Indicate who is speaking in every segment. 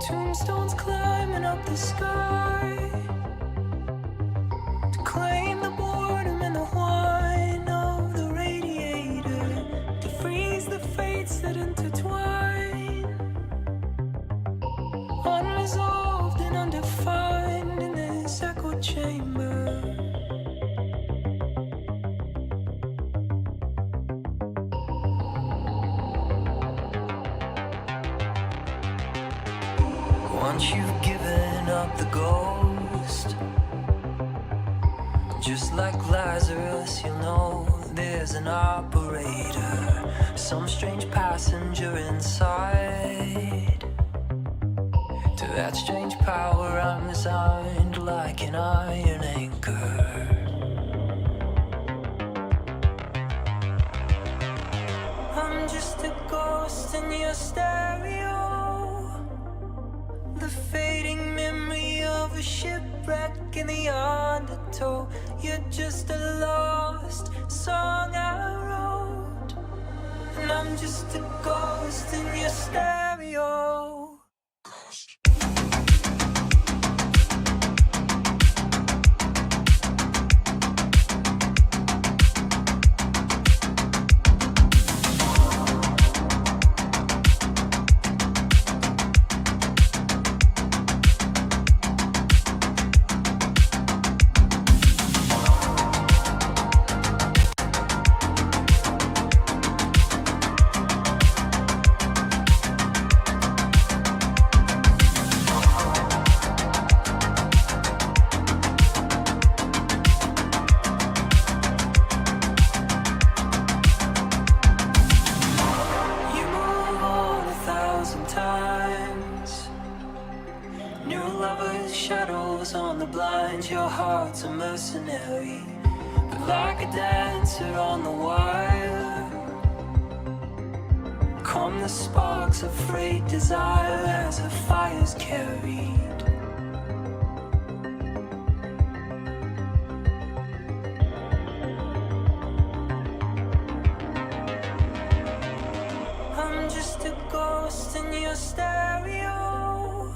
Speaker 1: Tombstones climbing up the sky to claim the boredom and the whine of the radiator, to freeze the fates that intertwine, unresolved and undefined in this echo chamber. Once you've given up the ghost, just like Lazarus, you'll know there's an operator, some strange passenger inside. To that strange power I'm resigned like an iron anchor. I'm just a ghost in your stereo, the fading memory of a shipwreck in the undertow. You're just a lost song I wrote, and I'm just a ghost in your stereo. On the blinds, your heart's a mercenary, but like a dancer on the wire, come the sparks of frayed desire as a fire's carried. I'm just a ghost in your stereo,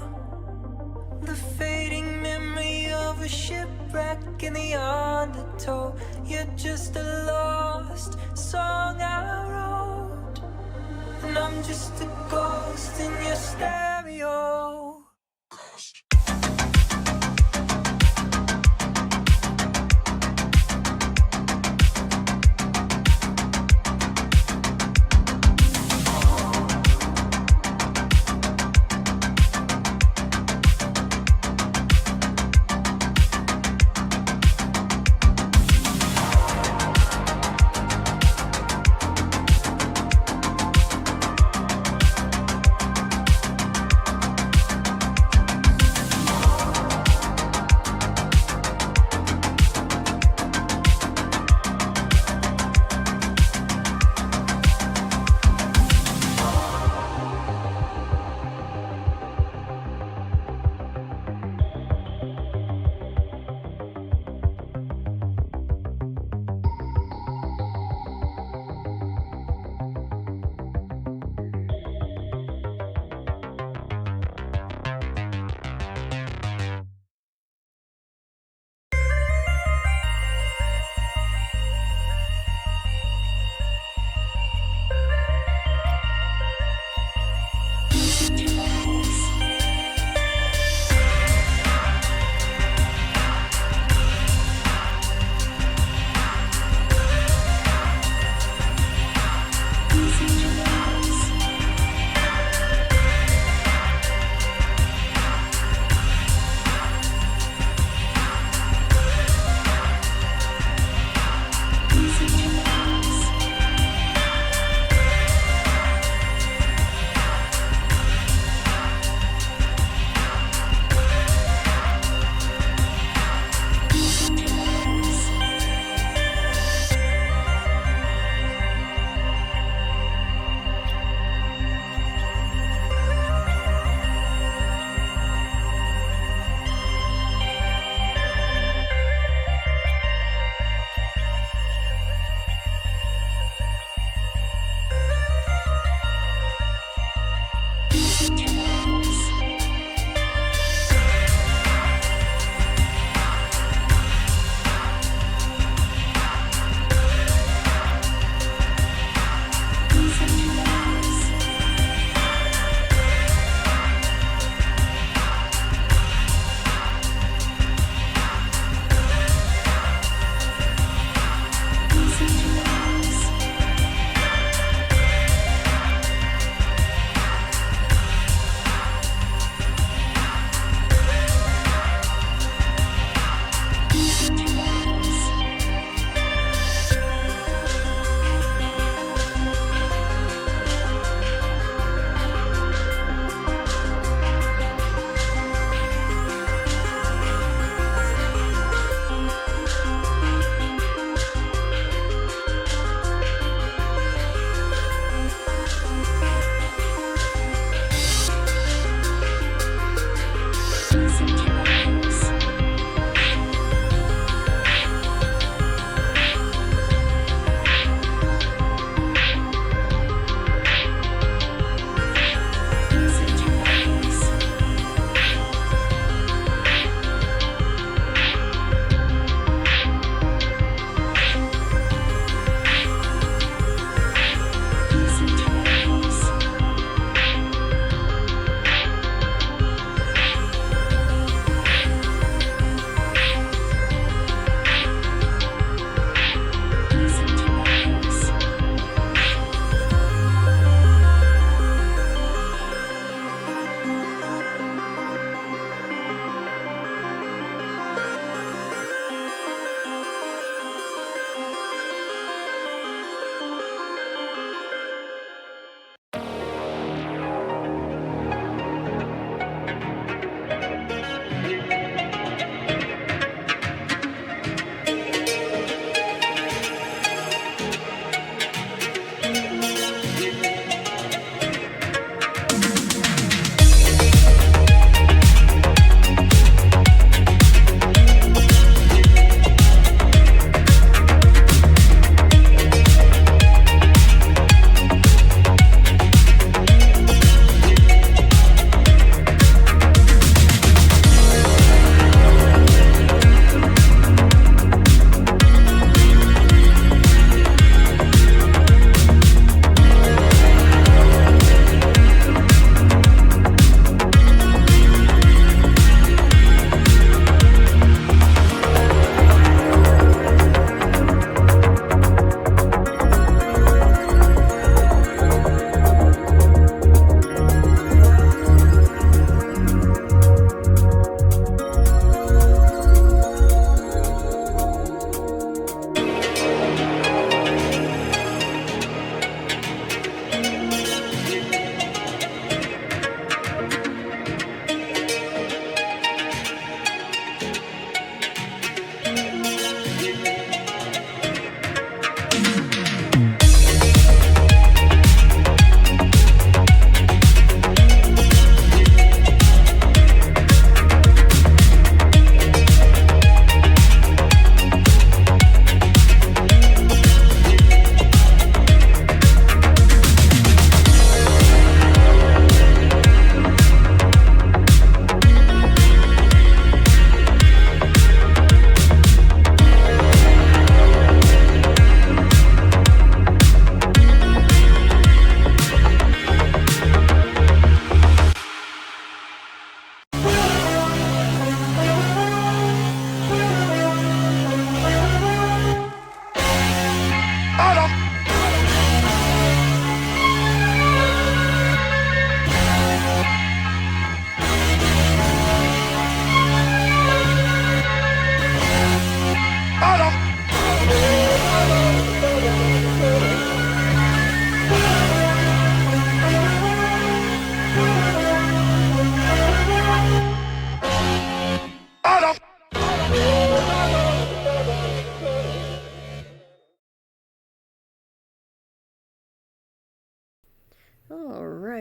Speaker 1: the fading memory of a shipwreck in the undertow. You're just a lost song I wrote, and I'm just a ghost in your stereo.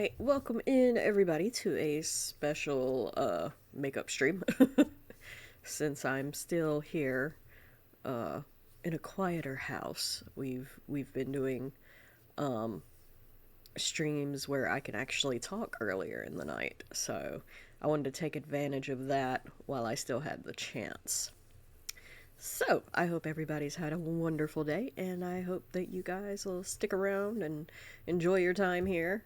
Speaker 2: Alright, welcome in everybody to a special makeup stream. Since I'm still here in a quieter house, we've been doing streams where I can actually talk earlier in the night. So I wanted to take advantage of that while I still had the chance. So, I hope everybody's had a wonderful day, and I hope that you guys will stick around and enjoy your time here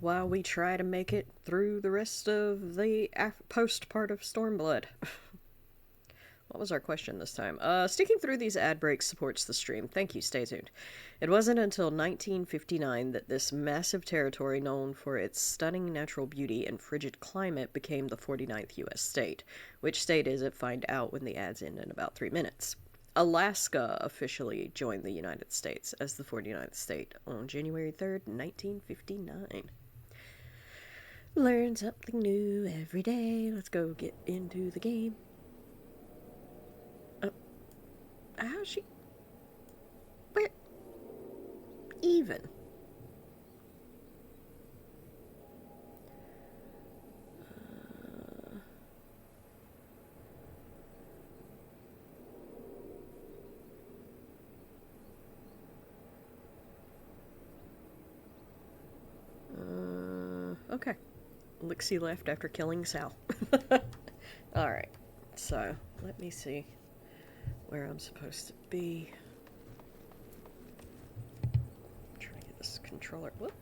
Speaker 2: while we try to make it through the rest of the post part of StormBlood. What was our question this time? Sticking through these ad breaks supports the stream. Thank you, stay tuned. It wasn't until 1959 that this massive territory known for its stunning natural beauty and frigid climate became the 49th U.S. state. Which state is it? Find out when the ads end in about 3 minutes. Alaska officially joined the United States as the 49th state on January 3rd, 1959. Learn something new every day. Let's go get into the game. How's she? Where? Even. Okay. Lixie left after killing Sal. Alright, so let me see where I'm supposed to be. Try to get this controller. Whoop.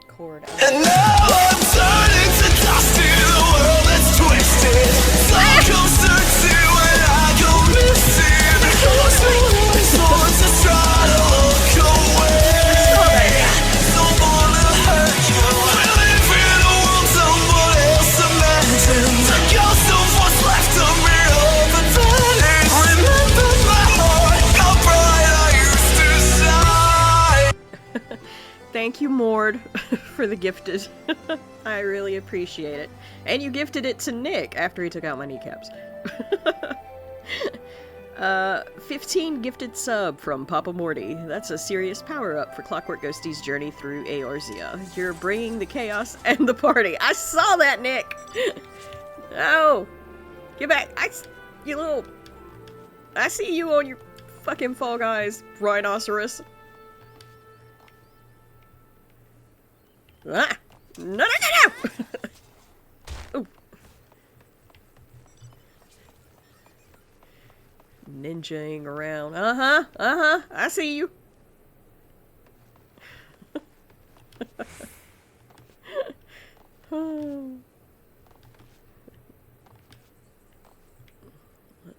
Speaker 2: Cord out. And now I'm turning to dust in a world that's twisted. Some comes to when I go missing. It's hard to try to look away. Don't wanna hurt you. I live in a world someone else imagines. A ghost of what's left of me. Thank you, Mord, for the gifted. I really appreciate it. And you gifted it to Nick after he took out my kneecaps. 15 gifted sub from Papa Morty. That's a serious power-up for Clockwork Ghostie's journey through Eorzea. You're bringing the chaos and the party. I saw that, Nick! Oh! Get back! You little... I see you on your fucking Fall Guys, rhinoceros. Ah! No! Oh. Ninjaing around. I see you. Let's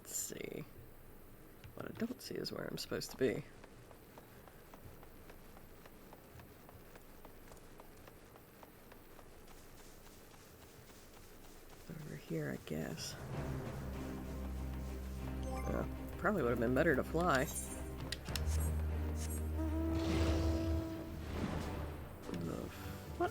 Speaker 2: see. What I don't see is where I'm supposed to be. Here, I guess. Probably would have been better to fly. What?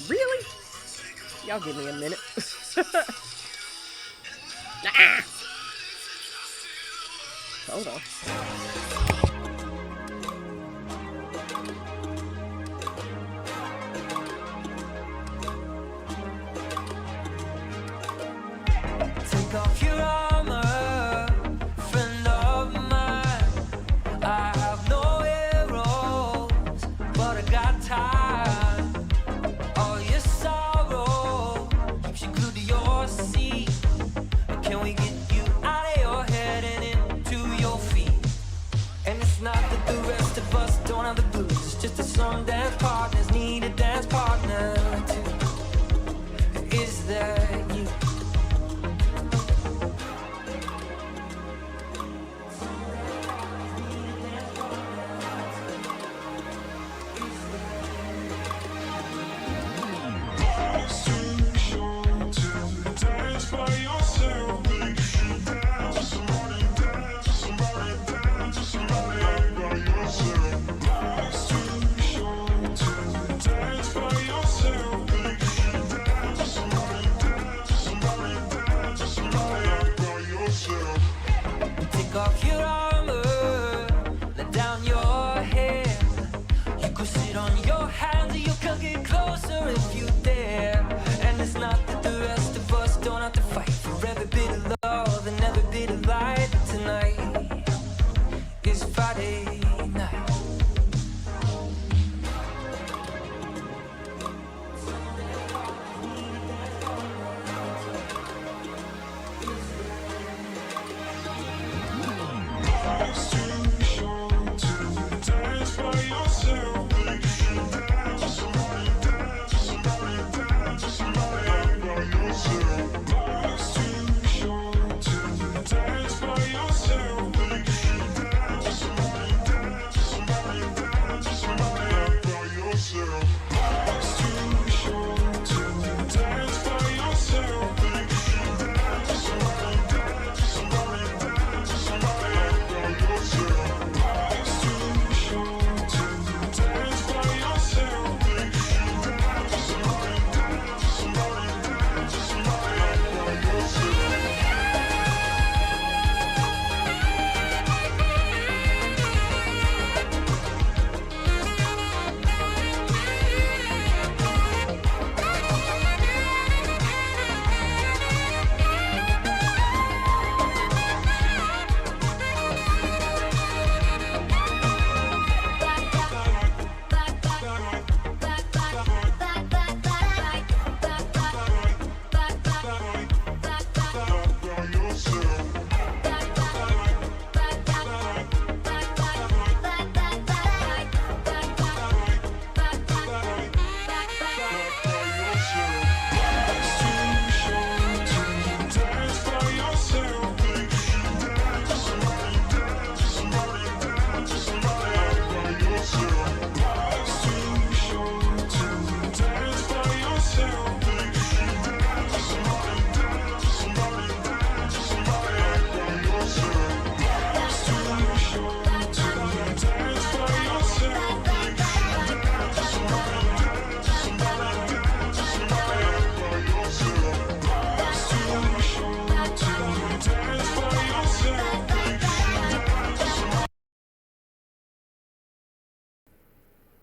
Speaker 2: Really? Y'all give me a minute. Ah! Hold on.
Speaker 1: Take off your armor, friend of mine. I have no arrows, but I got time. All your sorrow keeps you glued to your seat. Can we get you out of your head and into your feet? And it's not that the rest of us don't have the blues. It's just that some dance partners need a dance partner too. Is that you?
Speaker 3: Dance by yourself, make you dance, somebody dance.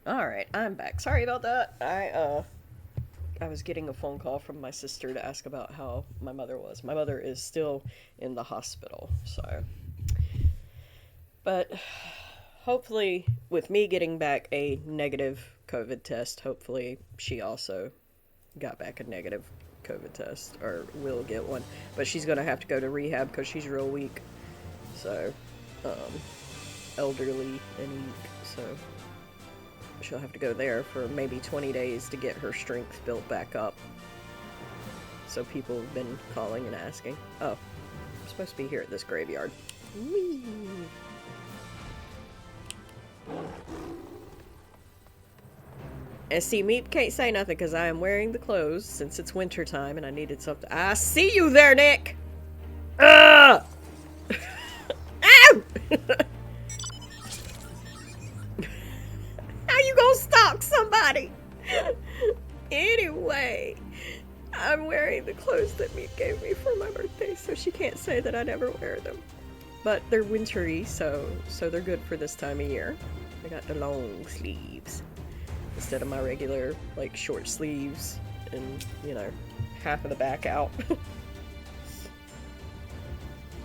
Speaker 2: Alright, I'm back. Sorry about that. I was getting a phone call from my sister to ask about how my mother was. My mother is still in the hospital, so. But hopefully, with me getting back a negative COVID test, hopefully she also got back a negative COVID test, or will get one. But she's gonna have to go to rehab because she's real weak. So, elderly and weak, so she'll have to go there for maybe 20 days to get her strength built back up. So people have been calling and asking. Oh, I'm supposed to be here at this graveyard. Whee! And see, Meep can't say nothing because I am wearing the clothes since it's winter time and I needed something. I see you there, Nick! Ow! How you gonna stalk somebody? Anyway, I'm wearing the clothes that Meep gave me for my birthday, so she can't say that I never wear them. But they're wintry, so they're good for this time of year. I got the long sleeves instead of my regular, like, short sleeves and, you know, half of the back out.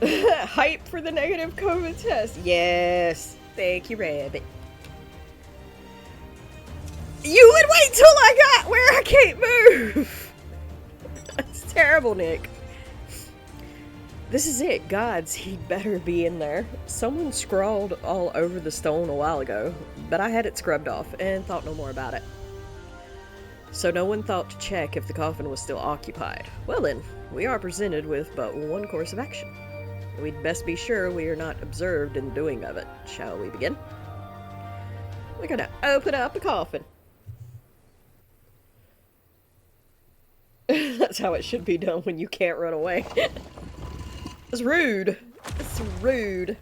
Speaker 2: Hype for the negative COVID test. Yes. Thank you, Rabbit. You would wait till I got where I can't move. That's terrible, Nick. This is it. Gods, he'd better be in there. Someone scrawled all over the stone a while ago, but I had it scrubbed off and thought no more about it. So no one thought to check if the coffin was still occupied. Well then, we are presented with but one course of action. We'd best be sure we are not observed in the doing of it. Shall we begin? We're gonna open up the coffin. That's how it should be done when you can't run away. It's rude. It's rude.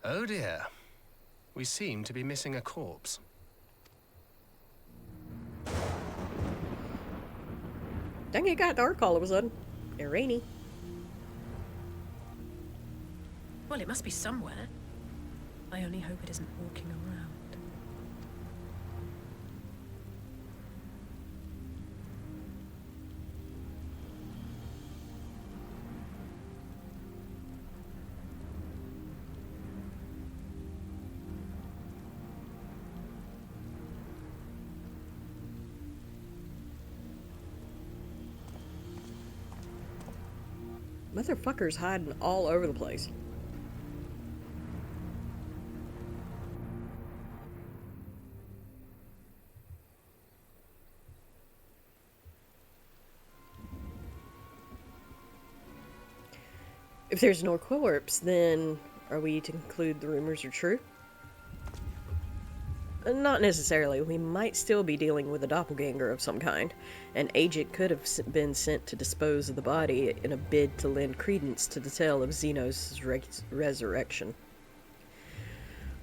Speaker 3: Oh dear. We seem to be missing a corpse.
Speaker 2: Dang, it got dark all of a sudden. And rainy.
Speaker 4: Well, it must be somewhere. I only hope it isn't walking around.
Speaker 2: Motherfuckers hiding all over the place. If there's no corpse, then are we to conclude the rumors are true? Not necessarily. We might still be dealing with a doppelganger of some kind. An agent could have been sent to dispose of the body in a bid to lend credence to the tale of Xenos' resurrection.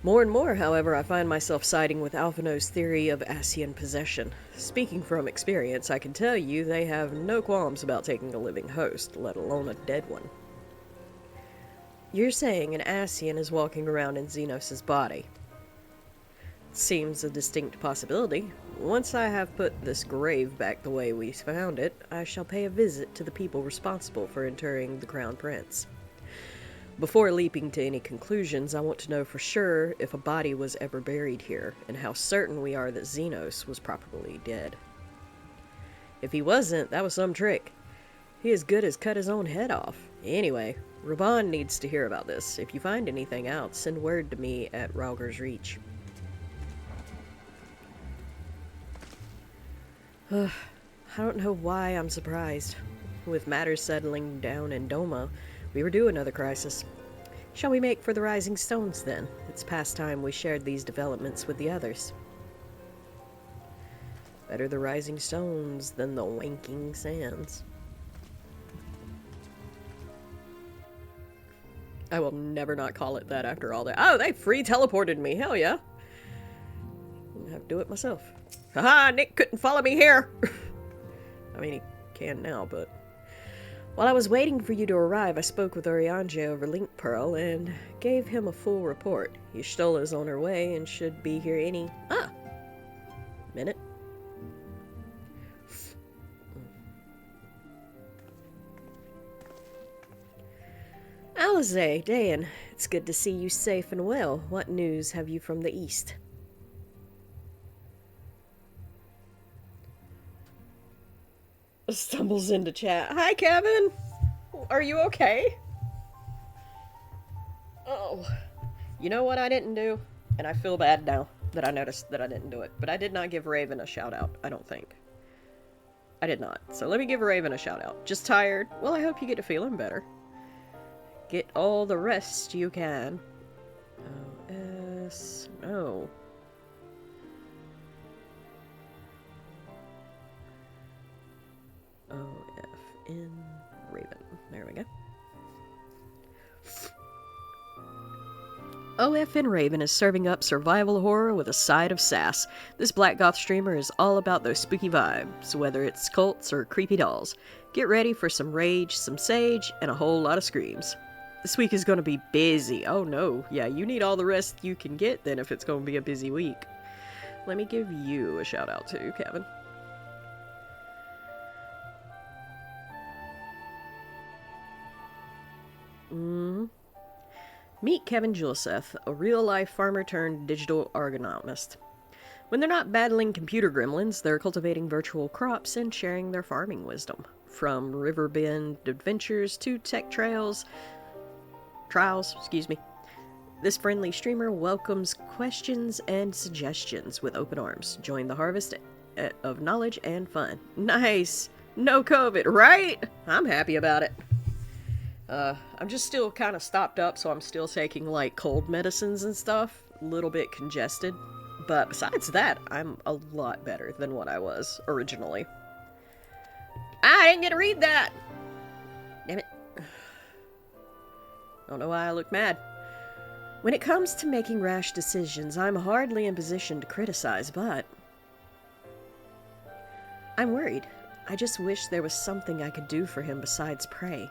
Speaker 2: More and more, however, I find myself siding with Alphino's theory of Ascian possession. Speaking from experience, I can tell you they have no qualms about taking a living host, let alone a dead one. You're saying an Ascian is walking around in Xenos' body. Seems a distinct possibility. Once I have put this grave back the way we found it, I shall pay a visit to the people responsible for interring the Crown Prince. Before leaping to any conclusions, I want to know for sure if a body was ever buried here, and how certain we are that Xenos was properly dead. If he wasn't, that was some trick. He as good as cut his own head off. Anyway, Raban needs to hear about this. If you find anything out, send word to me at Rauger's Reach. I don't know why I'm surprised. With matters settling down in Doma, we were due another crisis. Shall we make for the Rising Stones, then? It's past time we shared these developments with the others. Better the Rising Stones than the Wanking Sands. I will never not call it that after all that. Oh, they free teleported me. Hell yeah. I'll have to do it myself. Haha, Nick couldn't follow me here. I mean, he can now, but... While I was waiting for you to arrive, I spoke with Oriange over Link Pearl and gave him a full report. Y'shtola on her way and should be here any... minute. Alize, Dan, it's good to see you safe and well. What news have you from the east? Stumbles into chat. Hi, Kevin! Are you okay? Oh. You know what I didn't do? And I feel bad now that I noticed that I didn't do it. But I did not give Raven a shout out, I don't think. I did not. So let me give Raven a shout out. Just tired? Well, I hope you get to feeling better. Get all the rest you can. O-S... No. O-F-N... Raven. There we go. OFN Raven is serving up survival horror with a side of sass. This Black Goth streamer is all about those spooky vibes, whether it's cults or creepy dolls. Get ready for some rage, some sage, and a whole lot of screams. This week is going to be busy. Oh no, yeah, you need all the rest you can get then if it's going to be a busy week. Let me give you a shout out too, Kevin. Meet Kevin Juleseth, a real-life farmer turned digital ergonomist. When they're not battling computer gremlins, they're cultivating virtual crops and sharing their farming wisdom. From riverbend adventures to tech trials, this friendly streamer welcomes questions and suggestions with open arms. Join the harvest of knowledge and fun. Nice! No COVID, right? I'm happy about it. I'm just still kind of stopped up, so I'm still taking, like, cold medicines and stuff. A little bit congested. But besides that, I'm a lot better than what I was originally. I didn't get to read that! Damn it. Don't know why I look mad. When it comes to making rash decisions, I'm hardly in position to criticize, but... I'm worried. I just wish there was something I could do for him besides pray.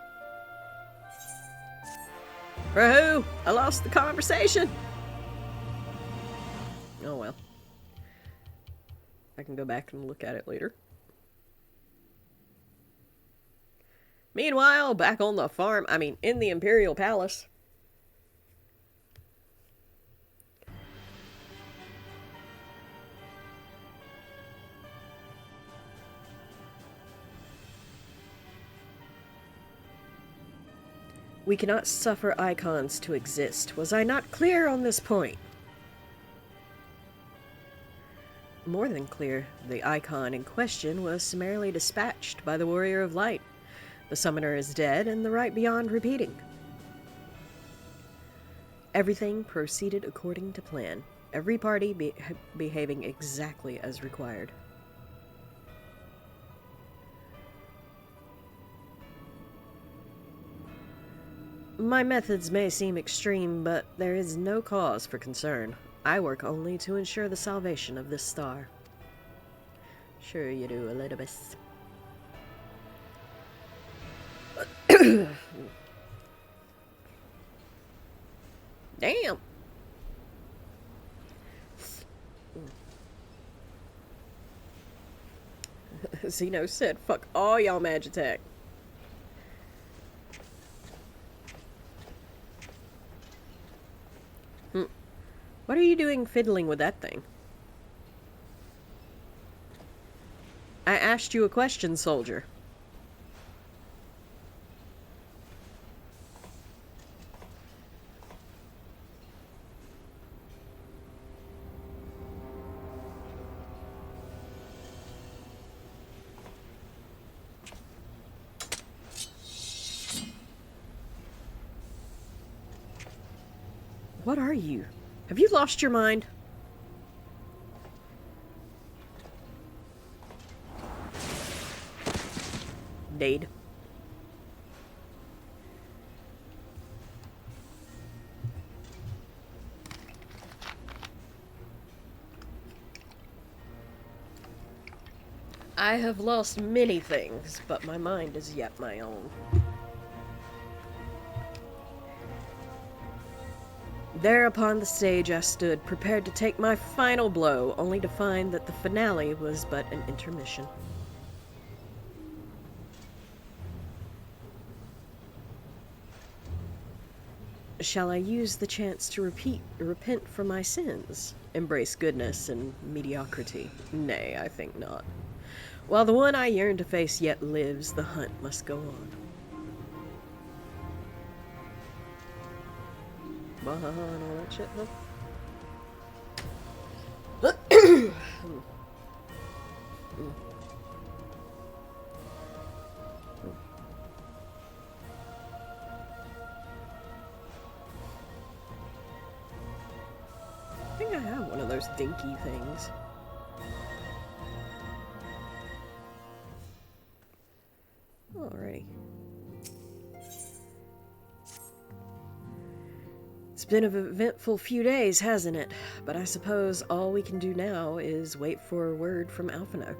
Speaker 2: For who? I lost the conversation! Oh well. I can go back and look at it later. Meanwhile, back on the farm, in the Imperial Palace. We cannot suffer icons to exist. Was I not clear on this point? More than clear. The icon in question was summarily dispatched by the Warrior of Light. The summoner is dead, and the right beyond repeating. Everything proceeded according to plan. Every party behaving exactly as required. My methods may seem extreme, but there is no cause for concern. I work only to ensure the salvation of this star. Sure you do, Elizabeth. Damn! Zeno said, fuck all y'all Magitech. What are you doing fiddling with that thing? I asked you a question, soldier. What are you? Have you lost your mind? Dade. I have lost many things, but my mind is yet my own. There upon the stage I stood, prepared to take my final blow, only to find that the finale was but an intermission. Shall I use the chance to repent for my sins, embrace goodness and mediocrity? Nay, I think not. While the one I yearn to face yet lives, the hunt must go on. And all that shit, huh? I think I have one of those dinky things. Alrighty. It's been an eventful few days, hasn't it? But I suppose all we can do now is wait for word from Alphino.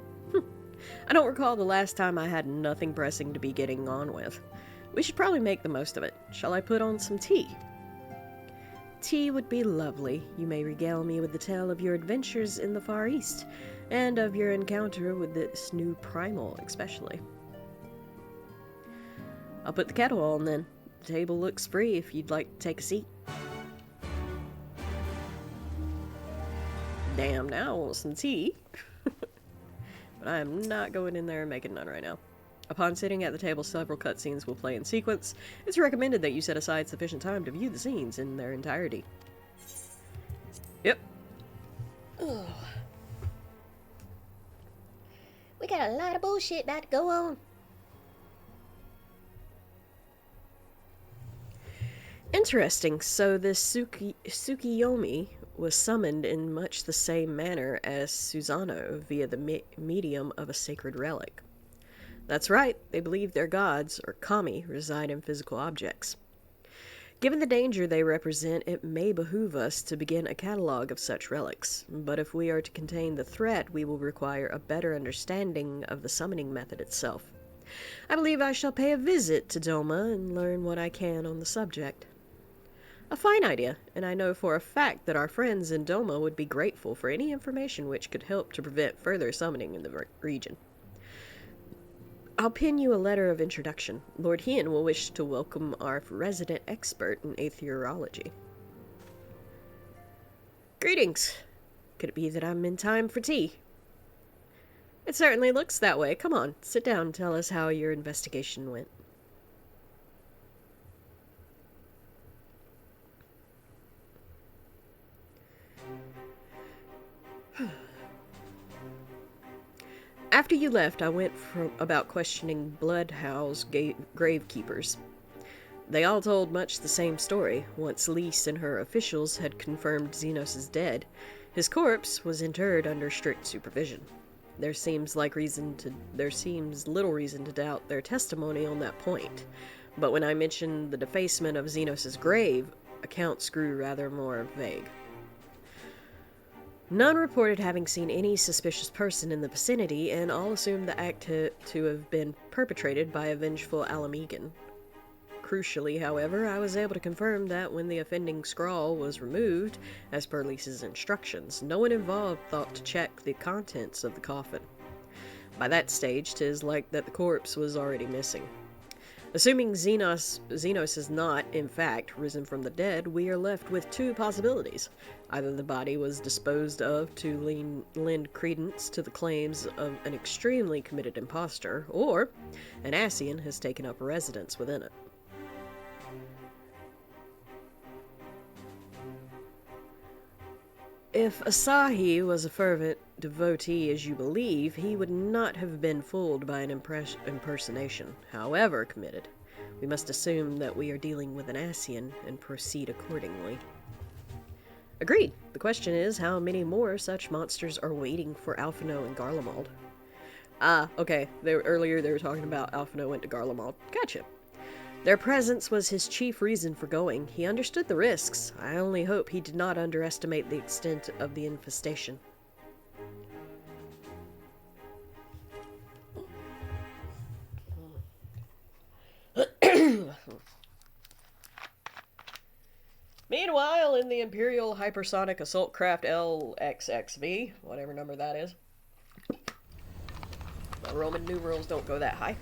Speaker 2: I don't recall the last time I had nothing pressing to be getting on with. We should probably make the most of it. Shall I put on some tea? Tea would be lovely. You may regale me with the tale of your adventures in the Far East, and of your encounter with this new primal, especially. I'll put the kettle on then. The table looks free if you'd like to take a seat. Damn, now I want some tea. But I am not going in there and making none right now. Upon sitting at the table, several cutscenes will play in sequence. It's recommended that you set aside sufficient time to view the scenes in their entirety. Yep.
Speaker 5: Ugh. We got a lot of bullshit about to go on.
Speaker 2: Interesting. So this Tsukiyomi was summoned in much the same manner as Susano via the medium of a sacred relic. That's right, they believe their gods, or kami, reside in physical objects. Given the danger they represent, it may behoove us to begin a catalog of such relics, but if we are to contain the threat, we will require a better understanding of the summoning method itself. I believe I shall pay a visit to Doma and learn what I can on the subject. A fine idea, and I know for a fact that our friends in Doma would be grateful for any information which could help to prevent further summoning in the region. I'll pin you a letter of introduction. Lord Hien will wish to welcome our resident expert in aetherology. Greetings. Could it be that I'm in time for tea? It certainly looks that way. Come on, sit down and tell us how your investigation went. After you left, I went about questioning Bloodhow's gravekeepers. They all told much the same story. Once Lise and her officials had confirmed Xenos is dead, his corpse was interred under strict supervision. There seems little reason to doubt their testimony on that point. But when I mentioned the defacement of Xenos' grave, accounts grew rather more vague. None reported having seen any suspicious person in the vicinity, and all assumed the act to have been perpetrated by a vengeful Alamegan. Crucially, however, I was able to confirm that when the offending scrawl was removed, as per Lisa's instructions, no one involved thought to check the contents of the coffin. By that stage, 'tis like that the corpse was already missing. Assuming Xenos has not, in fact, risen from the dead, we are left with two possibilities. Either the body was disposed of to lend credence to the claims of an extremely committed impostor, or an Ascian has taken up residence within it. If Asahi was a fervent devotee as you believe, he would not have been fooled by an impersonation, however committed. We must assume that we are dealing with an Ascian and proceed accordingly. Agreed. The question is, how many more such monsters are waiting for Alphino and Garlemald? Ah, okay. Earlier they were talking about Alphino went to Garlemald. Gotcha. Their presence was his chief reason for going. He understood the risks. I only hope he did not underestimate the extent of the infestation. Meanwhile, in the Imperial Hypersonic Assault Craft LXXV, whatever number that is. My Roman numerals don't go that high.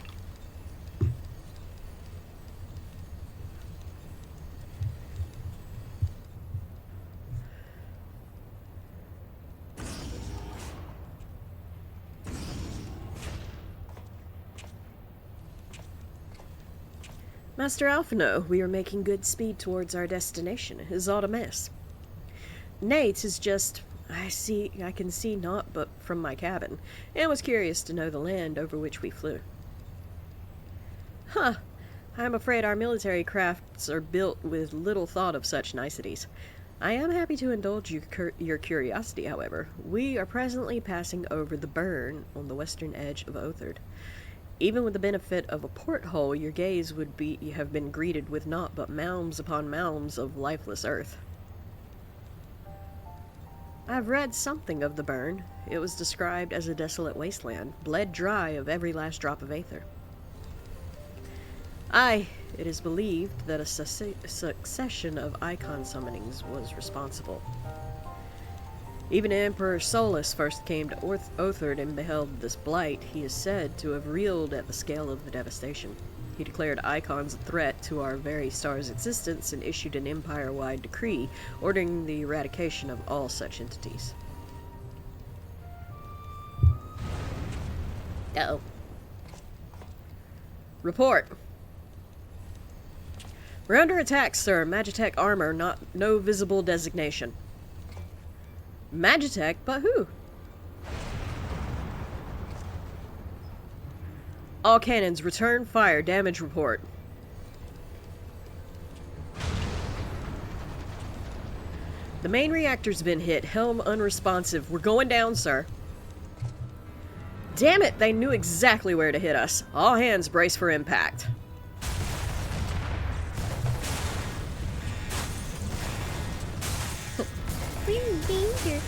Speaker 2: Master Alphino, we are making good speed towards our destination. Is aught amiss? Nate is just... I can see naught but from my cabin, and was curious to know the land over which we flew. Huh. I am afraid our military crafts are built with little thought of such niceties. I am happy to indulge your curiosity, however. We are presently passing over the burn on the western edge of Othard. Even with the benefit of a porthole, your gaze would have been greeted with naught but mounds upon mounds of lifeless earth. I've read something of the burn. It was described as a desolate wasteland, bled dry of every last drop of aether. Aye, it is believed that a succession of icon summonings was responsible. Even Emperor Solus first came to Othard and beheld this blight. He is said to have reeled at the scale of the devastation. He declared icons a threat to our very star's existence and issued an empire-wide decree ordering the eradication of all such entities.
Speaker 5: Uh-oh.
Speaker 2: Report. We're under attack, sir. Magitech armor, no visible designation. Magitech? But who? All cannons, return fire. Damage report. The main reactor's been hit. Helm unresponsive. We're going down, sir. Damn it, they knew exactly where to hit us. All hands brace for impact.
Speaker 5: We're in danger.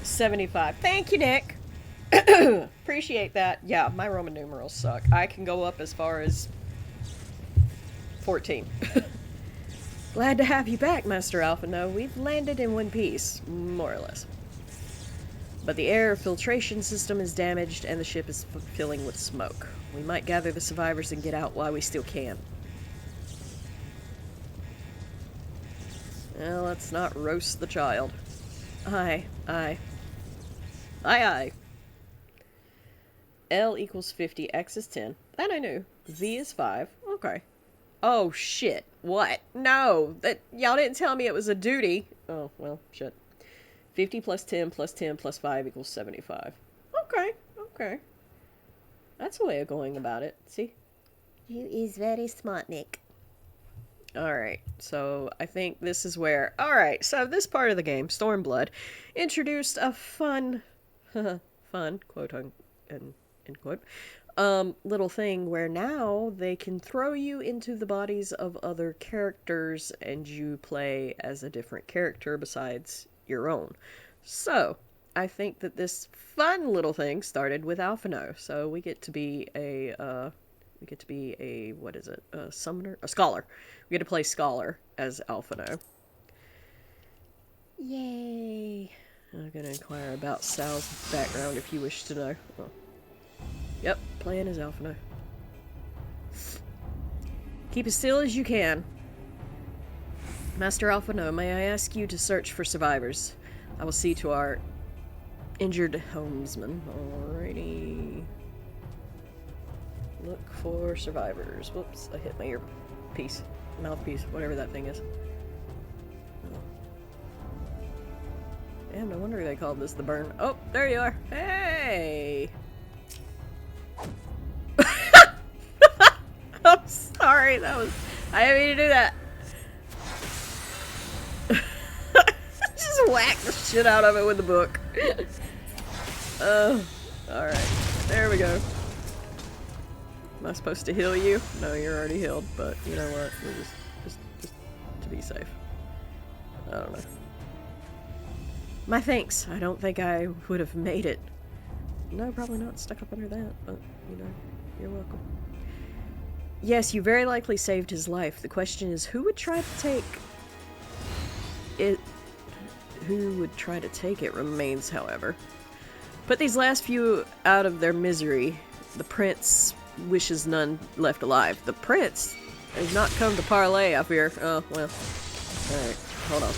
Speaker 2: $75. Thank you, Nick. Appreciate that. Yeah, my Roman numerals suck. I can go up as far as 14. Glad to have you back, Master Alphino. We've landed in one piece, more or less. But the air filtration system is damaged and the ship is filling with smoke. We might gather the survivors and get out while we still can. Well, let's not roast the child. Aye. L equals 50, X is 10. That I knew. V is 5. Okay. Oh, shit. What? No! Y'all didn't tell me it was a duty. Oh, well, shit. 50 plus 10 plus 10 plus 5 equals 75. Okay. That's a way of going about it. See?
Speaker 5: You is very smart, Nick.
Speaker 2: Alright, so I think this is where... Alright, so this part of the game, StormBlood, introduced a fun, quote end quote, little thing where now they can throw you into the bodies of other characters and you play as a different character besides your own. So, I think that this fun little thing started with Alphino, so we get to be a, what is it, a summoner? A scholar. We get to play Scholar as Alphino.
Speaker 5: Yay.
Speaker 2: I'm gonna inquire about Sal's background if you wish to know. Oh. Yep, playing as Alphino. Keep as still as you can. Master Alphino, may I ask you to search for survivors? I will see to our injured helmsman. Alrighty. Look for survivors. Whoops, I hit my earpiece. Mouthpiece, whatever that thing is. Oh. Damn, no wonder they called this the burn. Oh, there you are. Hey! I'm sorry, I didn't mean to do that. Just whack the shit out of it with the book. Alright. There we go. Am I supposed to heal you? No, you're already healed, but you know what? We're just to be safe. I don't know. My thanks. I don't think I would have made it. No, probably not stuck up under that, but, you know, you're welcome. Yes, you very likely saved his life. The question is, who would try to take it? Who would try to take it remains, however. Put these last few out of their misery. The prince wishes none left alive. The prince has not come to parley, I fear. Oh, well. Alright, hold on.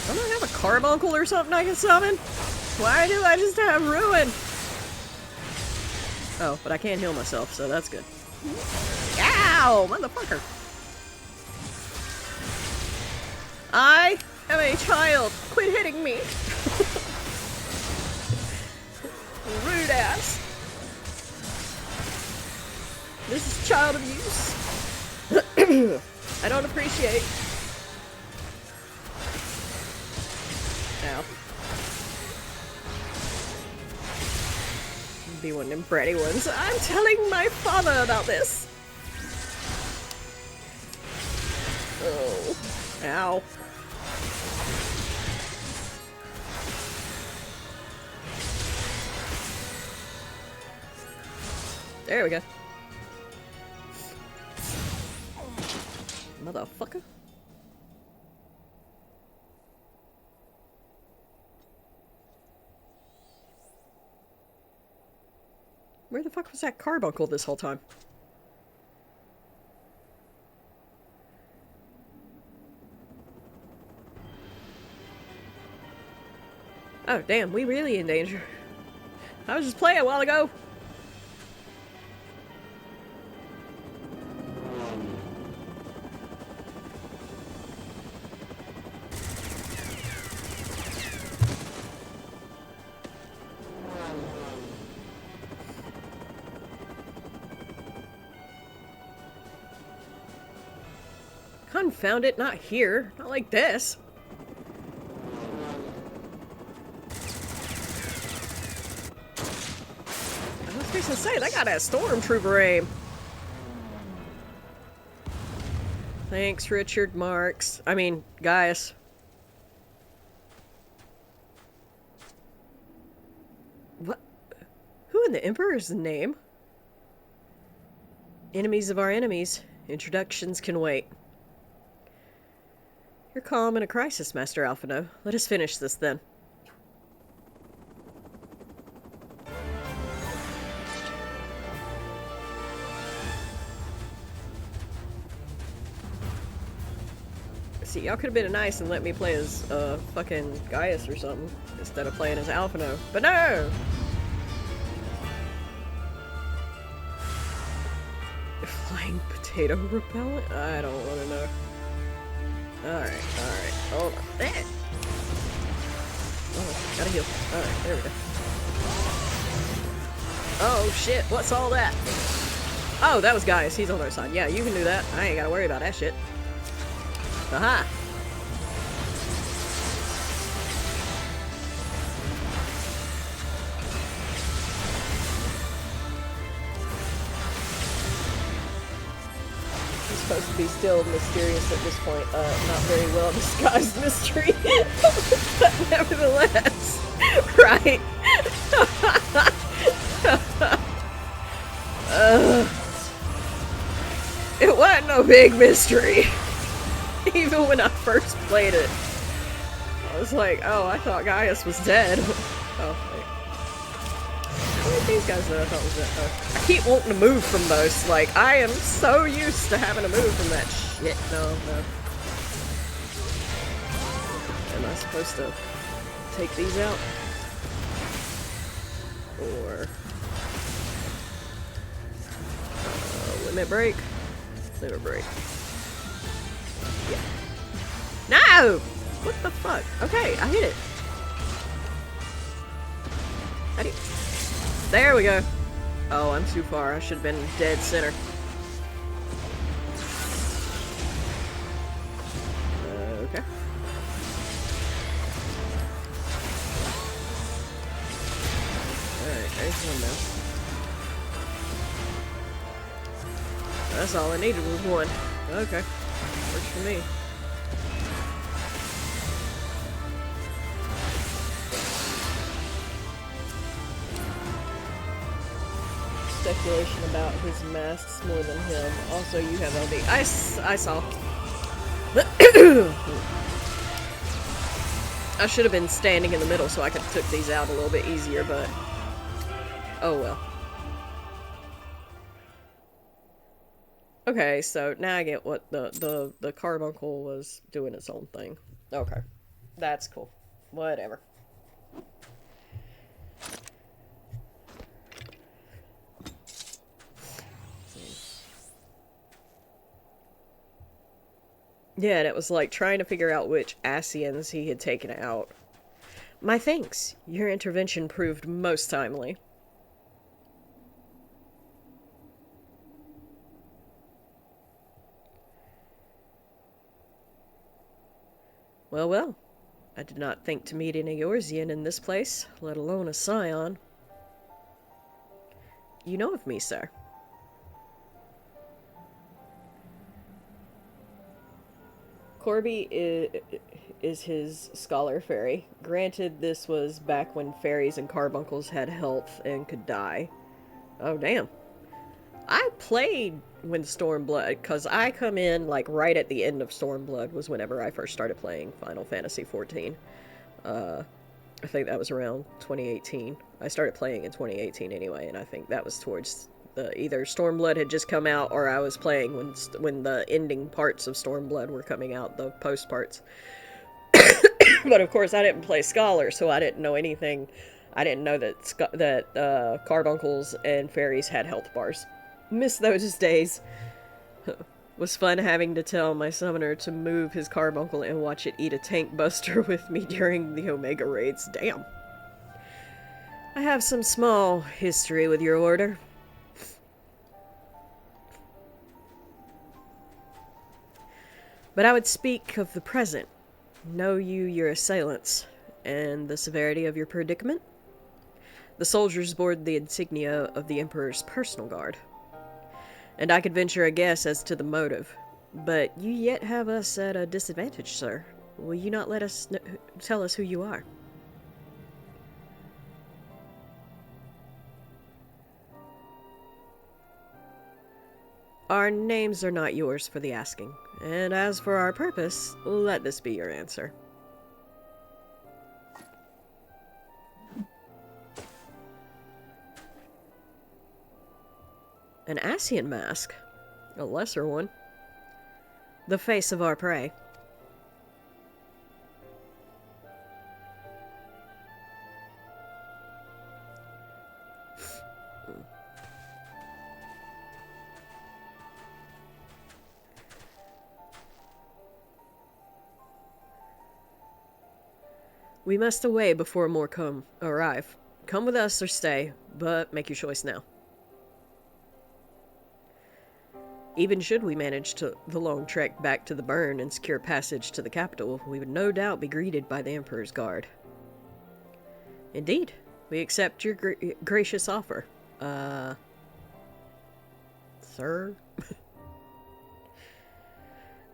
Speaker 2: Don't I have a carbuncle or something I can summon? Why do I just have ruin? Oh, but I can't heal myself, so that's good. Ow! Motherfucker! I am a child! Quit hitting me! Rude ass! This is child abuse. I don't appreciate. Ow. Be one of them bratty ones. I'm telling my father about this. Oh. Ow. There we go. Motherfucker. Where the fuck was that carbuncle this whole time? Oh, damn, we really in danger. I was just playing a while ago. Confound it, not here. Not like this. I was fixing to say, that got a stormtrooper aim. Thanks, Richard Marks. I mean, Gaius. What? Who in the Emperor's name? Enemies of our enemies. Introductions can wait. You're calm in a crisis, Master Alphino. Let us finish this, then. See, y'all could have been nice and let me play as, fucking Gaius or something, instead of playing as Alphino. But no! Flying potato repellent? I don't want to know. Alright, hold on. Eh. Oh, gotta heal. Alright, there we go. Oh shit, what's all that? Oh, that was Gaius, he's on our side. Yeah, you can do that. I ain't gotta worry about that shit. Aha! Supposed to be still mysterious at this point. Not very well disguised mystery. But nevertheless, right? It wasn't no big mystery. Even when I first played it. I was like, oh, I thought Gaius was dead. Oh, wait. How many these guys that I thought was dead? Oh. I keep wanting to move from those. Like, I am so used to having to move from that shit. No. Am I supposed to take these out? Or... limit break? Limit break. Yeah. No! What the fuck? Okay, I hit it. How do you... There we go. Oh, I'm too far. I should have been dead center. Okay. Alright, there's one now. That's all I needed was one. Okay. Works for me. speculation about his masks more than him. Also, you have LB. I saw. I should have been standing in the middle so I could have took these out a little bit easier, but oh well. Okay, so now I get what the carbuncle was doing its own thing. Okay, that's cool. Whatever. Yeah, and it was like trying to figure out which Asians he had taken out. My thanks. Your intervention proved most timely. Well, well. I did not think to meet an Eorzean in this place, let alone a Scion. You know of me, sir. Corby is his scholar fairy. Granted, this was back when fairies and carbuncles had health and could die. Oh, damn. I played when StormBlood, because I come in, like, right at the end of StormBlood was whenever I first started playing Final Fantasy XIV. I think that was around 2018. I started playing in 2018 anyway, and I think that was towards either StormBlood had just come out, or I was playing when the ending parts of StormBlood were coming out, the post parts. But of course, I didn't play Scholar, so I didn't know anything. I didn't know that carbuncles and fairies had health bars. Miss those days. Was fun having to tell my summoner to move his carbuncle and watch it eat a tank buster with me during the Omega raids. Damn. I have some small history with your order. But I would speak of the present. Know you your assailants, and the severity of your predicament? The soldiers bore the insignia of the Emperor's personal guard. And I could venture a guess as to the motive. But you yet have us at a disadvantage, sir. Will you not let us tell us who you are? Our names are not yours for the asking, and as for our purpose, let this be your answer. An Asian mask? A lesser one. The face of our prey. We must away before more arrive. Come with us or stay, but make your choice now. Even should we manage the long trek back to the burn and secure passage to the capital, we would no doubt be greeted by the Emperor's guard. Indeed, we accept your gracious offer. Sir?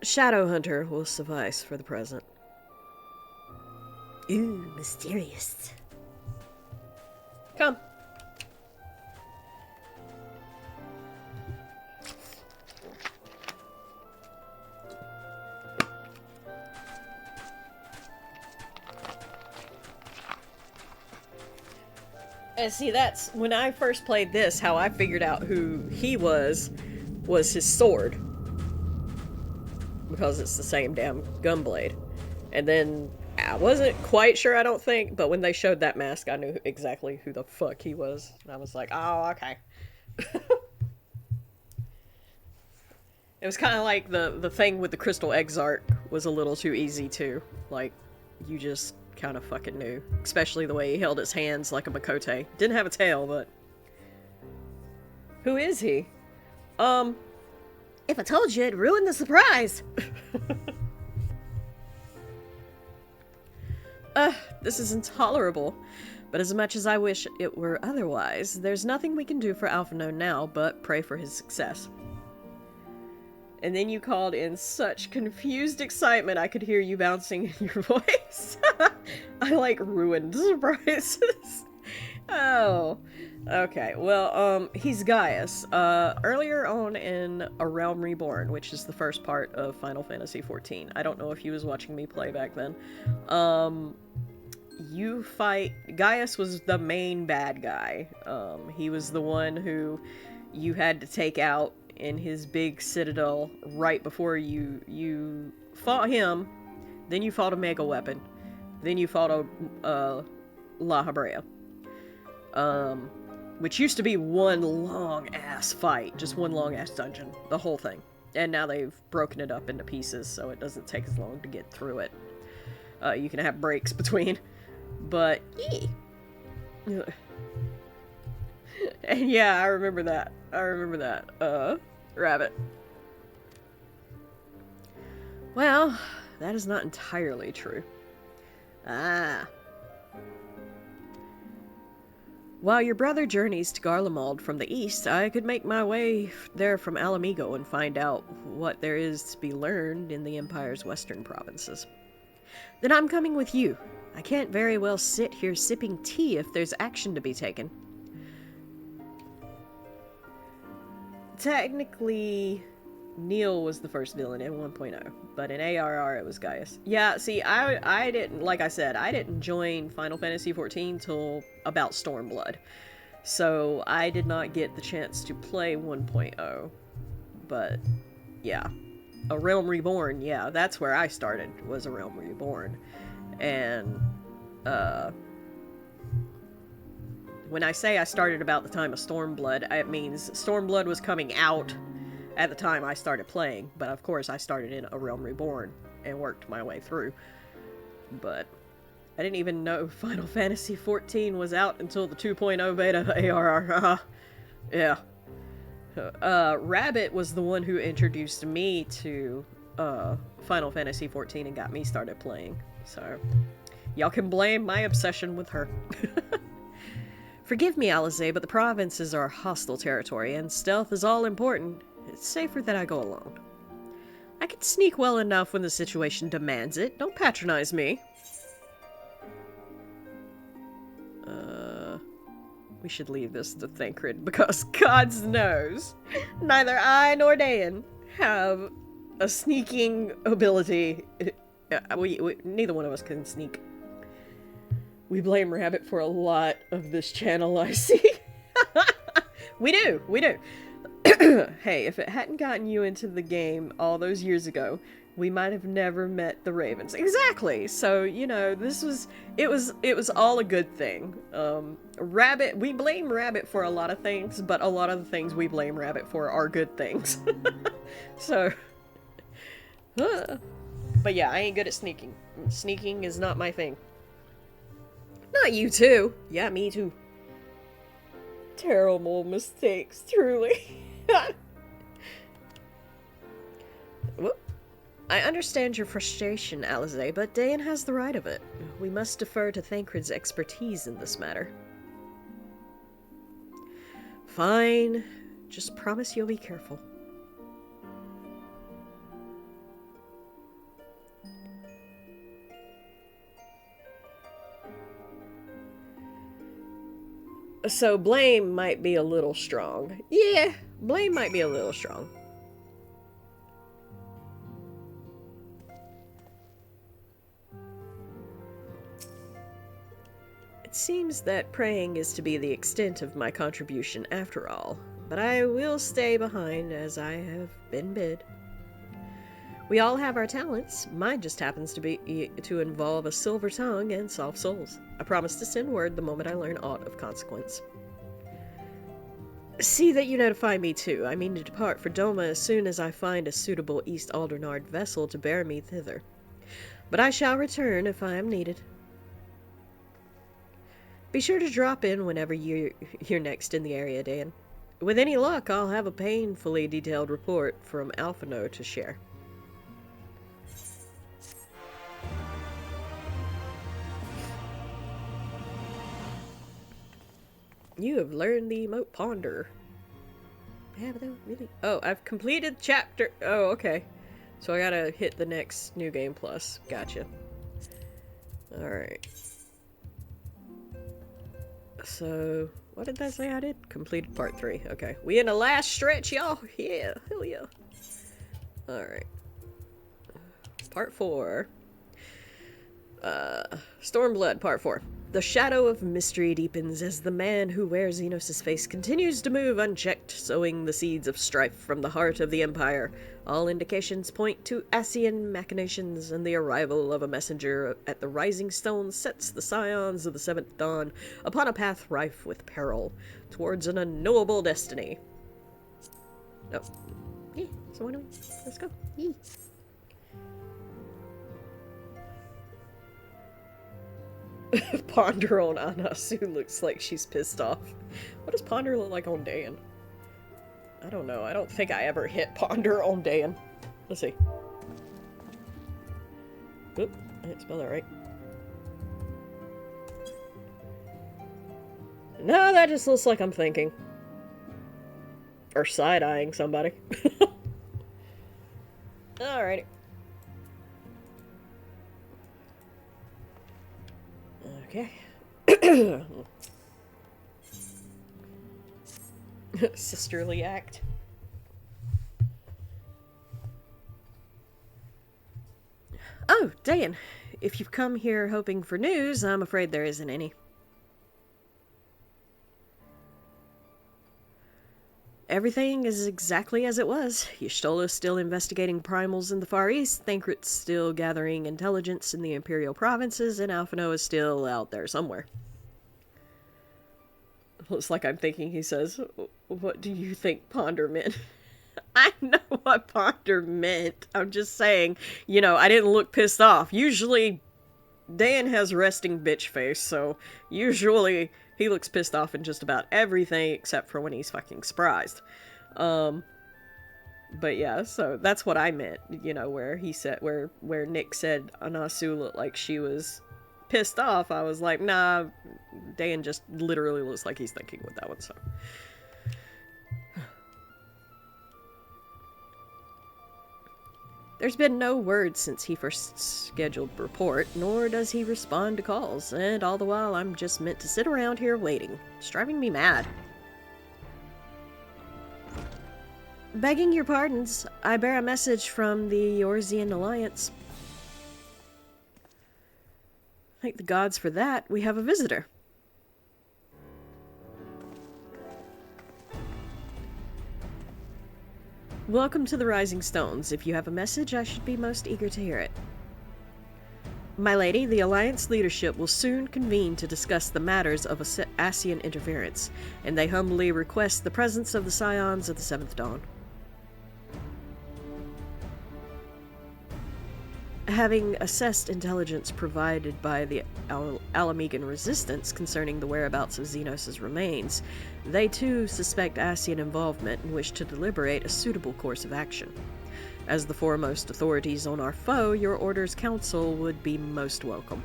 Speaker 2: Shadowhunter will suffice for the present.
Speaker 5: Ooh, mysterious.
Speaker 2: Come. And see, that's when I first played this, how I figured out who he was his sword. Because it's the same damn gunblade. And then I wasn't quite sure, I don't think, but when they showed that mask, I knew exactly who the fuck he was. And I was like, oh, okay. It was kind of like the thing with the Crystal Exarch was a little too easy, too. Like, you just kind of fucking knew. Especially the way he held his hands like a Makote. Didn't have a tail, but... Who is he?
Speaker 5: If I told you, it'd ruin the surprise.
Speaker 2: This is intolerable. But as much as I wish it were otherwise, there's nothing we can do for Alphino now but pray for his success. And then you called in such confused excitement I could hear you bouncing in your voice. I, like, ruined surprises. Oh, okay. Well, he's Gaius. Earlier on in A Realm Reborn, which is the first part of Final Fantasy XIV. I don't know if you was watching me play back then. You fight... Gaius was the main bad guy. He was the one who you had to take out in his big citadel right before you fought him. Then you fought a mega weapon. Then you fought a La Habrea. Which used to be one long-ass fight. Just one long-ass dungeon. The whole thing. And now they've broken it up into pieces, so it doesn't take as long to get through it. You can have breaks between. But, and yeah, I remember that. Rabbit. Well, that is not entirely true. Ah. While your brother journeys to Garlemald from the east, I could make my way there from Alamigo and find out what there is to be learned in the Empire's western provinces. Then I'm coming with you. I can't very well sit here sipping tea if there's action to be taken. Technically, Neil was the first villain in 1.0, but in ARR it was Gaius. Yeah, see, I didn't, like I said, I didn't join Final Fantasy XIV till about StormBlood. So I did not get the chance to play 1.0. But, yeah. A Realm Reborn, yeah, that's where I started, was A Realm Reborn. And, when I say I started about the time of StormBlood, it means StormBlood was coming out at the time I started playing, but of course I started in A Realm Reborn and worked my way through. But I didn't even know Final Fantasy XIV was out until the 2.0 beta ARR. Yeah. Rabbit was the one who introduced me to Final Fantasy XIV and got me started playing. So, y'all can blame my obsession with her. Forgive me, Alize, but the provinces are hostile territory, and stealth is all important. It's safer that I go alone. I can sneak well enough when the situation demands it. Don't patronize me. We should leave this to Thancred, because God's knows, neither I nor Dan have a sneaking ability. Neither one of us can sneak. We blame Rabbit for a lot of this channel, I see. We do. Hey, if it hadn't gotten you into the game all those years ago, we might have never met the Ravens. Exactly. So, you know, it was all a good thing. Rabbit, we blame Rabbit for a lot of things, but a lot of the things we blame Rabbit for are good things. So, but yeah, I ain't good at sneaking. Sneaking is not my thing. Not you too. Yeah, me too. Terrible mistakes, truly. Whoop. I understand your frustration, Alize, but Dan has the right of it. We must defer to Thancred's expertise in this matter. Fine. Just promise you'll be careful. So blame might be a little strong. Yeah, blame might be a little strong. It seems that praying is to be the extent of my contribution after all, but I will stay behind as I have been bid. We all have our talents. Mine just happens to involve a silver tongue and soft souls. I promise to send word the moment I learn aught of consequence. See that you notify me too. I mean to depart for Doma as soon as I find a suitable East Aldernard vessel to bear me thither. But I shall return if I am needed. Be sure to drop in whenever you're next in the area, Dan. With any luck, I'll have a painfully detailed report from Alphino to share. You have learned the emote Ponder. Yeah, but really... Oh, I've completed chapter... Oh, okay. So I gotta hit the next New Game Plus. Gotcha. Alright. So, what did that say I did? Completed part 3. Okay. We in the last stretch, y'all? Yeah. Hell yeah. Alright. Part 4. StormBlood, Part 4. The shadow of mystery deepens as the man who wears Xenos' face continues to move unchecked, sowing the seeds of strife from the heart of the Empire. All indications point to Ascian machinations, and the arrival of a messenger at the Rising Stone sets the Scions of the Seventh Dawn upon a path rife with peril, towards an unknowable destiny. Oh. Yeah, so anyway, let's go. Yeah. Ponder on Anasu looks like she's pissed off. What does Ponder look like on Dan? I don't know. I don't think I ever hit Ponder on Dan. Let's see. Oop, I didn't spell that right. No, that just looks like I'm thinking. Or side-eyeing somebody. Alrighty. Okay. Sisterly act. Oh, Dan. If you've come here hoping for news, I'm afraid there isn't any. Everything is exactly as it was. Y'shtola's still investigating primals in the Far East, Thancred's still gathering intelligence in the Imperial provinces, and Alphino is still out there somewhere. Looks like I'm thinking he says, what do you think Ponder meant? I know what Ponder meant. I'm just saying, you know, I didn't look pissed off. Usually, Dan has resting bitch face, so usually he looks pissed off in just about everything except for when he's fucking surprised. But yeah, so that's what I meant, you know, where he said, where Nick said Anasu looked like she was pissed off. I was like, nah, Dan just literally looks like he's thinking with that one, so. There's been no word since he first scheduled report, nor does he respond to calls, and all the while I'm just meant to sit around here waiting. It's driving me mad. Begging your pardons, I bear a message from the Eorzean Alliance. Thank the gods for that, we have a visitor. Welcome to the Rising Stones. If you have a message, I should be most eager to hear it. My lady, the Alliance leadership will soon convene to discuss the matters of Ascian interference, and they humbly request the presence of the Scions of the Seventh Dawn. Having assessed intelligence provided by the Alamegan Resistance concerning the whereabouts of Xenos' remains, they too suspect Ascian involvement and wish to deliberate a suitable course of action. As the foremost authorities on our foe, your order's counsel would be most welcome.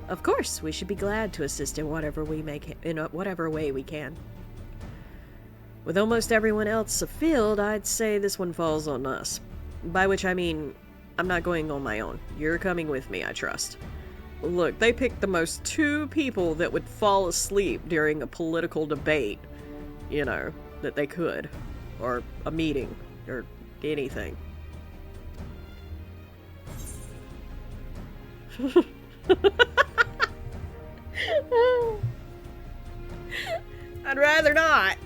Speaker 2: Of course, we should be glad to assist in whatever way we can. With almost everyone else afield, I'd say this one falls on us. By which I mean, I'm not going on my own. You're coming with me, I trust. Look, they picked the most 2 people that would fall asleep during a political debate, you know, that they could. Or a meeting. Or anything. I'd rather not.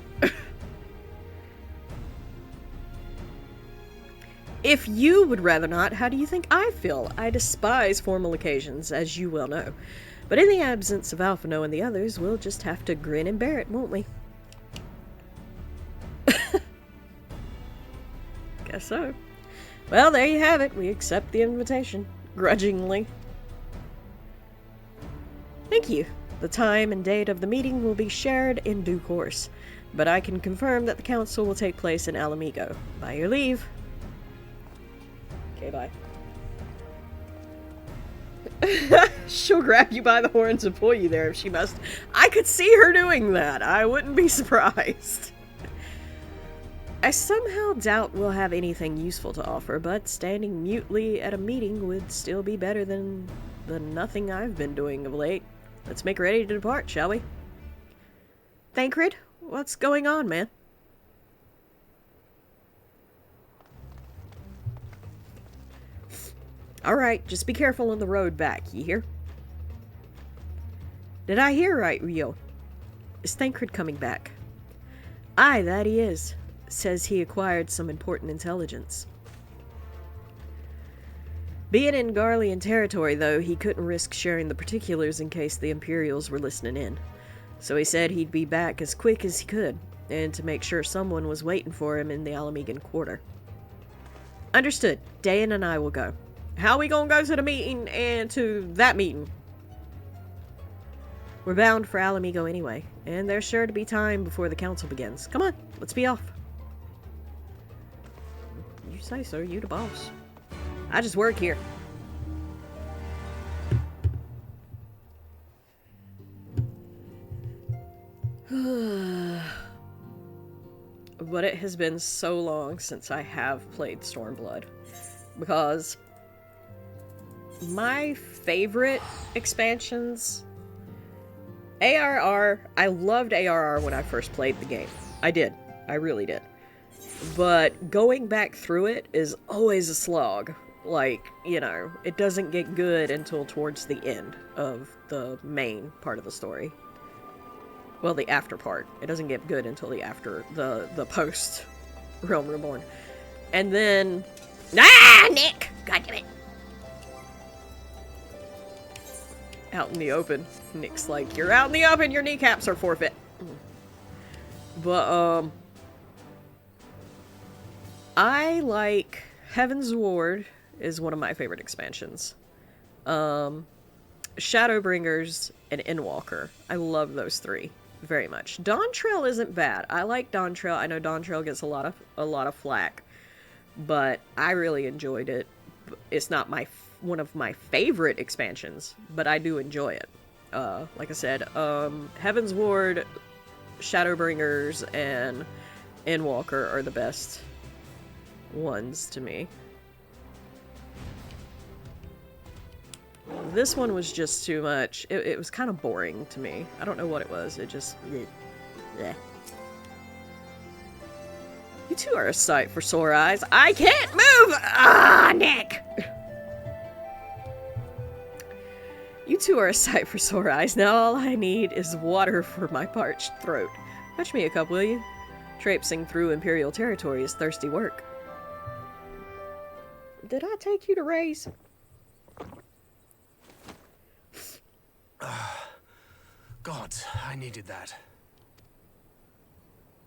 Speaker 2: If you would rather not, how do you think I feel? I despise formal occasions, as you well know. But in the absence of Alphino and the others, we'll just have to grin and bear it, won't we? Guess so. Well, there you have it. We accept the invitation. Grudgingly. Thank you. The time and date of the meeting will be shared in due course. But I can confirm that the council will take place in Alamigo. By your leave. Okay, bye. She'll grab you by the horns and pull you there if she must. I could see her doing that. I wouldn't be surprised. I somehow doubt we'll have anything useful to offer, but standing mutely at a meeting would still be better than the nothing I've been doing of late. Let's make ready to depart, shall we? Thancred, what's going on, man? Alright, just be careful on the road back, you hear? Did I hear right, Rio? Is Thancred coming back? Aye, that he is. Says he acquired some important intelligence. Being in Garlean territory, though, he couldn't risk sharing the particulars in case the Imperials were listening in. So he said he'd be back as quick as he could, and to make sure someone was waiting for him in the Alamegan Quarter. Understood. Dayan and I will go. How we gonna go to the meeting and to that meeting? We're bound for Alamigo anyway, and there's sure to be time before the council begins. Come on, let's be off. You say so, you the boss. I just work here. But it has been so long since I have played StormBlood, because my favorite expansions, ARR, I loved ARR when I first played the game. I did. I really did. But going back through it is always a slog. Like, you know, it doesn't get good until towards the end of the main part of the story. Well, the after part. It doesn't get good until the after, the post Realm Reborn. And then... Ah, Nick! God damn it! Out in the open. Nick's like, you're out in the open, your kneecaps are forfeit. But, I like Heaven's Ward is one of my favorite expansions. Shadowbringers and Endwalker. I love those three very much. Dawntrail isn't bad. I like Dawntrail. I know Dawntrail gets a lot of flack, but I really enjoyed it. It's not one of my favorite expansions, but I do enjoy it. Like I said, Heaven's Ward, Shadowbringers, and Endwalker are the best ones to me. This one was just too much. It was kind of boring to me. I don't know what it was. It just... bleh. You two are a sight for sore eyes. I can't move! Ah, Nick! You two are a sight for sore eyes. Now all I need is water for my parched throat. Fetch me a cup, will you? Traipsing through Imperial territory is thirsty work. Did I take you to raise?
Speaker 3: God, I needed that.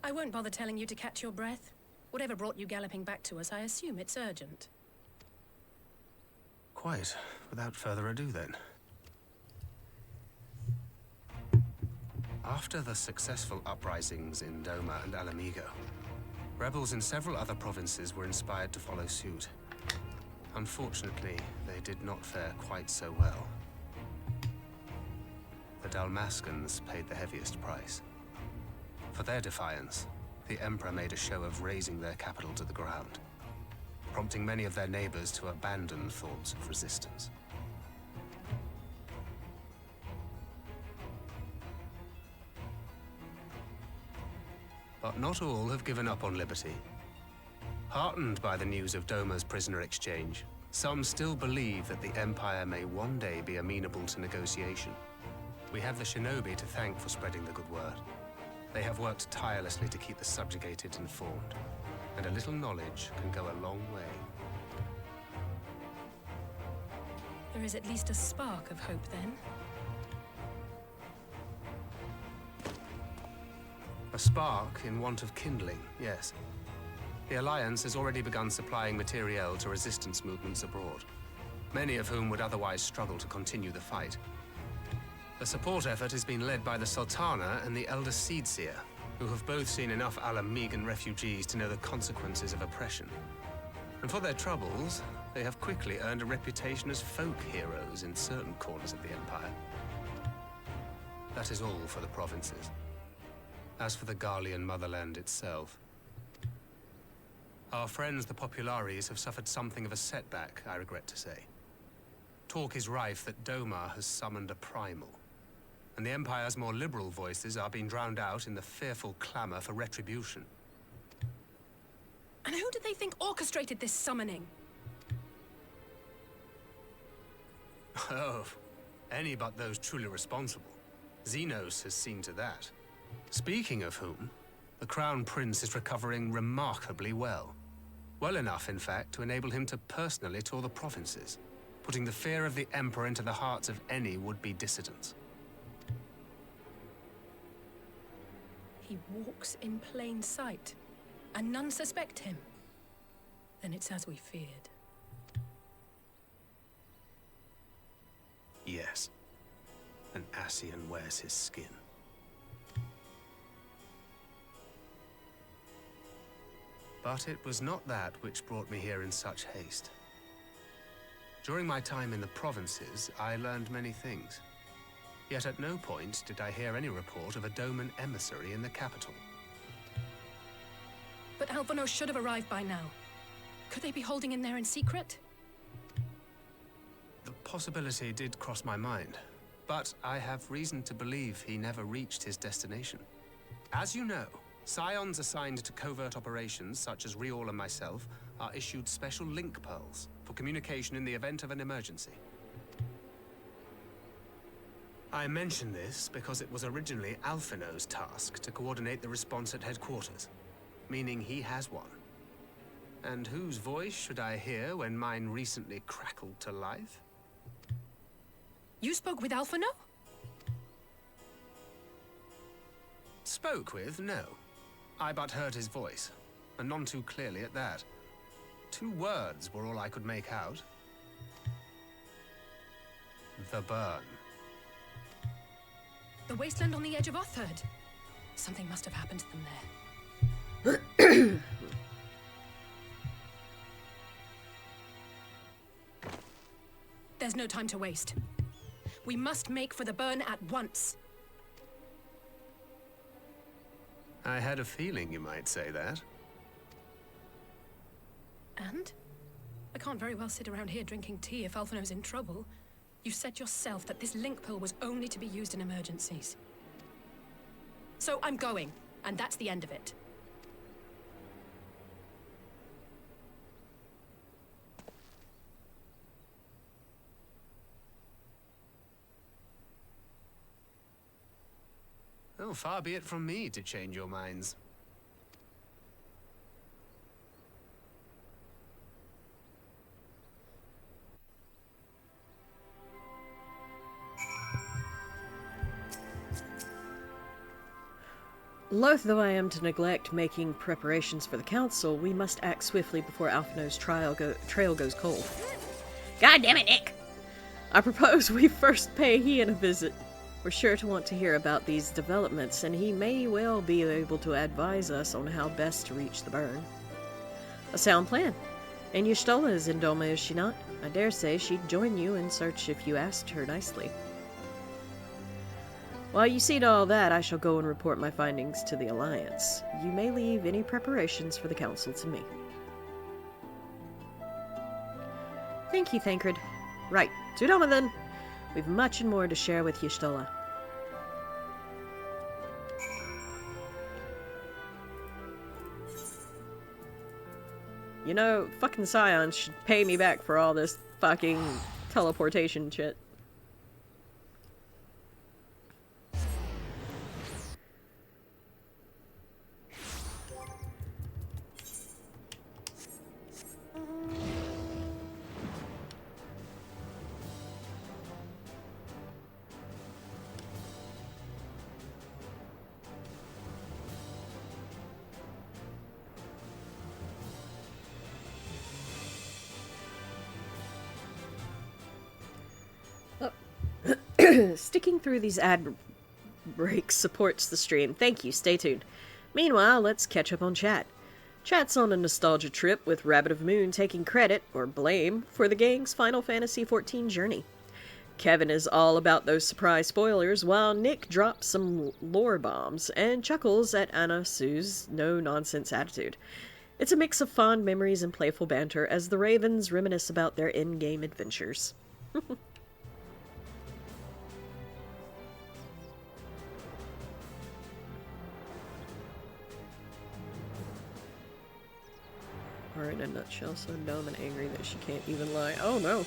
Speaker 4: I won't bother telling you to catch your breath. Whatever brought you galloping back to us, I assume it's urgent.
Speaker 3: Quite. Without further ado, then. After the successful uprisings in Doma and Alamigo, rebels in several other provinces were inspired to follow suit. Unfortunately, they did not fare quite so well. The Dalmascans paid the heaviest price. For their defiance, the Emperor made a show of razing their capital to the ground, prompting many of their neighbors to abandon thoughts of resistance. But not all have given up on liberty. Heartened by the news of Doma's prisoner exchange, some still believe that the Empire may one day be amenable to negotiation. We have the shinobi to thank for spreading the good word. They have worked tirelessly to keep the subjugated informed, and a little knowledge can go a long way.
Speaker 4: There is at least a spark of hope, then.
Speaker 3: A spark in want of kindling, yes. The Alliance has already begun supplying materiel to resistance movements abroad, many of whom would otherwise struggle to continue the fight. The support effort has been led by the Sultana and the Elder Seedseer, who have both seen enough Alamegan refugees to know the consequences of oppression. And for their troubles, they have quickly earned a reputation as folk heroes in certain corners of the Empire. That is all for the provinces. As for the Garlean motherland itself, our friends the Populares have suffered something of a setback, I regret to say. Talk is rife that Doma has summoned a primal, and the Empire's more liberal voices are being drowned out in the fearful clamor for retribution.
Speaker 4: And who do they think orchestrated this summoning?
Speaker 3: Oh, any but those truly responsible. Xenos has seen to that. Speaking of whom, the Crown Prince is recovering remarkably well. Well enough, in fact, to enable him to personally tour the provinces, putting the fear of the Emperor into the hearts of any would-be dissidents.
Speaker 4: He walks in plain sight, and none suspect him. Then it's as we feared.
Speaker 3: Yes. An Ascian wears his skin. But it was not that which brought me here in such haste. During my time in the provinces, I learned many things. Yet at no point did I hear any report of a Doman emissary in the capital.
Speaker 4: But Alphonse should have arrived by now. Could they be holding in there in secret?
Speaker 3: The possibility did cross my mind, but I have reason to believe he never reached his destination. As you know, Scions assigned to covert operations, such as Riol and myself, are issued special link pearls for communication in the event of an emergency. I mention this because it was originally Alphino's task to coordinate the response at headquarters, meaning he has one. And whose voice should I hear when mine recently crackled to life?
Speaker 4: You spoke with Alphino?
Speaker 3: Spoke with? No. I but heard his voice, and none too clearly at that. 2 words were all I could make out. The burn.
Speaker 4: The wasteland on the edge of Otherd. Something must have happened to them there. There's no time to waste. We must make for the burn at once.
Speaker 3: I had a feeling you might say that.
Speaker 4: And? I can't very well sit around here drinking tea if Alphino's in trouble. You said yourself that this link pill was only to be used in emergencies. So I'm going, and that's the end of it.
Speaker 3: Oh, far be it from me to change your minds.
Speaker 2: Loath though I am to neglect making preparations for the council, we must act swiftly before Alphino's trail goes cold.
Speaker 5: God damn it, Nick!
Speaker 2: I propose we first pay Ian a visit. We're sure to want to hear about these developments, and he may well be able to advise us on how best to reach the burn. A sound plan. And Y'shtola is in Doma, is she not? I dare say she'd join you in search if you asked her nicely. While you see to all that, I shall go and report my findings to the Alliance. You may leave any preparations for the Council to me. Thank you, Thancred. Right, to Doma then. We've much and more to share with Y'shtola. You know, fucking Scions should pay me back for all this fucking teleportation shit. Sticking through these ad breaks supports the stream. Thank you, stay tuned. Meanwhile, let's catch up on chat. Chat's on a nostalgia trip with Rabbit of Moon taking credit, or blame, for the gang's Final Fantasy XIV journey. Kevin is all about those surprise spoilers, while Nick drops some lore bombs and chuckles at Anna Sue's no-nonsense attitude. It's a mix of fond memories and playful banter as the Ravens reminisce about their in-game adventures. her in a nutshell, so dumb and angry that she can't even lie. Oh no!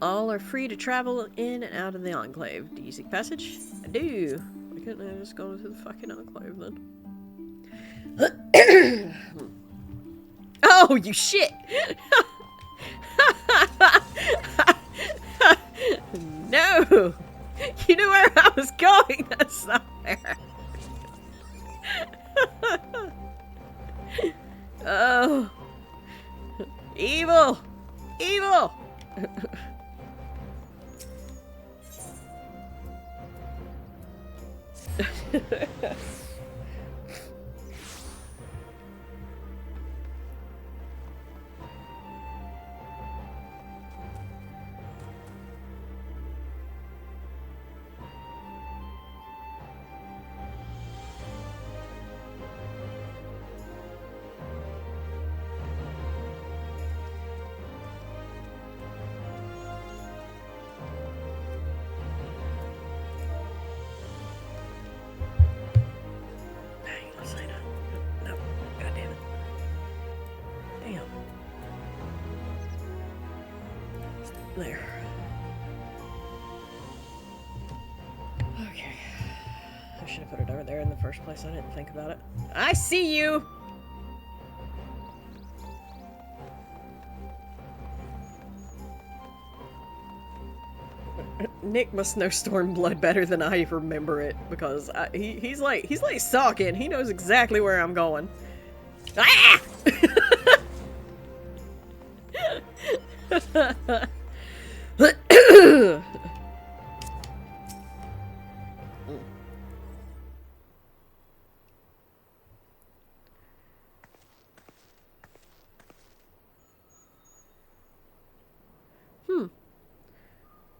Speaker 2: All are free to travel in and out of the Enclave. Do you seek passage? I do. Why couldn't I just go into the fucking Enclave then? Oh, you shit! No! You knew where I was going! That's not fair. Oh. Evil! Evil! No, god damn it. Damn. There. Okay. I should have put it over there in the first place. I didn't think about it. I see you! Nick must know StormBlood better than I remember it, because he's like Sawkin. He knows exactly where I'm going. Ah!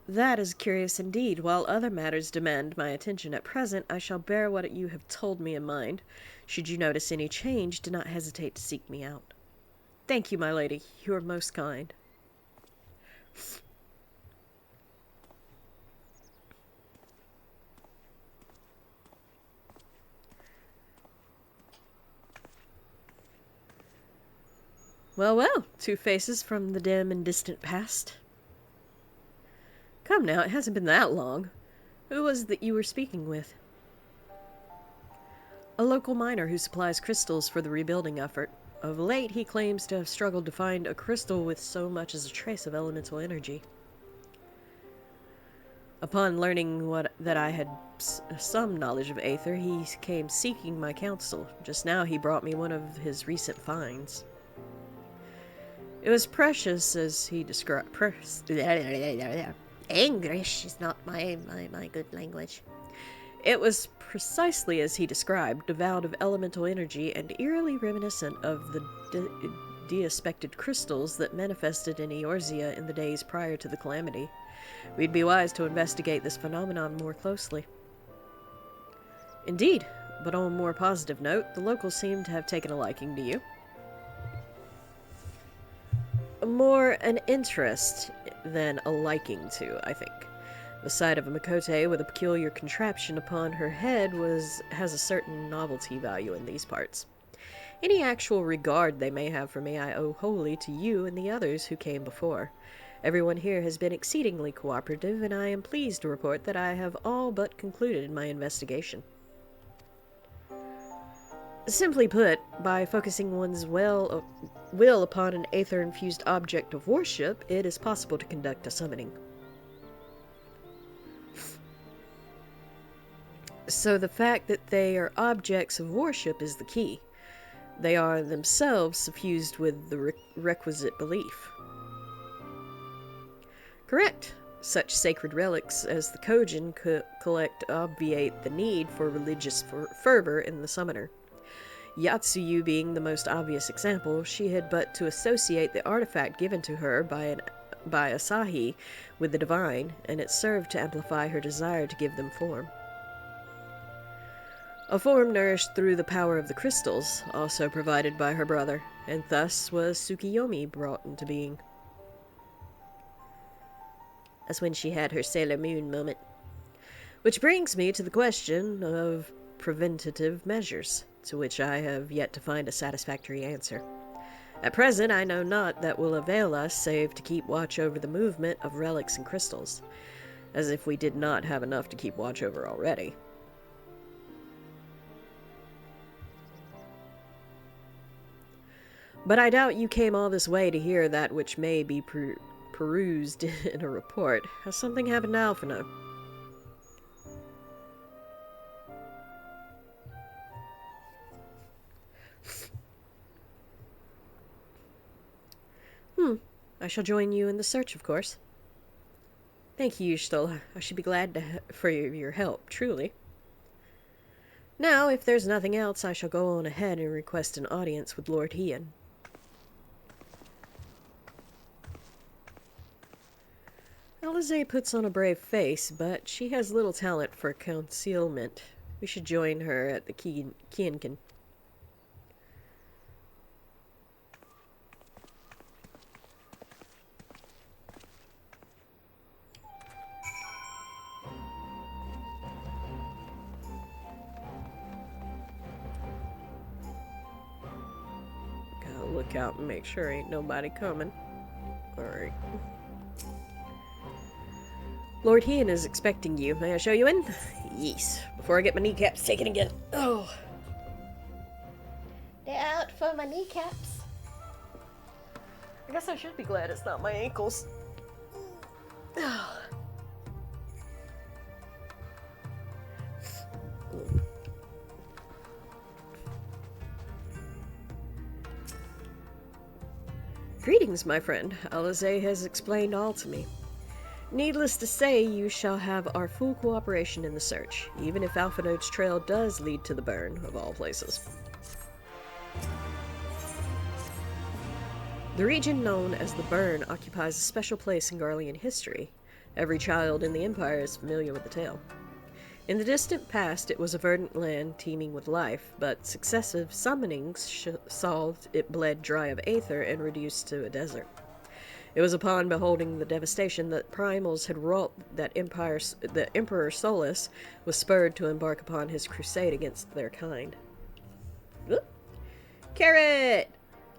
Speaker 2: That is curious indeed. While other matters demand my attention at present, I shall bear what you have told me in mind. Should you notice any change, do not hesitate to seek me out. Thank you, my lady. You are most kind. Well, well, two faces from the dim and distant past. Come now, it hasn't been that long. Who was it that you were speaking with? A local miner who supplies crystals for the rebuilding effort. Of late, he claims to have struggled to find a crystal with so much as a trace of elemental energy. Upon learning that I had some knowledge of Aether, he came seeking my counsel. Just now he brought me one of his recent finds. It was precious, as he described.
Speaker 5: English is not my good language.
Speaker 2: It was precisely as he described, devoid of elemental energy and eerily reminiscent of the de-aspected crystals that manifested in Eorzea in the days prior to the calamity. We'd be wise to investigate this phenomenon more closely. Indeed, but on a more positive note, the locals seem to have taken a liking to you. More an interest than a liking to, I think. The sight of a Makote with a peculiar contraption upon her head has a certain novelty value in these parts. Any actual regard they may have for me I owe wholly to you and the others who came before. Everyone here has been exceedingly cooperative, and I am pleased to report that I have all but concluded my investigation. Simply put, by focusing one's will upon an aether-infused object of worship, it is possible to conduct a summoning. So the fact that they are objects of worship is the key. They are themselves suffused with the requisite belief. Correct. Such sacred relics as the Kojin collect obviate the need for religious fervor in the summoner. Yatsuyu being the most obvious example, she had but to associate the artifact given to her by Asahi with the divine, and it served to amplify her desire to give them form. A form nourished through the power of the crystals, also provided by her brother, and thus was Tsukiyomi brought into being. That's when she had her Sailor Moon moment. Which brings me to the question of preventative measures, to which I have yet to find a satisfactory answer. At present, I know not that will avail us save to keep watch over the movement of relics and crystals, as if we did not have enough to keep watch over already. But I doubt you came all this way to hear that which may be perused in a report. Has something happened to Alphino? I shall join you in the search, of course. Thank you, Yushtel. I should be glad for your help, truly. Now, if there's nothing else, I shall go on ahead and request an audience with Lord Heian. Alize puts on a brave face, but she has little talent for concealment. We should join her at the Kienkin. Gotta look out and make sure ain't nobody coming. Alright. Lord Heian is expecting you. May I show you in? Yes. Before I get my kneecaps taken again. Oh.
Speaker 5: They're out for my kneecaps.
Speaker 2: I guess I should be glad it's not my ankles. Oh. Greetings, my friend. Alize has explained all to me. Needless to say, you shall have our full cooperation in the search, even if Alphinode's trail does lead to the burn, of all places. The region known as the Burn occupies a special place in Garlean history. Every child in the Empire is familiar with the tale. In the distant past, it was a verdant land teeming with life, but successive summonings saw it bled dry of aether and reduced to a desert. It was upon beholding the devastation that primals had wrought that the Emperor Solus was spurred to embark upon his crusade against their kind. Oop. Carrot!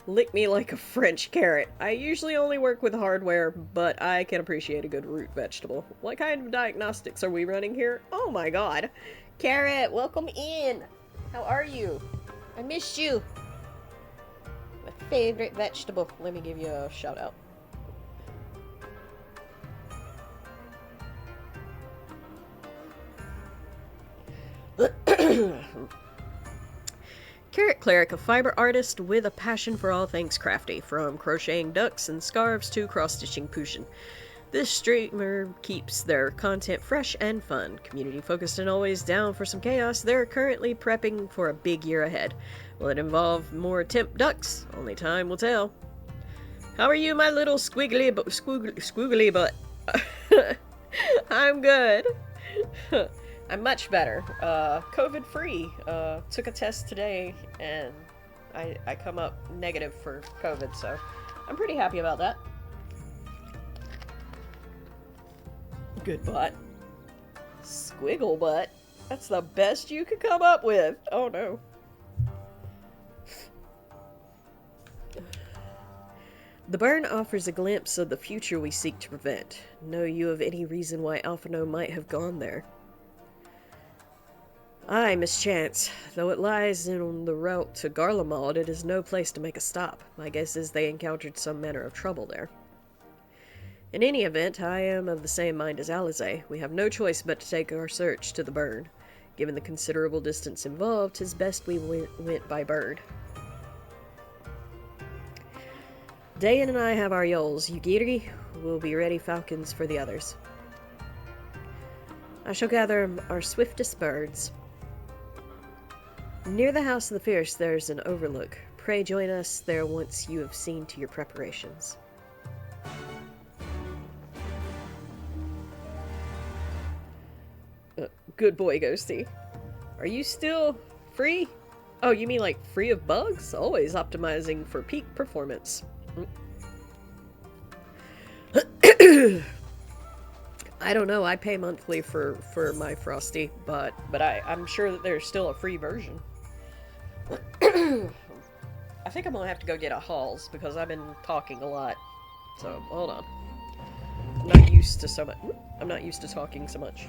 Speaker 2: Lick me like a French carrot. I usually only work with hardware, but I can appreciate a good root vegetable. What kind of diagnostics are we running here? Oh my god. Carrot, welcome in! How are you?
Speaker 5: I missed you. My favorite vegetable.
Speaker 2: Let me give you a shout out. Carrot Cleric, a fiber artist with a passion for all things crafty, from crocheting ducks and scarves to cross-stitching Pushin. This streamer keeps their content fresh and fun. Community focused and always down for some chaos, they're currently prepping for a big year ahead. Will it involve more temp ducks? Only time will tell. How are you, my little squiggly butt? I'm good. I'm much better. COVID-free. Took a test today, and I come up negative for COVID, so I'm pretty happy about that. Good butt. Squiggle butt? That's the best you could come up with. Oh no. The burn offers a glimpse of the future we seek to prevent. Know you of any reason why Alphino might have gone there? Aye, mischance. Though it lies on the route to Garlemald, it is no place to make a stop. My guess is they encountered some manner of trouble there. In any event, I am of the same mind as Alize. We have no choice but to take our search to the burn. Given the considerable distance involved, 'tis best we went by bird. Dayan and I have our yoles. Yugiri will be ready falcons for the others. I shall gather our swiftest birds. Near the House of the Fierce there's an overlook. Pray join us there once you have seen to your preparations. Good boy, Ghosty. Are you still free? Oh, you mean like free of bugs? Always optimizing for peak performance. I don't know. I pay monthly for my Frosty, but I'm sure that there's still a free version. I think I'm gonna have to go get a Halls because I've been talking a lot. So hold on. I'm not used to so much. I'm not used to talking so much.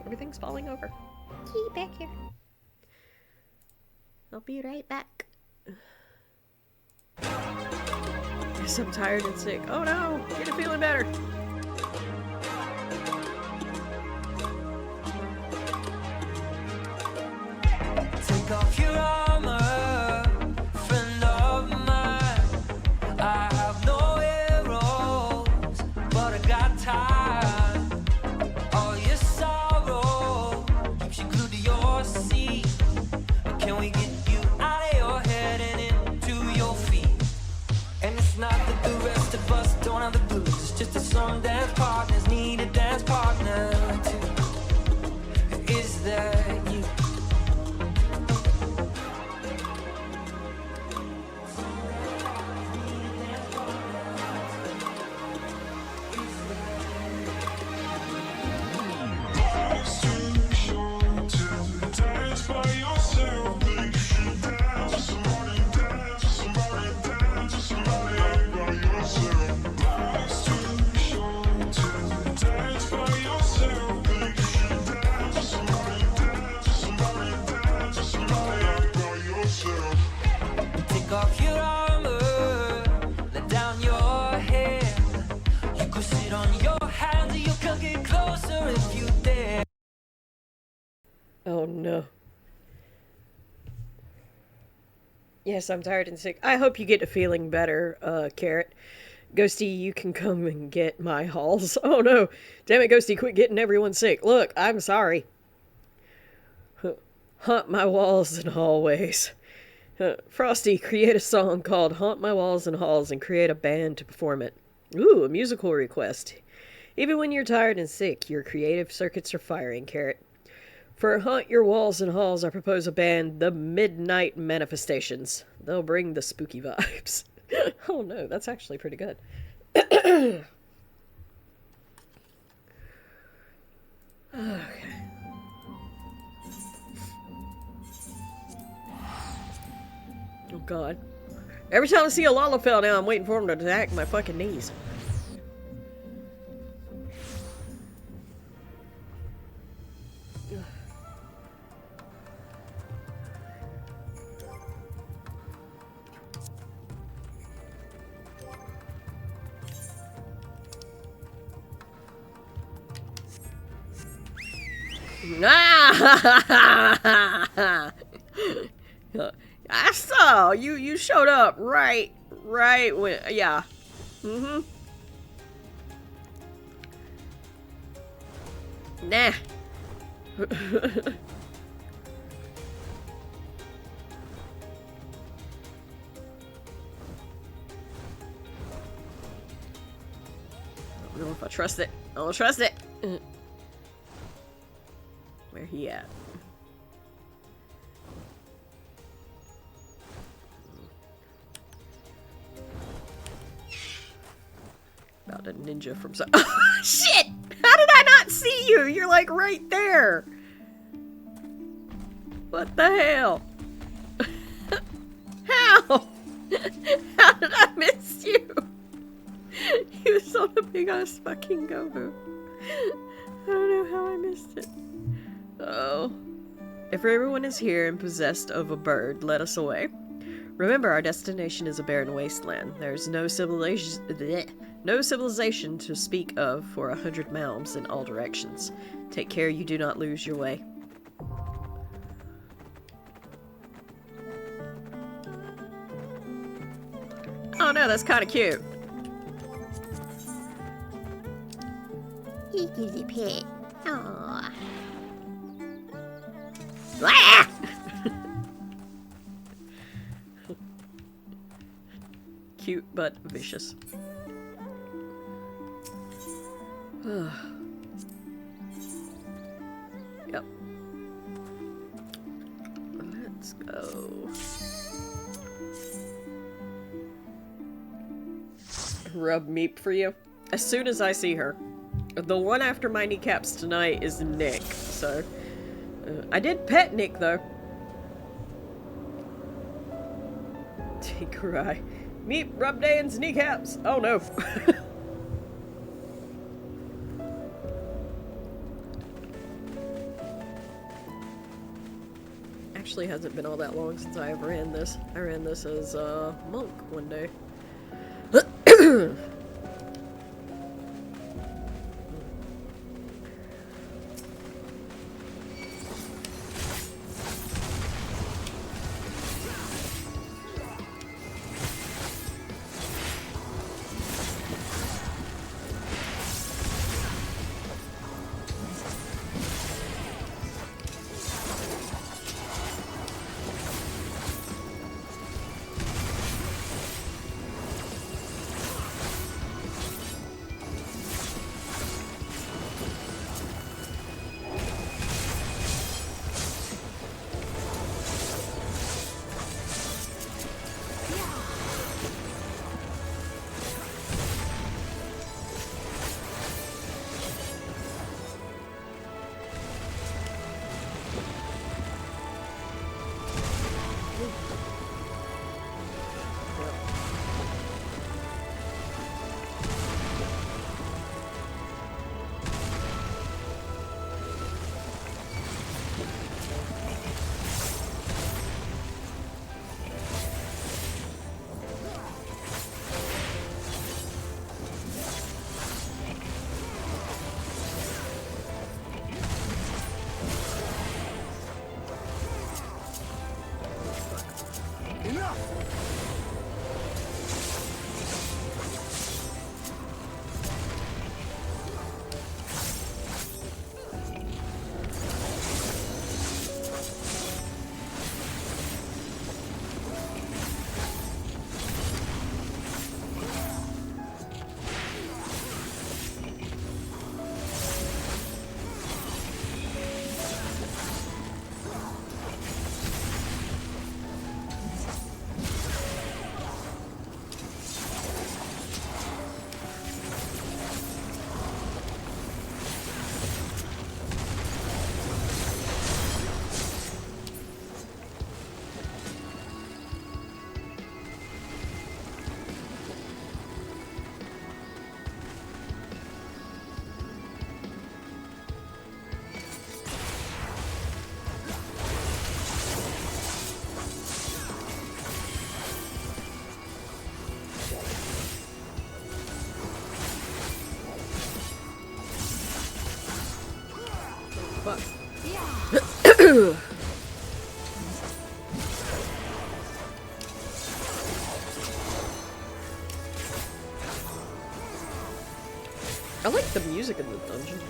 Speaker 2: Everything's falling over.
Speaker 5: Key back here. I'll be right back.
Speaker 2: Yes, I'm tired and sick. Oh no! Get it feeling better.
Speaker 1: Take off your armor, friend of mine. I have no arrows, but I got time. All your sorrow keeps you glued to your seat. Can we get you out of your head and into your feet? And it's not that the rest of us don't have the blues. It's just that some dance partners need a dance partner too. Is that you? Take off your armor, let down your hair. You could sit on your hands or you can get closer if you dare.
Speaker 2: Oh no. Yes, I'm tired and sick. I hope you get to feeling better, Carrot. Ghosty, you can come and get my Halls. Oh no. Damn it, Ghosty, quit getting everyone sick. Look, I'm sorry. Haunt my walls and hallways. Frosty, create a song called Haunt My Walls and Halls and create a band to perform it. Ooh, a musical request. Even when you're tired and sick, your creative circuits are firing, Carrot. For Haunt Your Walls and Halls, I propose a band, The Midnight Manifestations. They'll bring the spooky vibes. Oh no, that's actually pretty good. Okay. Oh god. Every time I see a Lalafell now, I'm waiting for him to attack my fucking knees. I saw you showed up right when, yeah. Nah. I don't know if I trust it. I don't trust it. Where he at? About a ninja from some. Shit! How did I not see you? You're like right there. What the hell? How? How did I miss you? He was on a big ass fucking go-boo. I don't know how I missed it. Oh. If everyone is here and possessed of a bird, let us away. Remember, our destination is a barren wasteland. There's no civilization to speak of for 100 miles in all directions. Take care you do not lose your way. Oh no, that's kind of cute.
Speaker 5: He gives you pet. Aww. Ah!
Speaker 2: Cute but vicious. Yep. Let's go. Rub meep for you. As soon as I see her. The one after my kneecaps tonight is Nick, so... I did pet Nick, though. Cry. Meep, rub Dan's kneecaps! Oh no! Actually hasn't been all that long since I ever ran this. I ran this as a monk one day. Fuck. I like the music in the dungeon.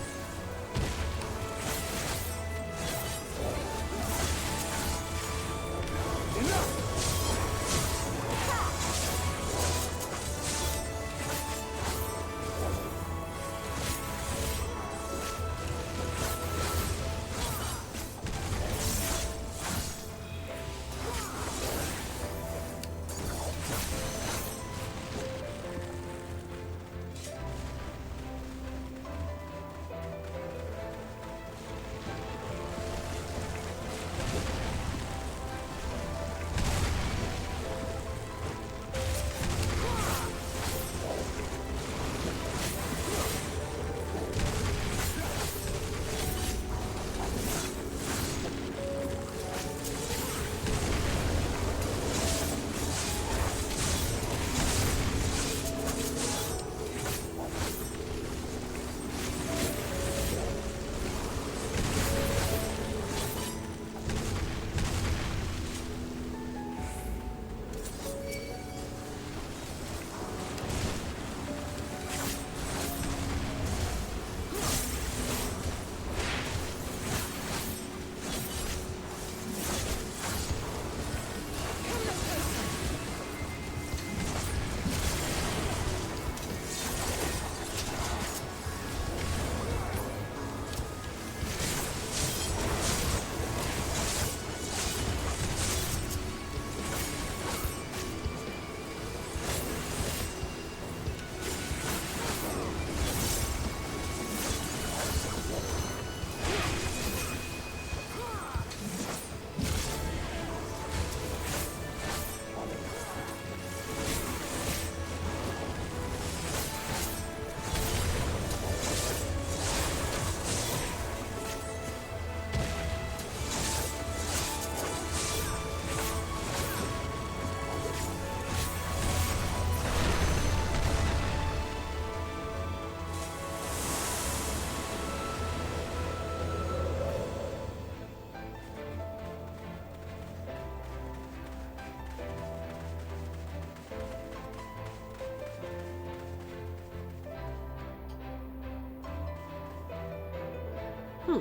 Speaker 6: I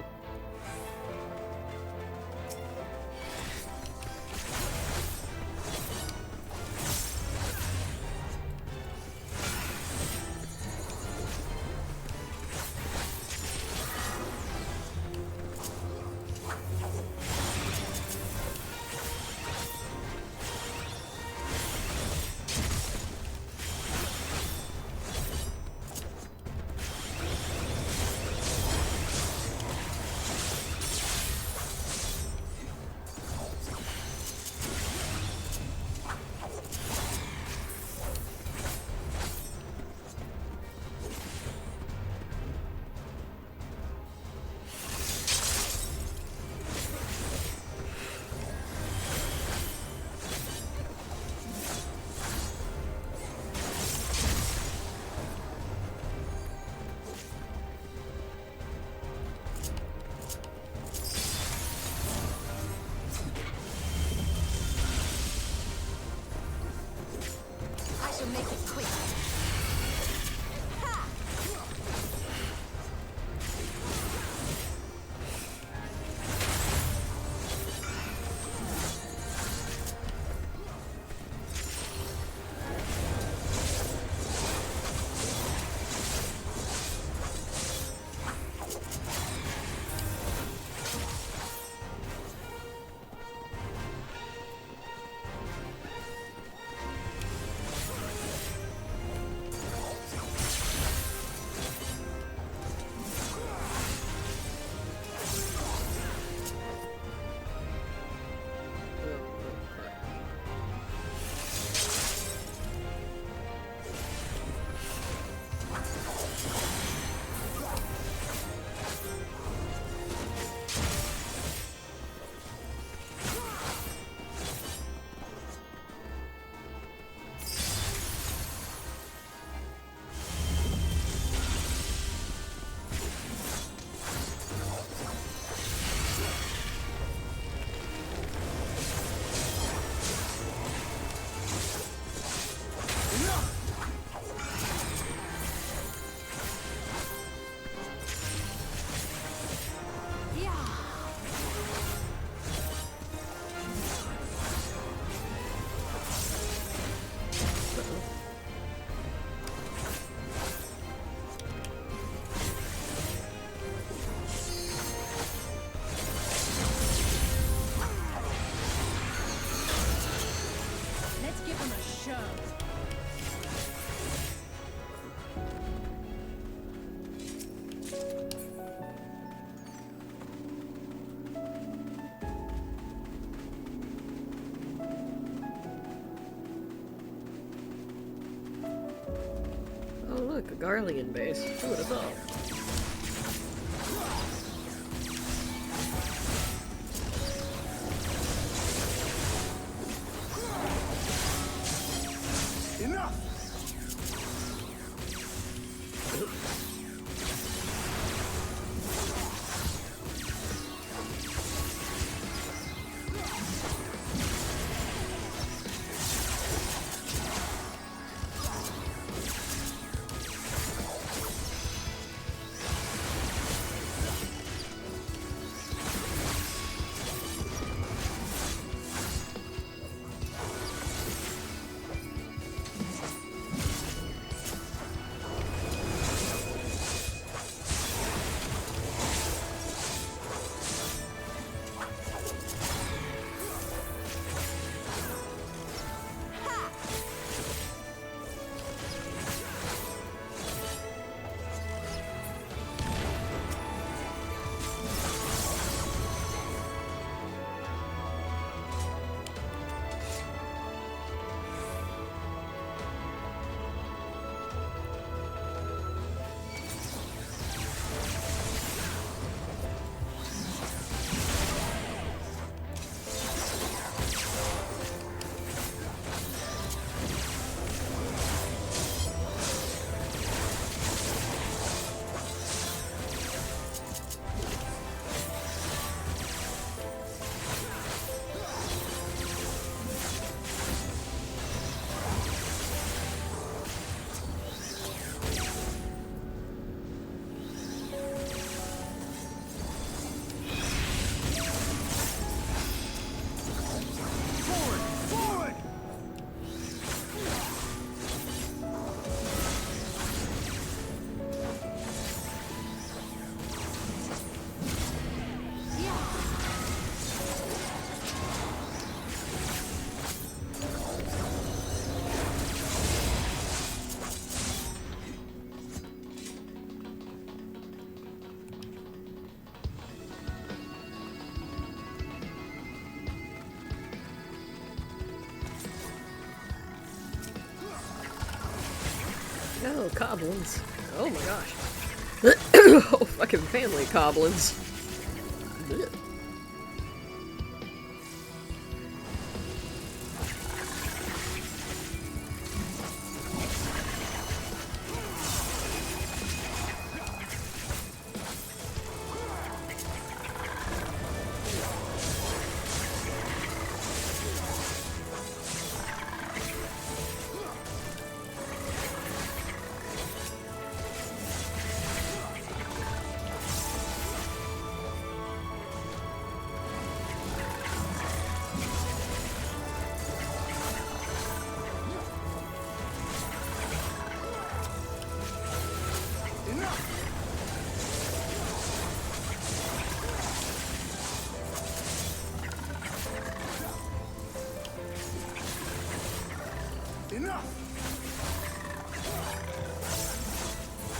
Speaker 6: shall make it quick. Let's give them a show.
Speaker 2: Oh look, a Garlean base. Who would have thought?
Speaker 7: Enough!
Speaker 2: Oh, goblins. Oh my gosh. Oh, fucking family goblins. Ugh.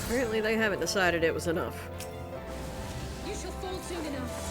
Speaker 2: Apparently they haven't decided it was enough.
Speaker 6: You shall fall soon enough.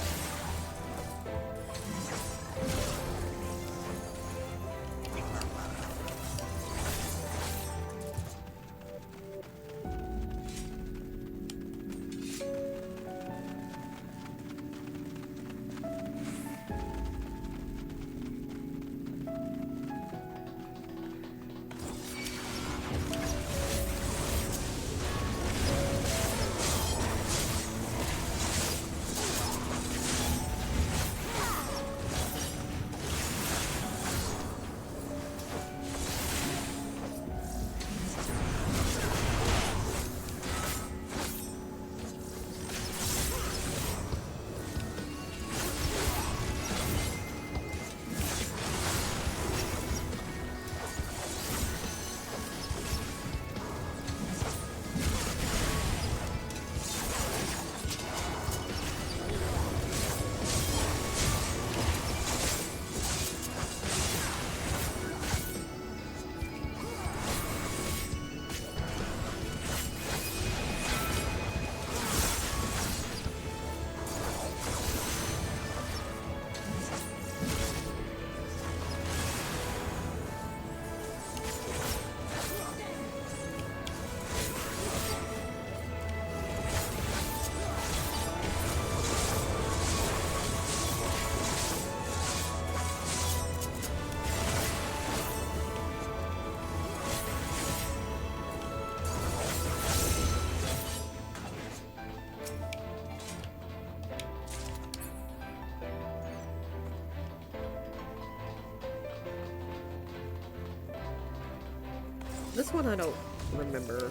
Speaker 2: This one I don't remember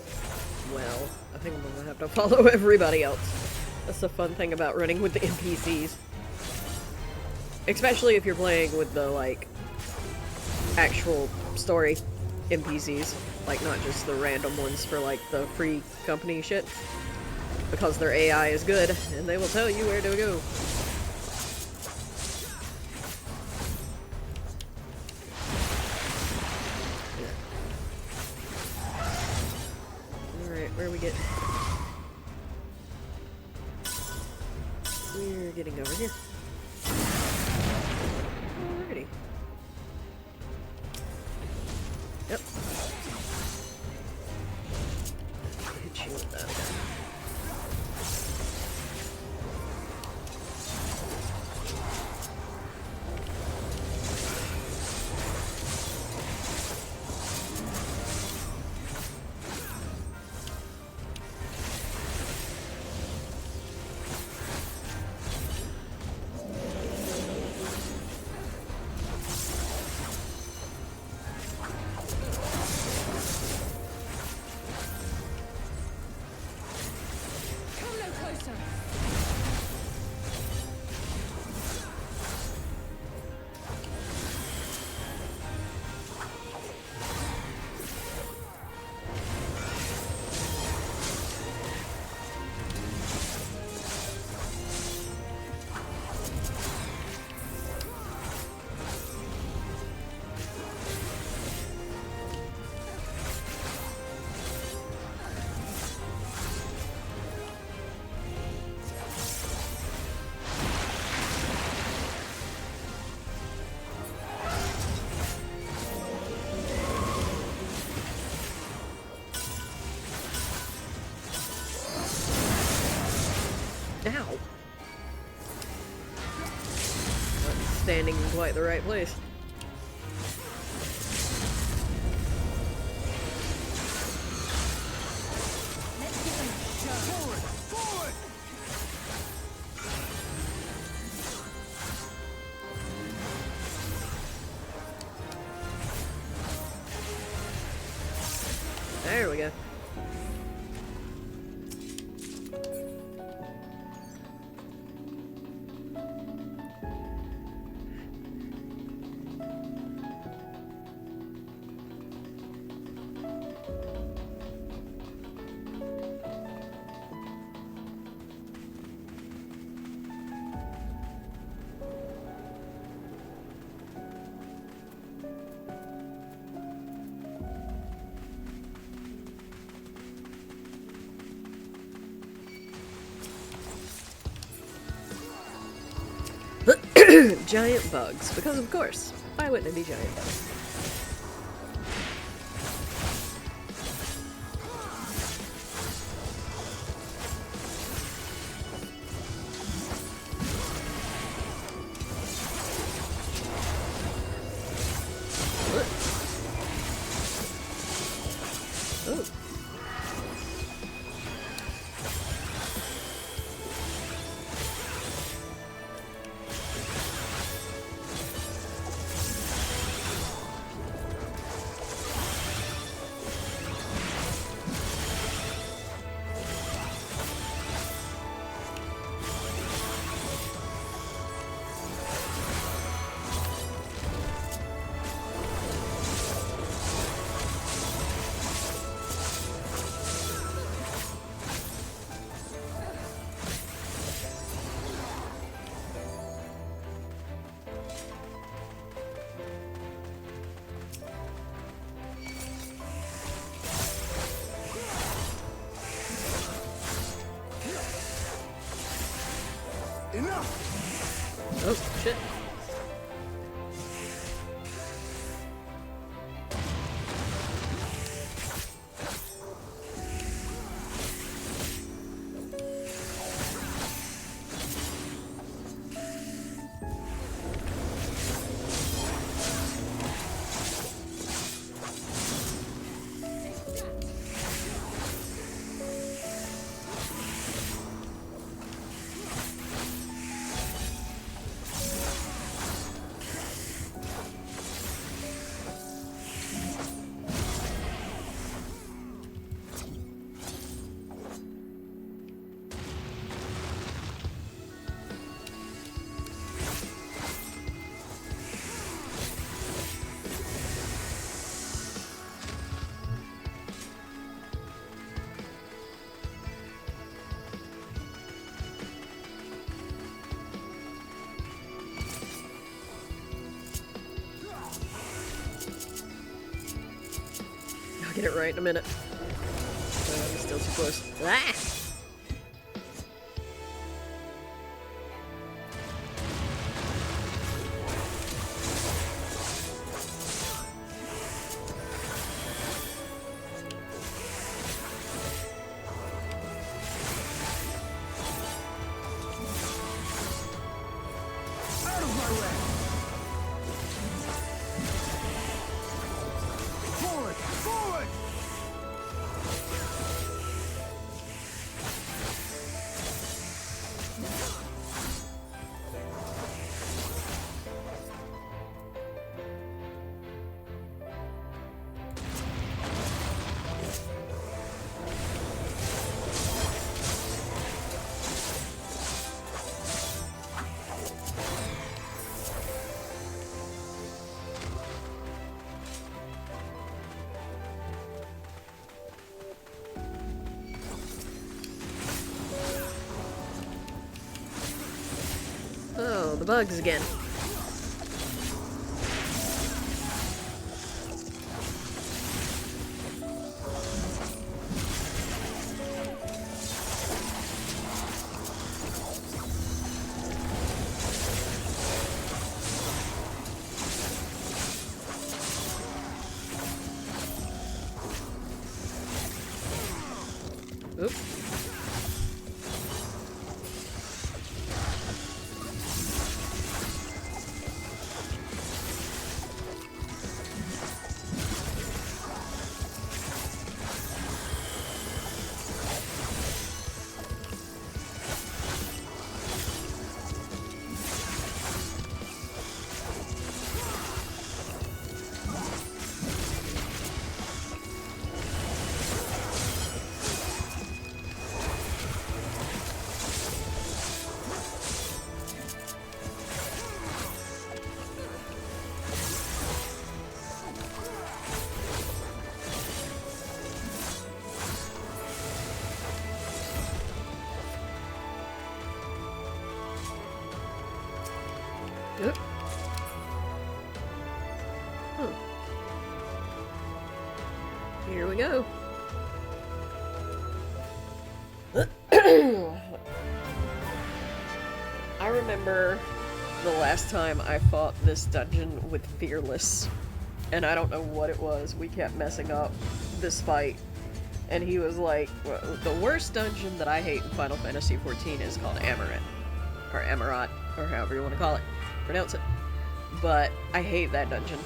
Speaker 2: well. I think I'm gonna have to follow everybody else. That's the fun thing about running with the NPCs. Especially if you're playing with the, like, actual story NPCs. Like, not just the random ones for, like, the free company shit. Because their AI is good, and they will tell you where to go. Where are we getting? We're getting over here. Alrighty. Yep. Hit you with that again. standing in quite the right place. There we go. Giant bugs, because of course. Why wouldn't they be giant bugs? Oh. Oh, shit. I'll get it right in a minute. I'm still too close. Ah! Oh, the bugs again. Oop. Yep. Here we go. I remember the last time I fought this dungeon with Fearless, and I don't know what it was. We kept messing up this fight, and he was like, well, the worst dungeon that I hate in Final Fantasy XIV is called Amaret, or Amarat, or however you want to call it, pronounce it. But I hate that dungeon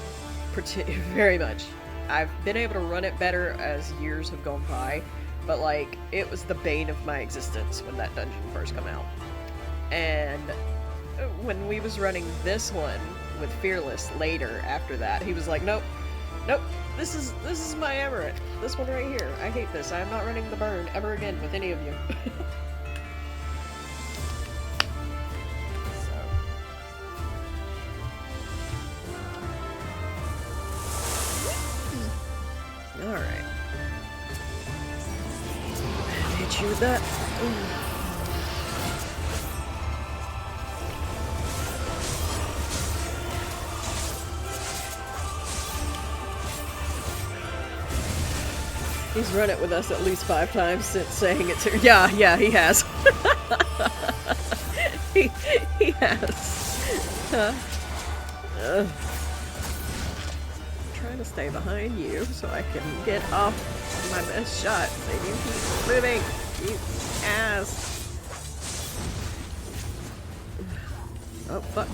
Speaker 2: very much. I've been able to run it better as years have gone by, but like, it was the bane of my existence when that dungeon first came out. And when we was running this one with Fearless later after that, he was like, nope, this is my Amaret. This one right here. I hate this. I am not running the burn ever again with any of you. Alright. Hit you with that. Ooh. He's run it with us at least 5 times since saying it to— Yeah, he has. he has. Trying to stay behind you so I can get off my best shot. So you keep moving, you ass. Oh fuck.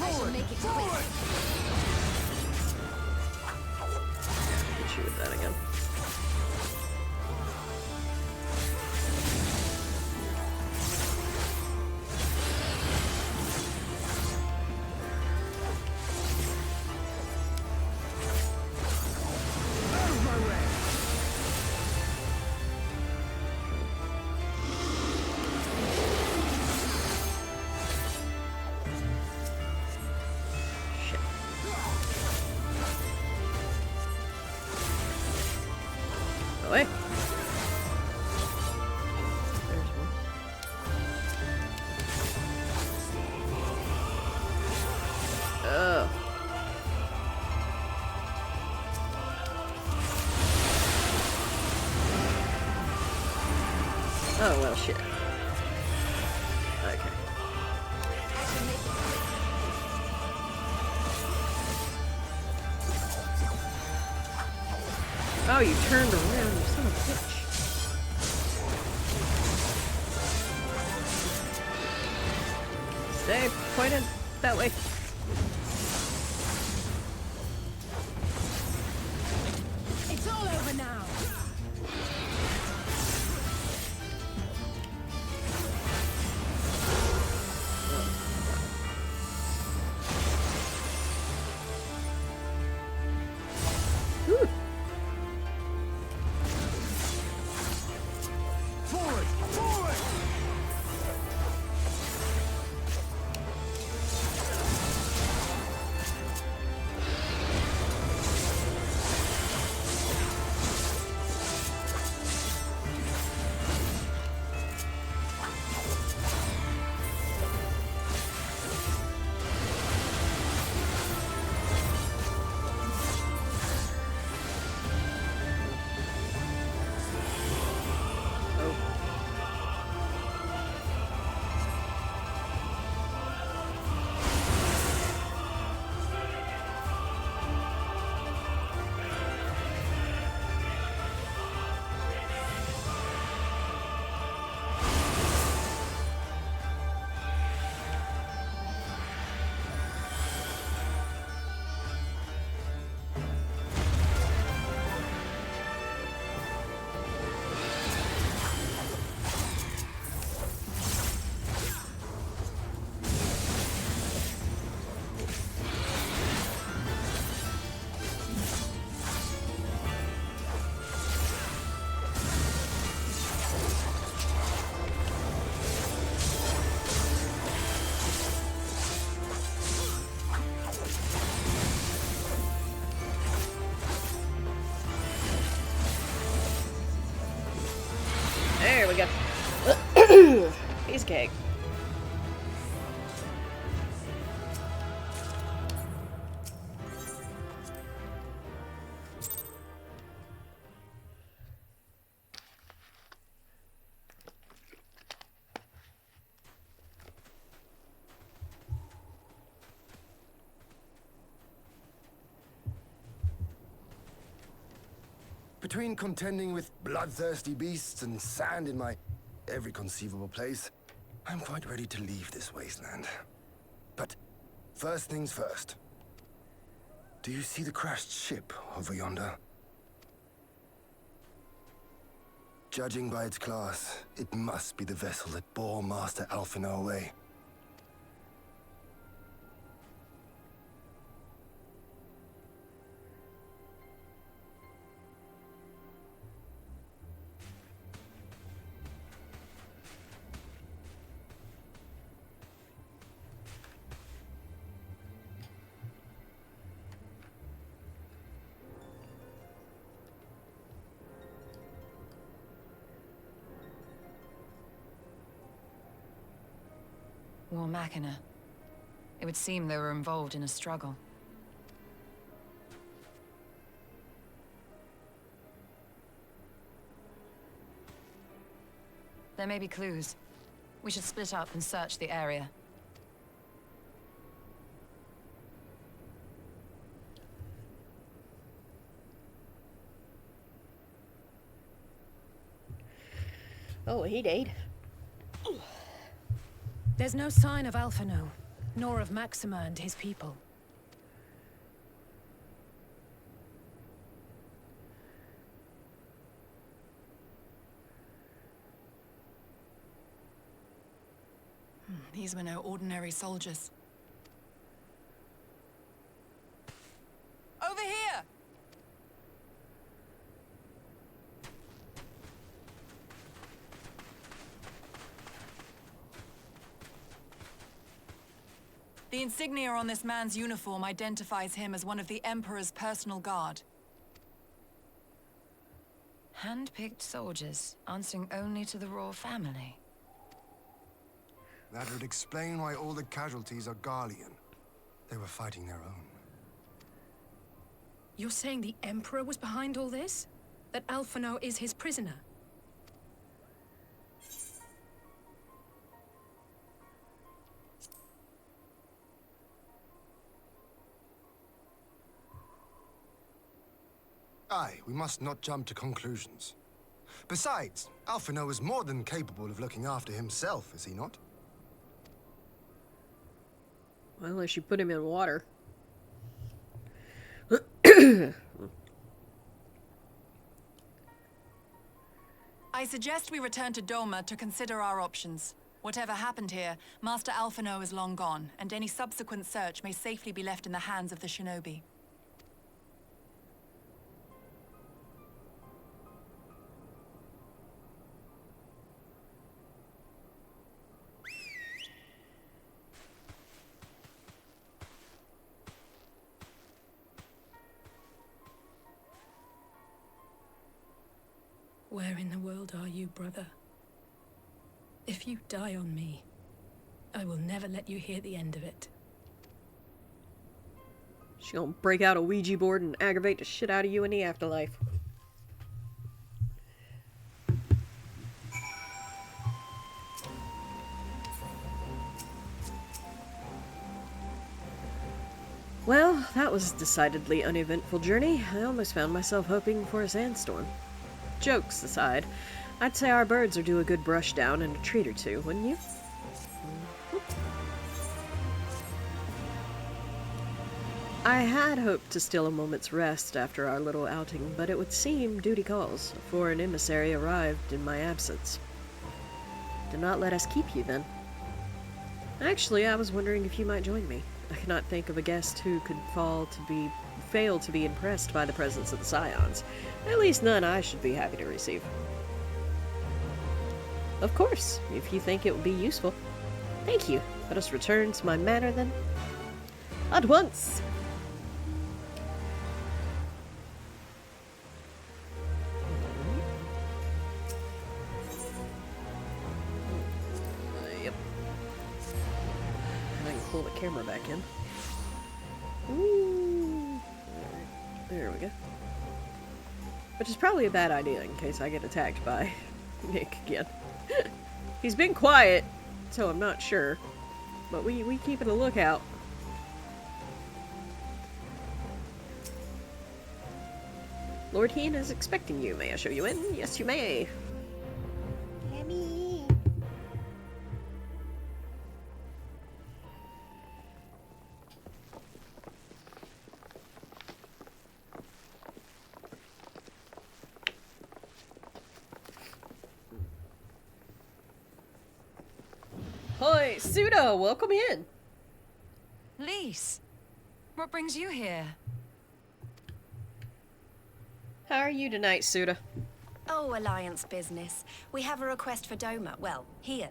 Speaker 6: I shall make it quick.
Speaker 2: Hit you with that again. Away. There's one. Oh. Oh, well, shit. Okay. Oh, you turned around, you son of a bitch. Stay pointed that way.
Speaker 6: It's all over now.
Speaker 2: Whew. There we go. cheesecake.
Speaker 7: Between contending with bloodthirsty beasts and sand in my every conceivable place, I'm quite ready to leave this wasteland. But first things first. Do you see the crashed ship over yonder? Judging by its class, it must be the vessel that bore Master Alphinaud away.
Speaker 8: War Machina. It would seem they were involved in a struggle. There may be clues. We should split up and search the area.
Speaker 2: Oh, he did.
Speaker 4: There's no sign of Alphinaud, nor of Maxima and his people.
Speaker 8: These were no ordinary soldiers. Over here! The insignia on this man's uniform identifies him as one of the Emperor's personal guard. Hand-picked soldiers, answering only to the royal family.
Speaker 7: That would explain why all the casualties are Garlean. They were fighting their own.
Speaker 4: You're saying the Emperor was behind all this? That Alphinaud is his prisoner?
Speaker 7: Aye, we must not jump to conclusions. Besides, Alphinaud is more than capable of looking after himself, is he not?
Speaker 2: Well, unless you put him in water.
Speaker 8: I suggest we return to Doma to consider our options. Whatever happened here, Master Alphinaud is long gone, and any subsequent search may safely be left in the hands of the shinobi.
Speaker 4: Where in the world are you, brother? If you die on me, I will never let you hear the end of it.
Speaker 2: She's gonna break out a Ouija board and aggravate the shit out of you in the afterlife. Well, that was a decidedly uneventful journey. I almost found myself hoping for a sandstorm. Jokes aside, I'd say our birds are due a good brush down and a treat or two, wouldn't you? I had hoped to steal a moment's rest after our little outing, but it would seem duty calls, for an emissary arrived in my absence. Did not let us keep you, then. Actually, I was wondering if you might join me. I cannot think of a guest who could fail to be impressed by the presence of the Scions. At least none I should be happy to receive. Of course, if you think it would be useful. Thank you. Let us return to my manor, then. At once! camera back in. Ooh. Alright, there we go. Which is probably a bad idea in case I get attacked by Nick again. He's been quiet, so I'm not sure. But we keeping a lookout. Lord Heen is expecting you. May I show you in? Yes, you may.
Speaker 5: Yummy.
Speaker 2: Hoi, Suda, welcome in.
Speaker 8: Lise, what brings you here?
Speaker 2: How are you tonight, Suda?
Speaker 9: Oh, Alliance business. We have a request for Doma. Well, Hien.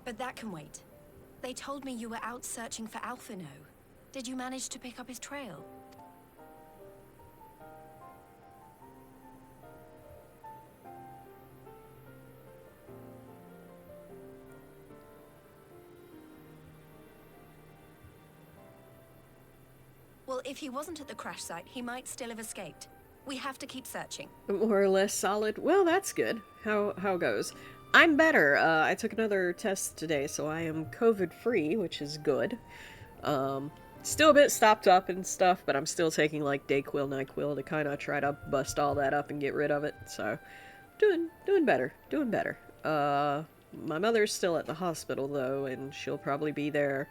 Speaker 9: But that can wait. They told me you were out searching for Alphino. Did you manage to pick up his trail? Well, if he wasn't at the crash site, he might still have escaped. We have to keep searching.
Speaker 2: More or less solid. Well, that's good. How goes? I'm better. I took another test today, so I am COVID-free, which is good. Still a bit stopped up and stuff, but I'm still taking, like, Dayquil, NyQuil to kind of try to bust all that up and get rid of it, so... Doing better. Doing better. My mother's still at the hospital, though, and she'll probably be there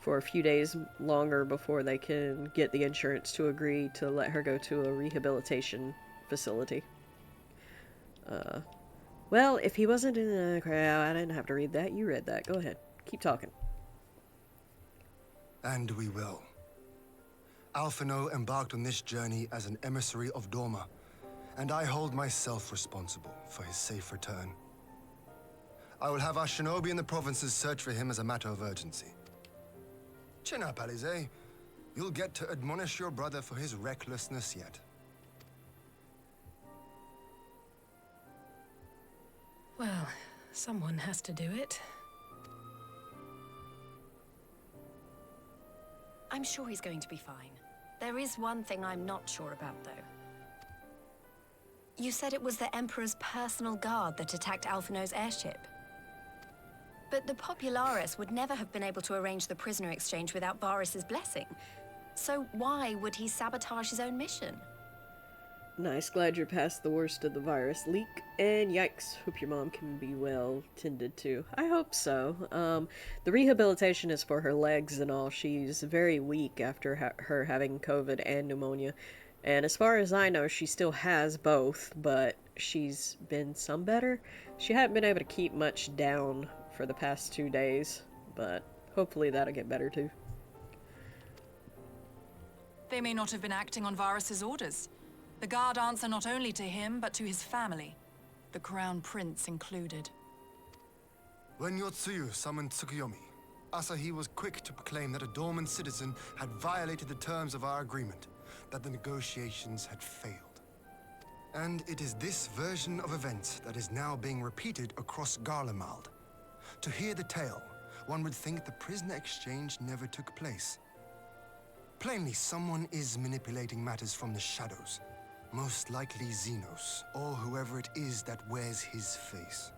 Speaker 2: for a few days longer before they can get the insurance to agree to let her go to a rehabilitation facility. Well, if he wasn't in the crowd, I didn't have to read that. You read that. Go ahead. Keep talking.
Speaker 7: And we will. Alphino embarked on this journey as an emissary of Dorma, and I hold myself responsible for his safe return. I will have our shinobi in the provinces search for him as a matter of urgency. Chin up, Alize. You'll get to admonish your brother for his recklessness yet.
Speaker 4: Well, someone has to do it.
Speaker 9: I'm sure he's going to be fine. There is one thing I'm not sure about, though. You said it was the Emperor's personal guard that attacked Alphino's airship. But the Popularis would never have been able to arrange the prisoner exchange without Varys' blessing. So why would he sabotage his own mission?
Speaker 2: Nice, glad you're past the worst of the virus leak. And yikes, hope your mom can be well tended to. I hope so. The rehabilitation is for her legs and all. She's very weak after her having COVID and pneumonia. And as far as I know, she still has both, but she's been some better. She hadn't been able to keep much down for the past 2 days, but hopefully that'll get better too.
Speaker 8: They may not have been acting on Varys' orders. The guard answer not only to him, but to his family, the Crown Prince included.
Speaker 7: When Yotsuyu summoned Tsukuyomi, Asahi was quick to proclaim that a Dorman citizen had violated the terms of our agreement, that the negotiations had failed. And it is this version of events that is now being repeated across Garlemald. To hear the tale, one would think the prisoner exchange never took place. Plainly, someone is manipulating matters from the shadows. Most likely Xenos, or whoever it is that wears his face.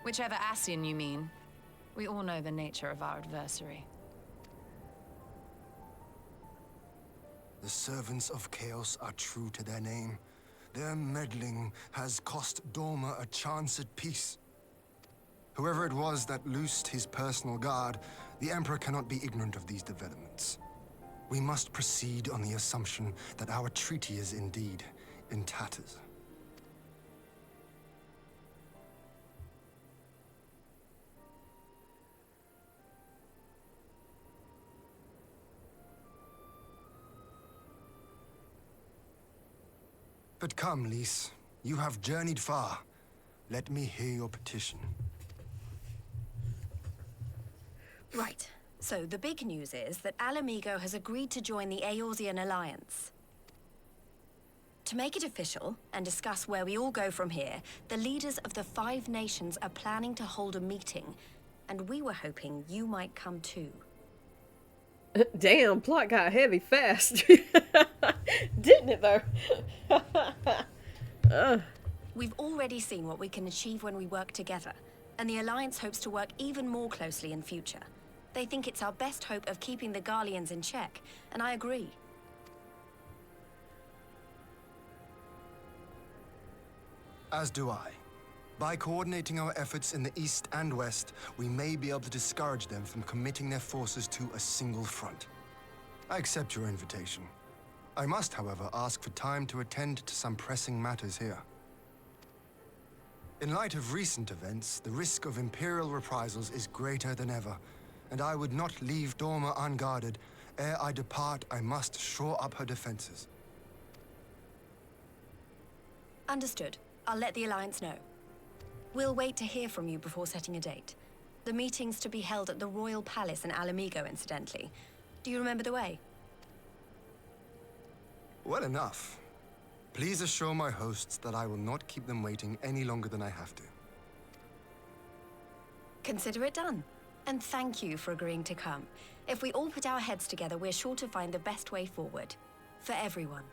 Speaker 8: Whichever Ascian you mean. We all know the nature of our adversary.
Speaker 7: The servants of chaos are true to their name. Their meddling has cost Dorma a chance at peace. Whoever it was that loosed his personal guard, the Emperor cannot be ignorant of these developments. We must proceed on the assumption that our treaty is indeed in tatters. But come, Lise. You have journeyed far. Let me hear your petition.
Speaker 9: Right. So the big news is that Alamigo has agreed to join the Eorzean Alliance. To make it official, and discuss where we all go from here, the leaders of the 5 nations are planning to hold a meeting. and we were hoping you might come too.
Speaker 2: Damn, plot got heavy fast. Didn't it, though?
Speaker 9: We've already seen what we can achieve when we work together, and the Alliance hopes to work even more closely in future. They think it's our best hope of keeping the Garleans in check, and I agree.
Speaker 7: As do I. By coordinating our efforts in the east and west, we may be able to discourage them from committing their forces to a single front. I accept your invitation. I must, however, ask for time to attend to some pressing matters here. In light of recent events, the risk of Imperial reprisals is greater than ever, and I would not leave Dorma unguarded. Ere I depart, I must shore up her defenses.
Speaker 9: Understood. I'll let the Alliance know. We'll wait to hear from you before setting a date. The meeting's to be held at the Royal Palace in Alamigo, incidentally. Do you remember the way?
Speaker 7: Well enough. Please assure my hosts that I will not keep them waiting any longer than I have to.
Speaker 9: Consider it done. And thank you for agreeing to come. If we all put our heads together, we're sure to find the best way forward. For everyone.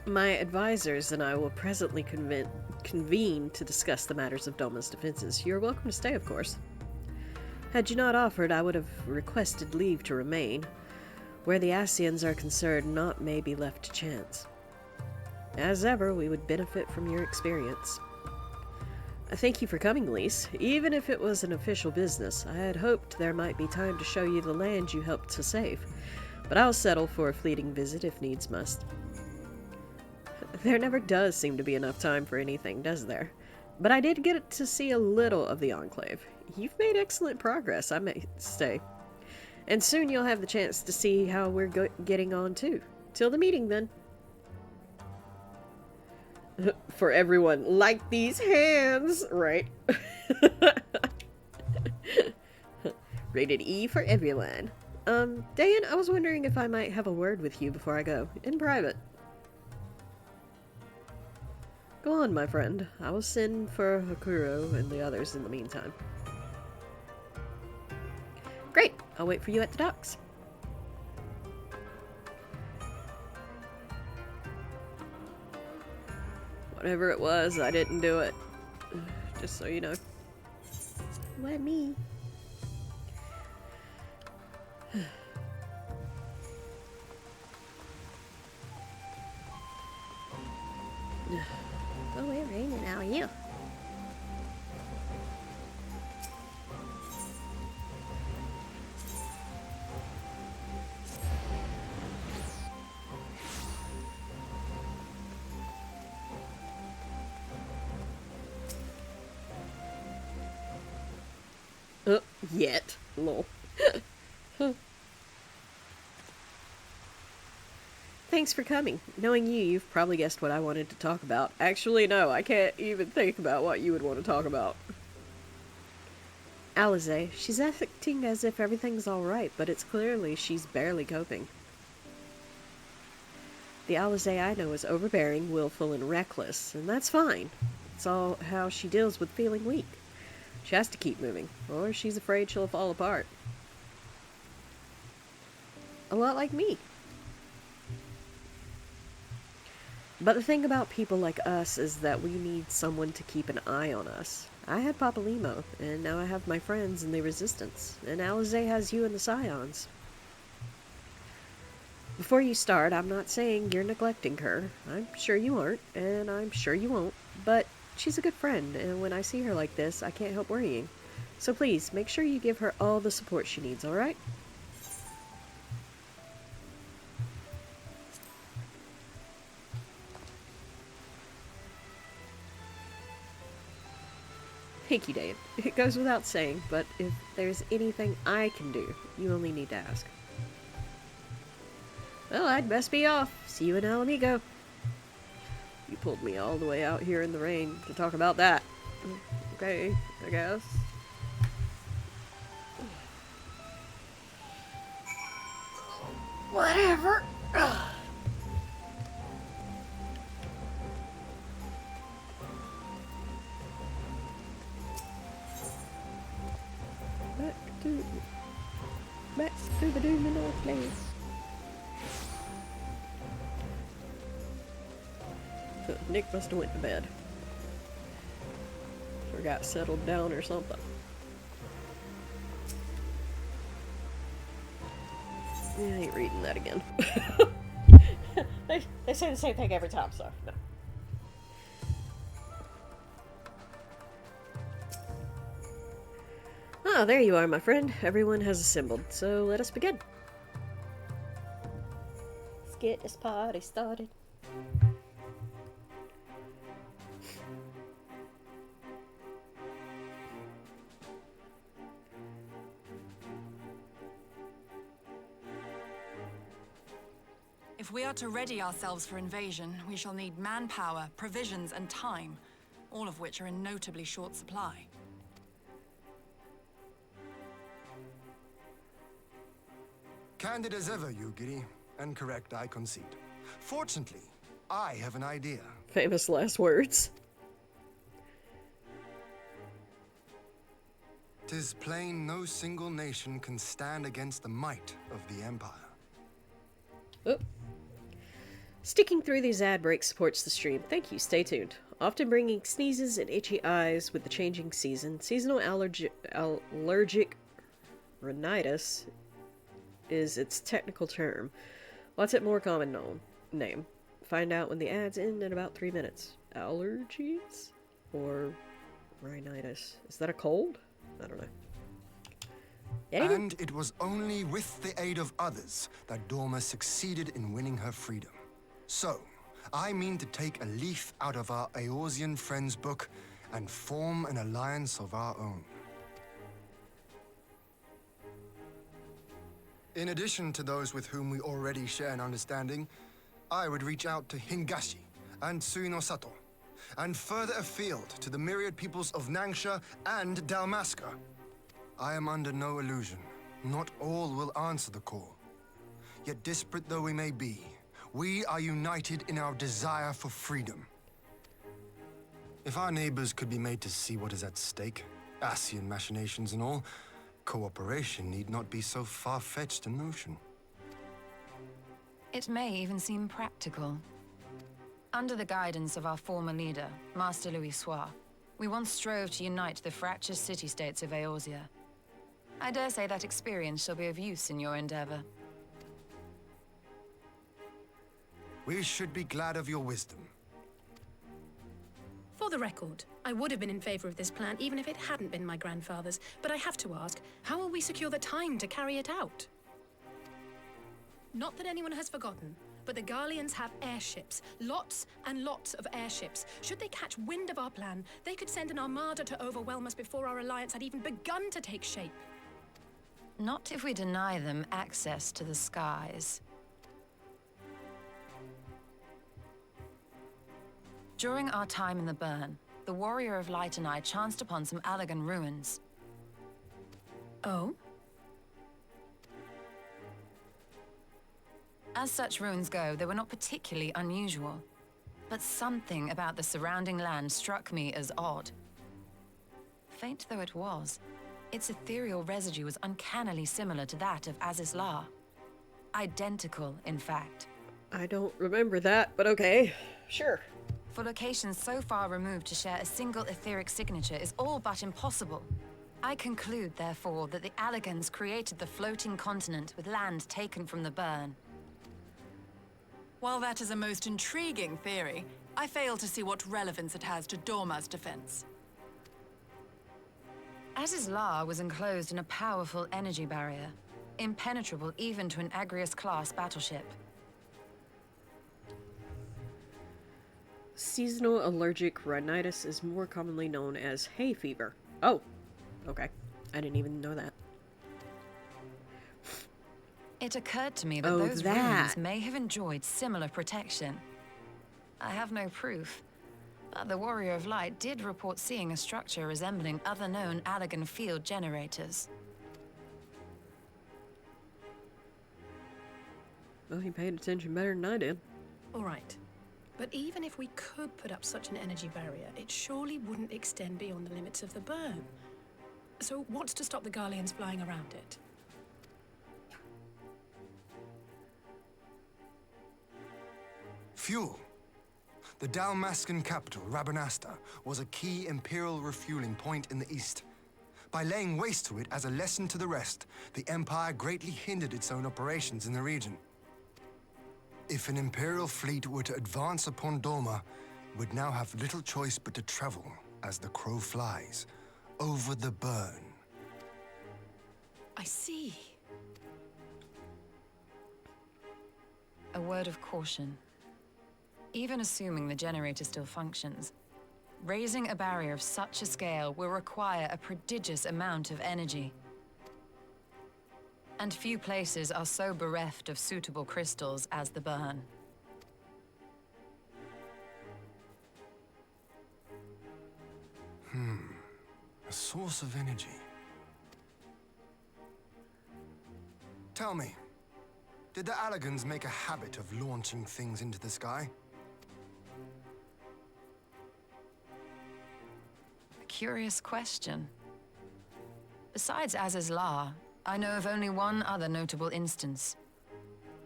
Speaker 2: My advisors and I will presently convene to discuss the matters of Doma's defenses. You're welcome to stay, of course. Had you not offered, I would have requested leave to remain. Where the Ascians are concerned, naught may be left to chance. As ever, we would benefit from your experience. I thank you for coming, Lise. Even if it was an official business, I had hoped there might be time to show you the land you helped to save. But I'll settle for a fleeting visit if needs must. There never does seem to be enough time for anything, does there? But I did get to see a little of the Enclave. You've made excellent progress, I may say. And soon you'll have the chance to see how we're getting on, too. Till the meeting, then. For everyone, like these hands, right? Rated E for everyone. Dan, I was wondering if I might have a word with you before I go, in private. Go on, my friend. I will send for Hakuro and the others in the meantime. Great! I'll wait for you at the docks. Whatever it was, I didn't do it. Just so you know.
Speaker 5: Why me? Oh, it's raining now, you.
Speaker 2: Yet. Lol. Thanks for coming. Knowing you, you've probably guessed what I wanted to talk about. Actually, no, I can't even think about what you would want to talk about. Alize, she's acting as if everything's alright, but it's clearly she's barely coping. The Alize I know is overbearing, willful, and reckless, and that's fine. It's all how she deals with feeling weak. She has to keep moving, or she's afraid she'll fall apart. A lot like me. But the thing about people like us is that we need someone to keep an eye on us. I had Papalimo, and now I have my friends in the Resistance, and Alize has you and the Scions. Before you start, I'm not saying you're neglecting her. I'm sure you aren't, and I'm sure you won't, but she's a good friend, and when I see her like this, I can't help worrying. So please, make sure you give her all the support she needs, alright? Thank you, Dave. It goes without saying, but if there's anything I can do, you only need to ask. Well, I'd best be off. See you in Alamigo. You pulled me all the way out here in the rain to talk about that. Okay, I guess. Whatever. Back to the Domino place. Nick must have went to bed. Or got settled down or something. I ain't reading that again. they say the same thing every time, so no. Ah, there you are, my friend. Everyone has assembled, so let us begin.
Speaker 5: Let's get this party started.
Speaker 8: If we are to ready ourselves for invasion, we shall need manpower, provisions, and time, all of which are in notably short supply.
Speaker 7: Candid as ever, Yugiri. And correct, I concede. Fortunately, I have an idea.
Speaker 2: Famous last words.
Speaker 7: 'Tis plain no single nation can stand against the might of the Empire.
Speaker 2: Oh. Sticking through these ad breaks supports the stream. Thank you, stay tuned. Often bringing sneezes and itchy eyes with the changing season, seasonal allergic rhinitis is its technical term. What's its more common name? Find out when the ad's end in about 3 minutes. Allergies? Or rhinitis? Is that a cold? I don't know.
Speaker 7: And it was only with the aid of others that Dorma succeeded in winning her freedom. So, I mean to take a leaf out of our Eorzean friends' book and form an alliance of our own. In addition to those with whom we already share an understanding, I would reach out to Hingashi and Tsuinosato, and further afield to the myriad peoples of Nangsha and Dalmasca. I am under no illusion. Not all will answer the call. Yet disparate though we may be, we are united in our desire for freedom. If our neighbors could be made to see what is at stake, Asian machinations and all, cooperation need not be so far-fetched a notion.
Speaker 10: It may even seem practical. Under the guidance of our former leader, Master Louis Soir, we once strove to unite the fractious city-states of Eorzea. I dare say that experience shall be of use in your endeavor.
Speaker 7: We should be glad of your wisdom.
Speaker 4: For the record, I would have been in favor of this plan even if it hadn't been my grandfather's, but I have to ask, how will we secure the time to carry it out? Not that anyone has forgotten, but the Garleans have airships. Lots and lots of airships. Should they catch wind of our plan, they could send an armada to overwhelm us before our alliance had even begun to take shape.
Speaker 10: Not if we deny them access to the skies. During our time in the Burn, the Warrior of Light and I chanced upon some Allagan ruins.
Speaker 4: Oh?
Speaker 10: As such ruins go, they were not particularly unusual. But something about the surrounding land struck me as odd. Faint though it was, its ethereal residue was uncannily similar to that of Aziz La. Identical, in fact.
Speaker 2: I don't remember that, but okay. Sure.
Speaker 10: For locations so far removed to share a single etheric signature is all but impossible. I conclude, therefore, that the Allagans created the floating continent with land taken from the Burn.
Speaker 8: While that is a most intriguing theory, I fail to see what relevance it has to Dorma's defense.
Speaker 10: Aziz La was enclosed in a powerful energy barrier, impenetrable even to an Agrius-class battleship.
Speaker 2: Seasonal allergic rhinitis is more commonly known as hay fever. Oh, okay. I didn't even know that.
Speaker 10: It occurred to me that those ruins may have enjoyed similar protection. I have no proof, but the Warrior of Light did report seeing a structure resembling other known Allagan field generators.
Speaker 2: Well, he paid attention better than I did.
Speaker 4: All right. But even if we could put up such an energy barrier, it surely wouldn't extend beyond the limits of the burn. So what's to stop the Garleans flying around it?
Speaker 7: Fuel. The Dalmascan capital, Rabanasta, was a key Imperial refueling point in the east. By laying waste to it as a lesson to the rest, the Empire greatly hindered its own operations in the region. If an Imperial fleet were to advance upon Doma, it would now have little choice but to travel, as the crow flies, over the burn.
Speaker 4: I see.
Speaker 10: A word of caution. Even assuming the generator still functions, raising a barrier of such a scale will require a prodigious amount of energy. And few places are so bereft of suitable crystals as the burn.
Speaker 7: A source of energy. Tell me, did the Allagans make a habit of launching things into the sky?
Speaker 10: A curious question. Besides Az's Law, I know of only one other notable instance.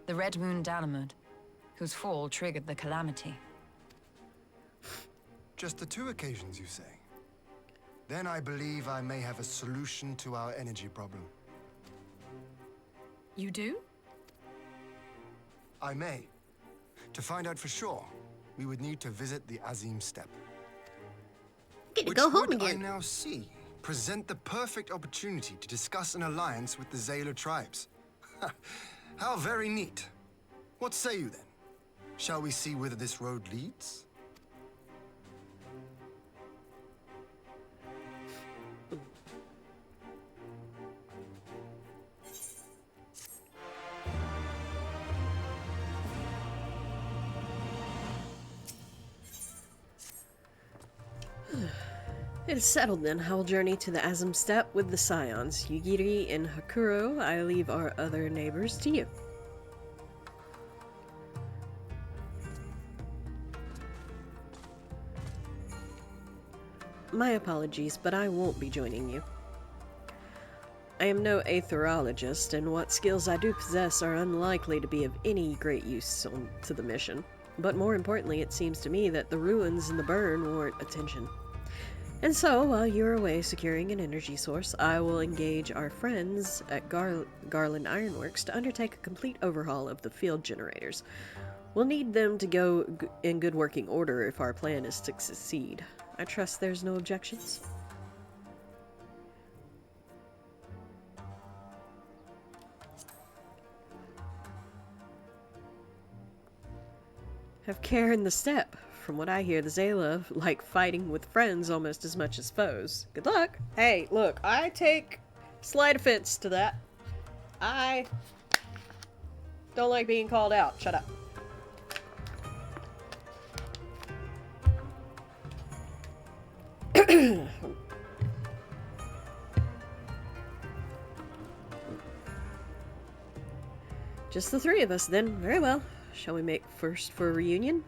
Speaker 10: The Red Moon Dalamud, whose fall triggered the calamity.
Speaker 7: Just the 2 occasions, you say? Then I believe I may have a solution to our energy problem.
Speaker 4: You do?
Speaker 7: I may. To find out for sure, we would need to visit the Azim Steppe.
Speaker 5: Get to
Speaker 7: Which
Speaker 5: go home
Speaker 7: would, I
Speaker 5: again.
Speaker 7: now see, present the perfect opportunity to discuss an alliance with the Zayla tribes. How very neat. What say you then? Shall we see whether this road leads?
Speaker 2: It is settled then. I will journey to the Azim Steppe with the Scions. Yugiri and Hakuro, I leave our other neighbors to you. My apologies, but I won't be joining you. I am no aetherologist, and what skills I do possess are unlikely to be of any great use to the mission. But more importantly, it seems to me that the ruins and the burn warrant attention. And so, while you're away securing an energy source, I will engage our friends at Garland Ironworks to undertake a complete overhaul of the field generators. We'll need them to go in good working order if our plan is to succeed. I trust there's no objections? Have care in the steppe. From what I hear, the Zayla like fighting with friends almost as much as foes. Good luck. Hey, look, I take slight offense to that. I don't like being called out. Shut up. Just the 3 of us, then. Very well. Shall we make first for a reunion?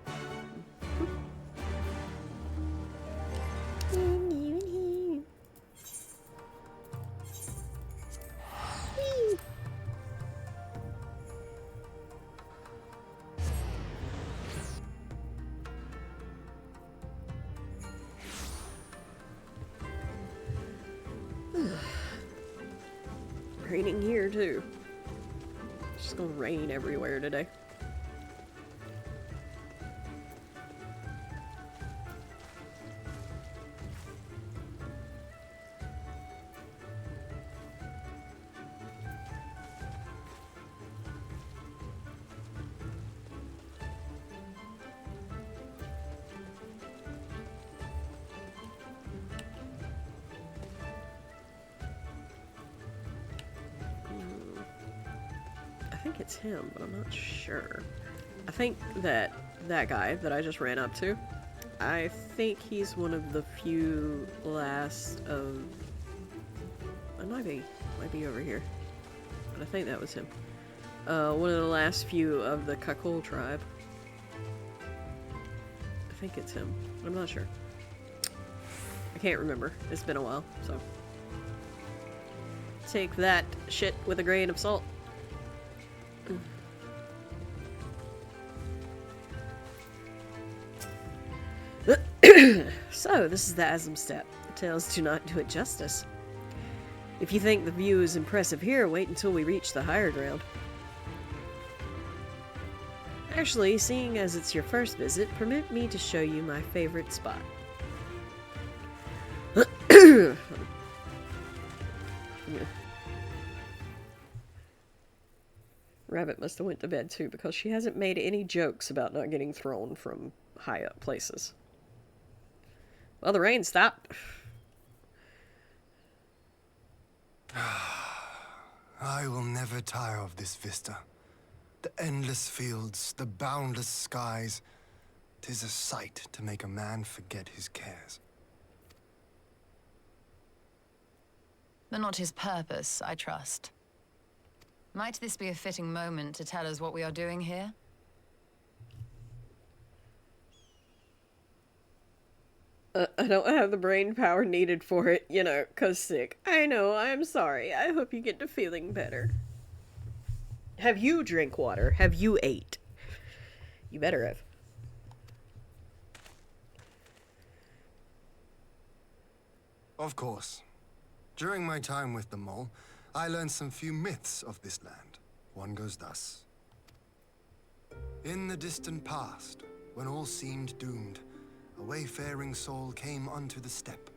Speaker 2: Raining here, too. It's just gonna rain everywhere today. I think it's him, but I'm not sure. I think that guy that I just ran up to, I think he's one of the few last of... It might be over here. But I think that was him. one of the last few of the Kakul tribe. I think it's him. I'm not sure. I can't remember. It's been a while, so. Take that shit with a grain of salt. So, this is the Asm step. The tales do not do it justice. If you think the view is impressive here, wait until we reach the higher ground. Actually, seeing as it's your first visit, permit me to show you my favorite spot. Rabbit must have went to bed too, because she hasn't made any jokes about not getting thrown from high up places. Well, the rain stopped.
Speaker 7: I will never tire of this vista. The endless fields, the boundless skies. 'Tis a sight to make a man forget his cares.
Speaker 10: But not his purpose, I trust. Might this be a fitting moment to tell us what we are doing here?
Speaker 2: I don't have the brain power needed for it, you know, 'cause sick. I know, I'm sorry. I hope you get to feeling better. Have you drank water? Have you ate? You better have.
Speaker 7: Of course. During my time with the mole, I learned some few myths of this land. One goes thus. In the distant past, when all seemed doomed, a wayfaring soul came unto the steppe.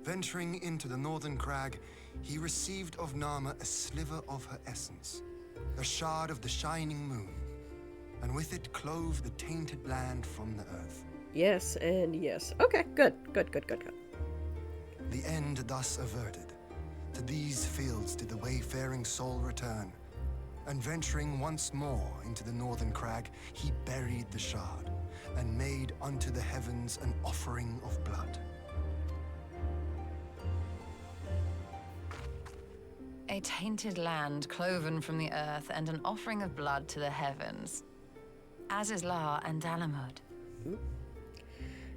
Speaker 7: Venturing into the northern crag, he received of Nama a sliver of her essence, a shard of the shining moon, and with it clove the tainted land from the earth.
Speaker 2: Yes and yes. Okay, good. Good.
Speaker 7: The end thus averted. To these fields did the wayfaring soul return, and venturing once more into the northern crag, he buried the shard, and made unto the heavens an offering of blood.
Speaker 10: A tainted land cloven from the earth and an offering of blood to the heavens. Azizlar and Dalamud.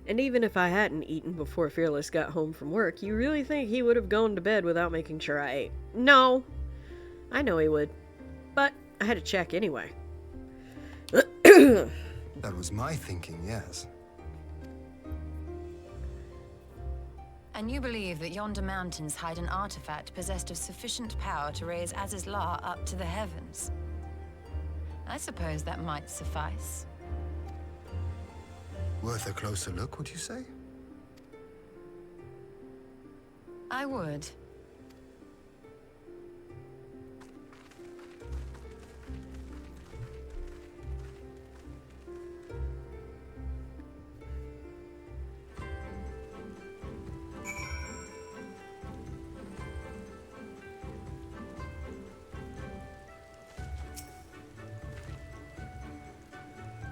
Speaker 2: And even if I hadn't eaten before Fearless got home from work, you really think he would have gone to bed without making sure I ate? No. I know he would. But I had to check anyway.
Speaker 7: That was my thinking, yes.
Speaker 10: And you believe that yonder mountains hide an artifact possessed of sufficient power to raise Azizlar up to the heavens? I suppose that might suffice.
Speaker 7: Worth a closer look, would you say?
Speaker 10: I would.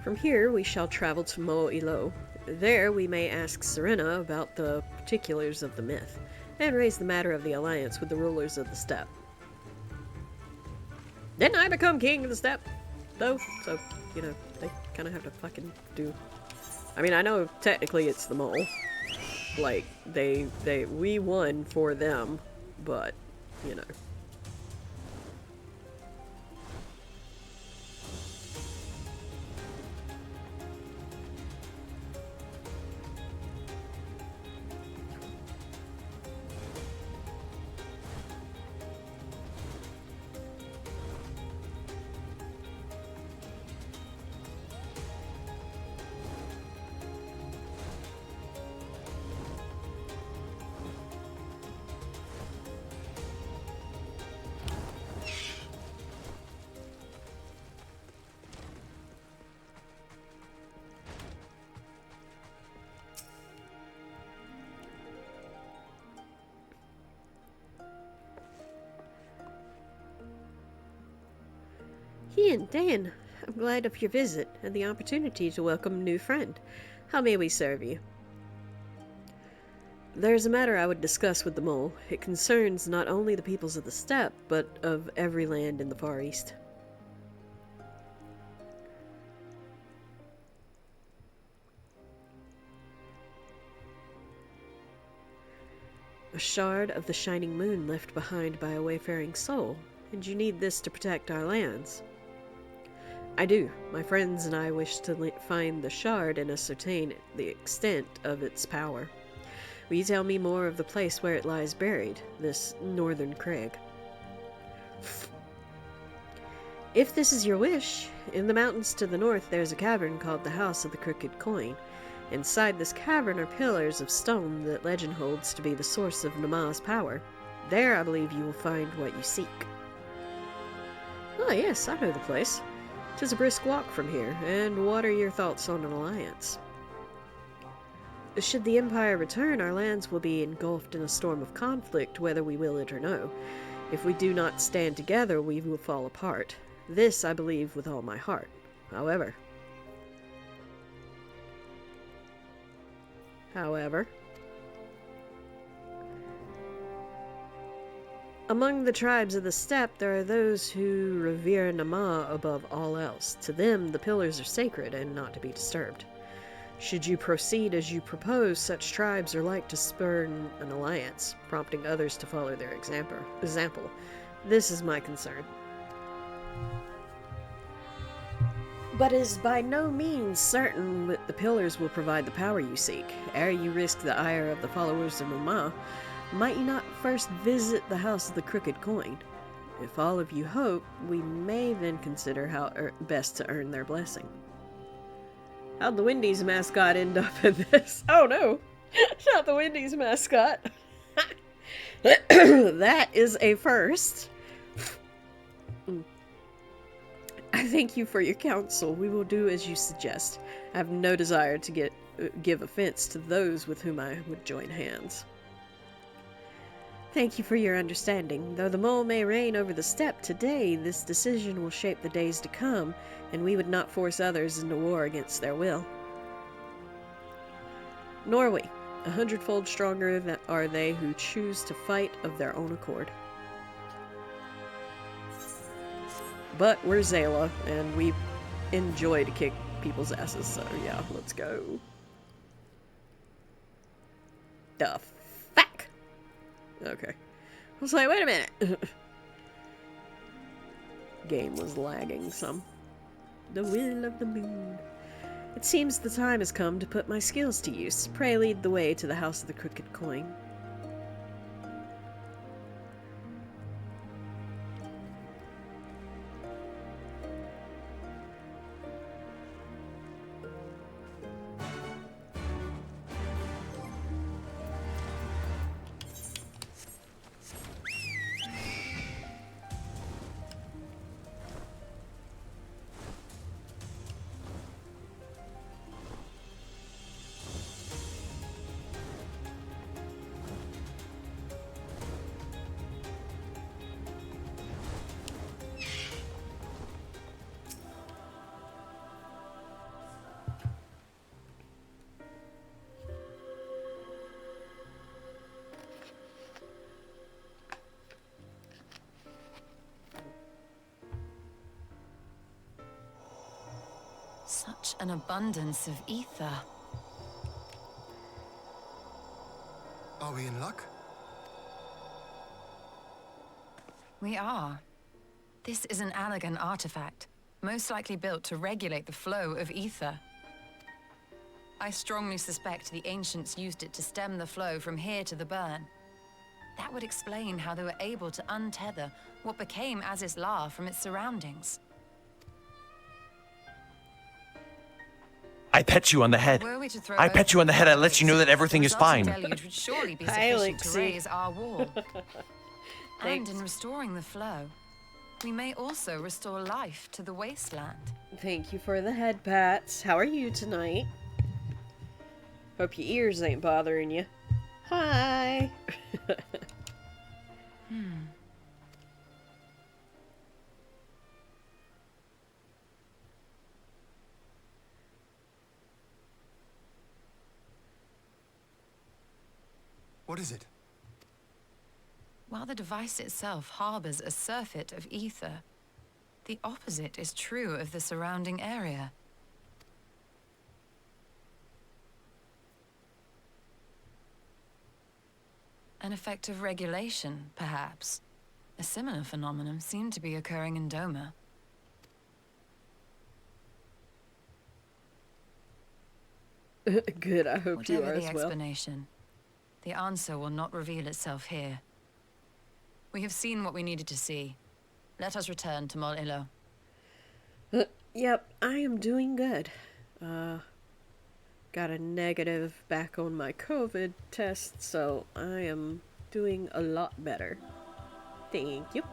Speaker 2: From here, we shall travel to Mo'ilo. There, we may ask Serena about the particulars of the myth, and raise the matter of the alliance with the rulers of the steppe. Didn't I become king of the steppe, though? So, you know, they kind of have to fucking do... I mean, I know technically it's the mole. Like, we won for them, but, you know... Ian, Dan, I'm glad of your visit and the opportunity to welcome a new friend. How may we serve you? There's a matter I would discuss with the mole. It concerns not only the peoples of the steppe, but of every land in the Far East. A shard of the shining moon left behind by a wayfaring soul, and you need this to protect our lands. I do. My friends and I wish to find the shard and ascertain the extent of its power. Will you tell me more of the place where it lies buried, this northern crag? If this is your wish, in the mountains to the north there's a cavern called the House of the Crooked Coin. Inside this cavern are pillars of stone that legend holds to be the source of Nama's power. There, I believe, you will find what you seek. Ah, yes, I know the place. 'Tis a brisk walk from here, and what are your thoughts on an alliance? Should the Empire return, our lands will be engulfed in a storm of conflict, whether we will it or no. If we do not stand together, we will fall apart. This I believe with all my heart. However, among the tribes of the steppe, there are those who revere Nama above all else. To them, the pillars are sacred and not to be disturbed. Should you proceed as you propose, such tribes are like to spurn an alliance, prompting others to follow their example. This is my concern. But it is by no means certain that the pillars will provide the power you seek. Ere you risk the ire of the followers of Nama, might you not first visit the House of the Crooked Coin? If all of you hope, we may then consider how best to earn their blessing. How'd the Wendy's mascot end up in this? Oh no! Not the Wendy's mascot! That is a first. I thank you for your counsel. We will do as you suggest. I have no desire to give offense to those with whom I would join hands. Thank you for your understanding. Though the mole may reign over the steppe today, this decision will shape the days to come, and we would not force others into war against their will. Nor we. 100-fold stronger are they who choose to fight of their own accord. But we're Zayla, and we enjoy to kick people's asses, so yeah, let's go. The fuck? Okay. I was like, wait a minute. Game was lagging some. The will of the moon. It seems the time has come to put my skills to use. Pray lead the way to the House of the Crooked Coin.
Speaker 10: Such an abundance of ether.
Speaker 7: Are we in luck?
Speaker 10: We are. This is an Allegan artifact, most likely built to regulate the flow of ether. I strongly suspect the ancients used it to stem the flow from here to the burn. That would explain how they were able to untether what became Aziz's La from its surroundings.
Speaker 11: I pet you on the head.
Speaker 10: Were we to throw
Speaker 11: I pet you on the head. I let you know that everything is fine.
Speaker 10: The deluge would surely be
Speaker 2: Hi,
Speaker 10: sufficient to
Speaker 2: Lexi.
Speaker 10: raise our wall. And
Speaker 2: Thanks.
Speaker 10: in restoring the flow, we may also restore life to the wasteland.
Speaker 2: Thank you for the head pats. How are you tonight? Hope your ears ain't bothering you. Hi!
Speaker 7: What is it?
Speaker 10: While the device itself harbors a surfeit of ether, the opposite is true of the surrounding area. An An effect of regulation, perhaps. A similar phenomenon seemed to be occurring in Doma.
Speaker 2: Good, I hope you
Speaker 10: Whatever
Speaker 2: are
Speaker 10: the
Speaker 2: as well.
Speaker 10: explanation, the answer will not reveal itself here. We have seen what we needed to see. Let us return to Mol Ilo.
Speaker 2: Yep, I am doing good. Got a negative back on my COVID test, so I am doing a lot better. Thank you.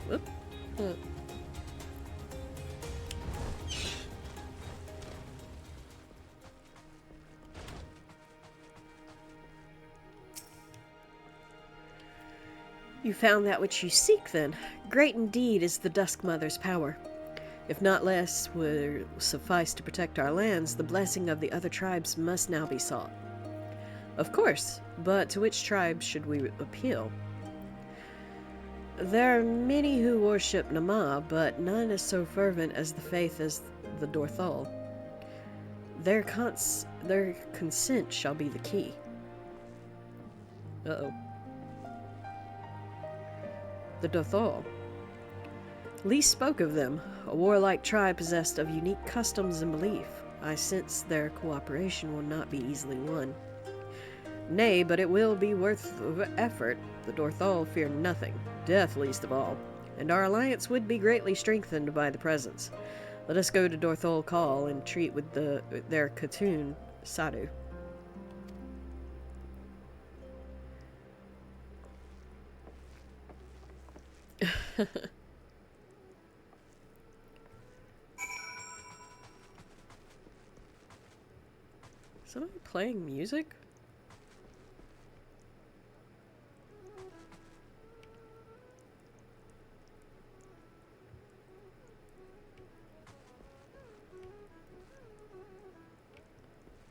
Speaker 2: Whoop. You found that which you seek, then. Great indeed is the Dusk Mother's power. If not less would suffice to protect our lands, the blessing of the other tribes must now be sought. Of course, but to which tribes should we appeal? There are many who worship Nama, but none is so fervent as the faith as the Dorthal. Their consent shall be the key. Uh-oh. The Dorthal. Lee spoke of them, a warlike tribe possessed of unique customs and belief. I sense their cooperation will not be easily won. Nay, but it will be worth of effort. The Dorthal fear nothing, death least of all, and our alliance would be greatly strengthened by the presence. Let us go to Dorthal Call and treat with their Khatoon, Sadu. Somebody playing music?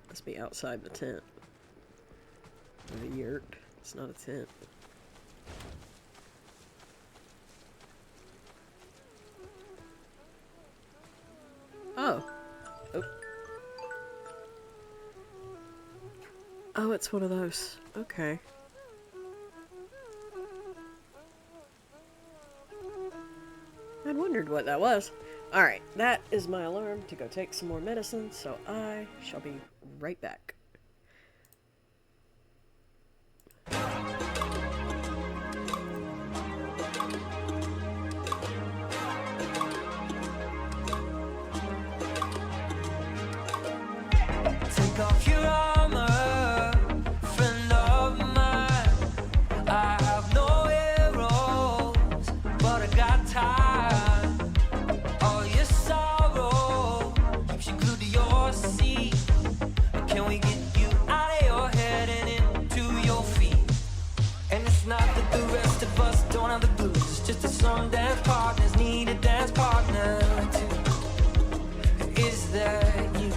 Speaker 2: Must be outside the tent. Or the yurt. It's not a tent. Oh. Oh. Oh, it's one of those. Okay. I'd wondered what that was. Alright, that is my alarm to go take some more medicine, so I shall be right back.
Speaker 1: Take off your armor, friend of mine. I have no arrows, but I got time. All your sorrow keeps you glued to your seat. Can we get you out of your head and into your feet? And it's not that the rest of us don't have the blues. It's just that some dance partners need a dance partner too. Is that you?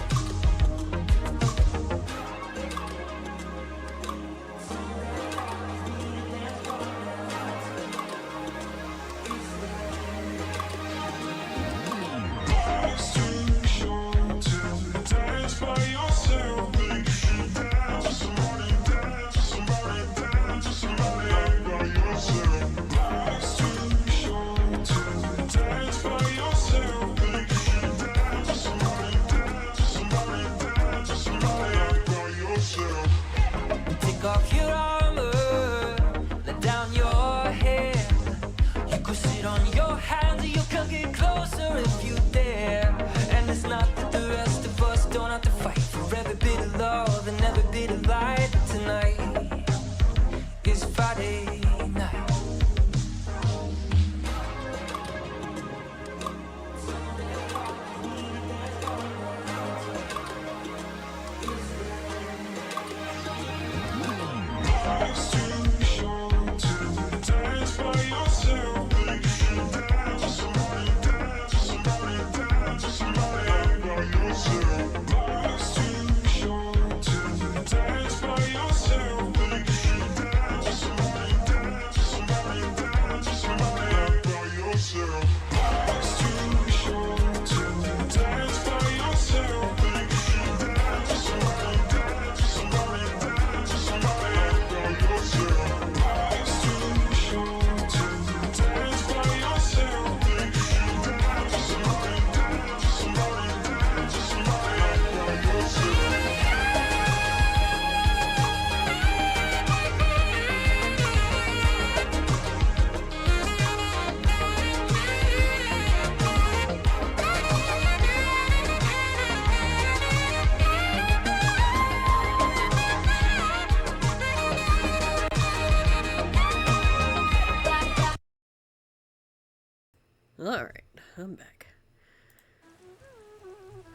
Speaker 2: Alright, I'm back.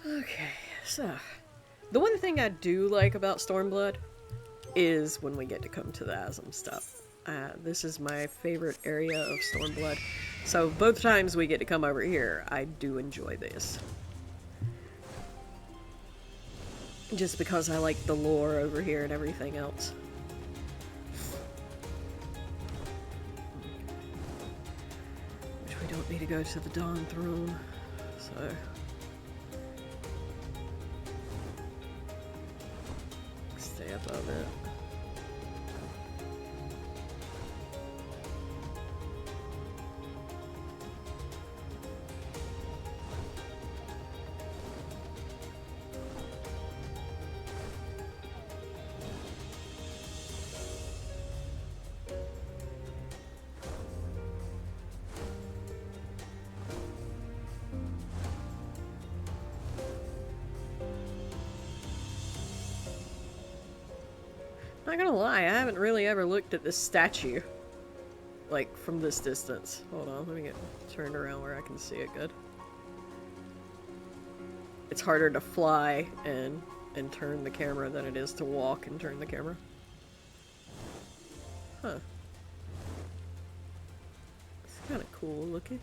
Speaker 2: Okay, so the one thing I do like about StormBlood is when we get to come to the Asm stuff. This is my favorite area of StormBlood, so both times we get to come over here, I do enjoy this. Just because I like the lore over here and everything else. Which we don't need to go to the Dawn Throne, so... stay above it. Not gonna lie, I haven't really ever looked at this statue, like, from this distance. Hold on, let me get turned around where I can see it good. It's harder to fly and turn the camera than it is to walk and turn the camera. Huh. It's kinda cool looking.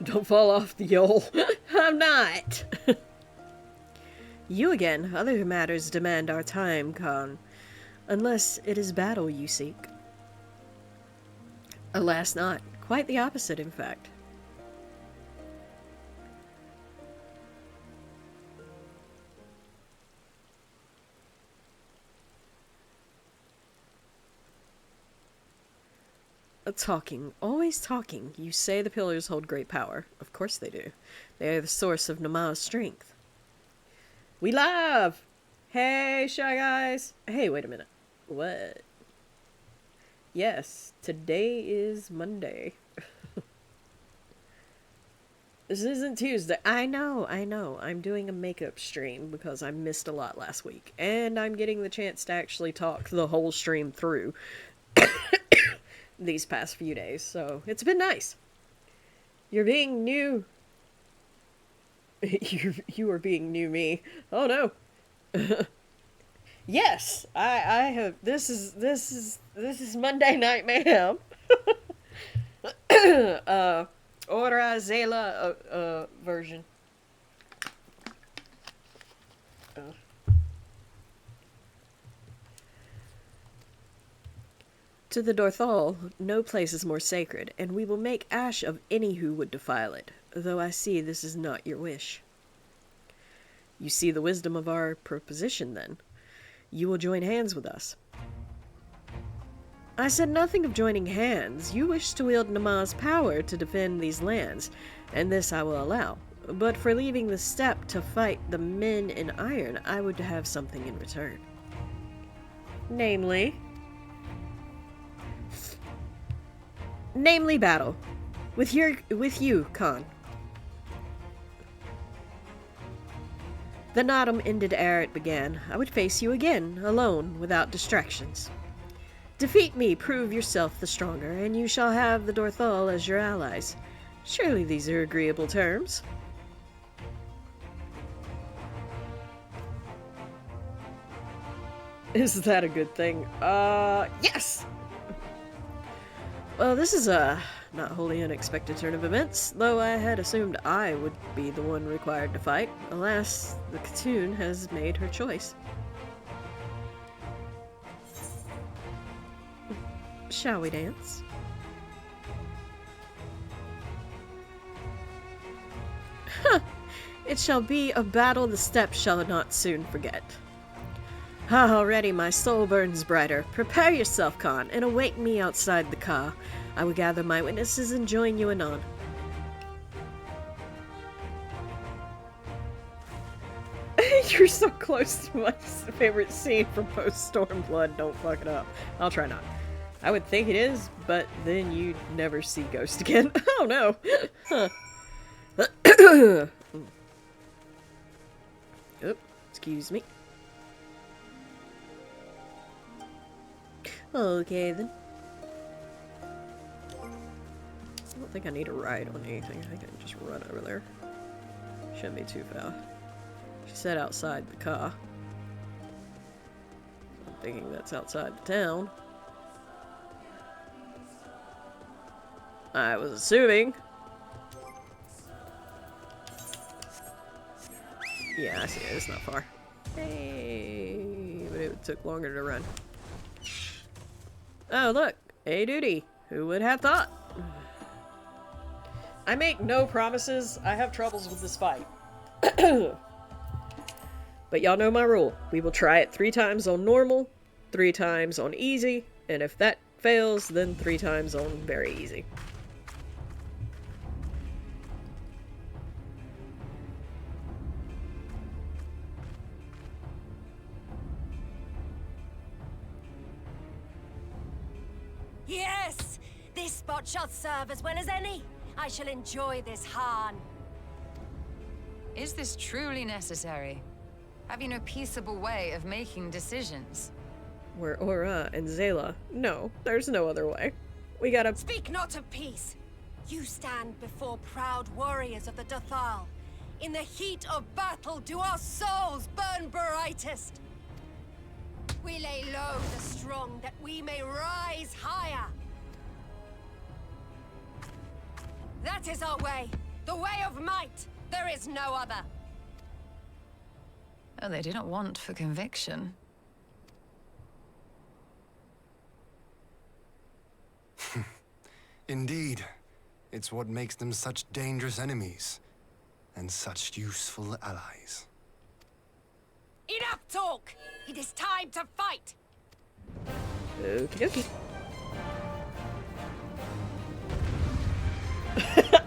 Speaker 2: Don't fall off the yole. I'm not. You again. Other matters demand our time, Khan. Unless it is battle you seek. Alas not. Quite the opposite, in fact. Talking. Always talking. You say the pillars hold great power. Of course they do. They are the source of Nama's strength. We live! Hey, Shy Guys! Hey, wait a minute. What? Yes, today is Monday. This isn't Tuesday. I know. I'm doing a makeup stream because I missed a lot last week. And I'm getting the chance to actually talk the whole stream through. These past few days, so it's been nice. You're being new. you are being new me. Oh no. Yes, I have. This is Monday Night Mayhem. Ora Zela version. To the Dorthal, no place is more sacred, and we will make ash of any who would defile it, though I see this is not your wish. You see the wisdom of our proposition, then. You will join hands with us. I said nothing of joining hands. You wish to wield Nama's power to defend these lands, and this I will allow. But for leaving the steppe to fight the men in iron, I would have something in return. Namely battle. With you, Khan. The Nodum ended ere it began. I would face you again, alone, without distractions. Defeat me, prove yourself the stronger, and you shall have the Dorthal as your allies. Surely these are agreeable terms. Is that a good thing? Yes! Well, this is a not wholly unexpected turn of events, though I had assumed I would be the one required to fight. Alas, the Katoon has made her choice. Shall we dance? Huh! It shall be a battle the steppe shall not soon forget. Already my soul burns brighter. Prepare yourself, Khan, and await me outside the car. I will gather my witnesses and join you anon. You're so close to my favorite scene from post-StormBlood. Don't fuck it up. I'll try not. I would think it is, but then you'd never see Ghost again. Oh no! Huh. Oop, excuse me. Okay then. I don't think I need to ride on anything. I think I can just run over there. Shouldn't be too far. She said outside the car. I'm thinking that's outside the town. I was assuming. Yeah, I see it. It's not far. Hey, but it took longer to run. Oh, look. Hey, duty. Who would have thought? I make no promises. I have troubles with this fight. But y'all know my rule. We will try it 3 times on normal, 3 times on easy, and if that fails, then 3 times on very easy.
Speaker 6: Yes! This spot shall serve as well as any. I shall enjoy this Han.
Speaker 10: Is this truly necessary? Have you no peaceable way of making decisions?
Speaker 2: We're Aura and Zayla. No, there's no other way. We gotta—
Speaker 6: Speak not of peace. You stand before proud warriors of the Dathal. In the heat of battle do our souls burn brightest. We lay low the strong that we may rise higher. That is our way. The way of might. There is no other.
Speaker 10: Oh, they do not want for conviction.
Speaker 7: Indeed. It's what makes them such dangerous enemies. And such useful allies.
Speaker 6: Enough talk! It is time to fight!
Speaker 2: Okie dokie.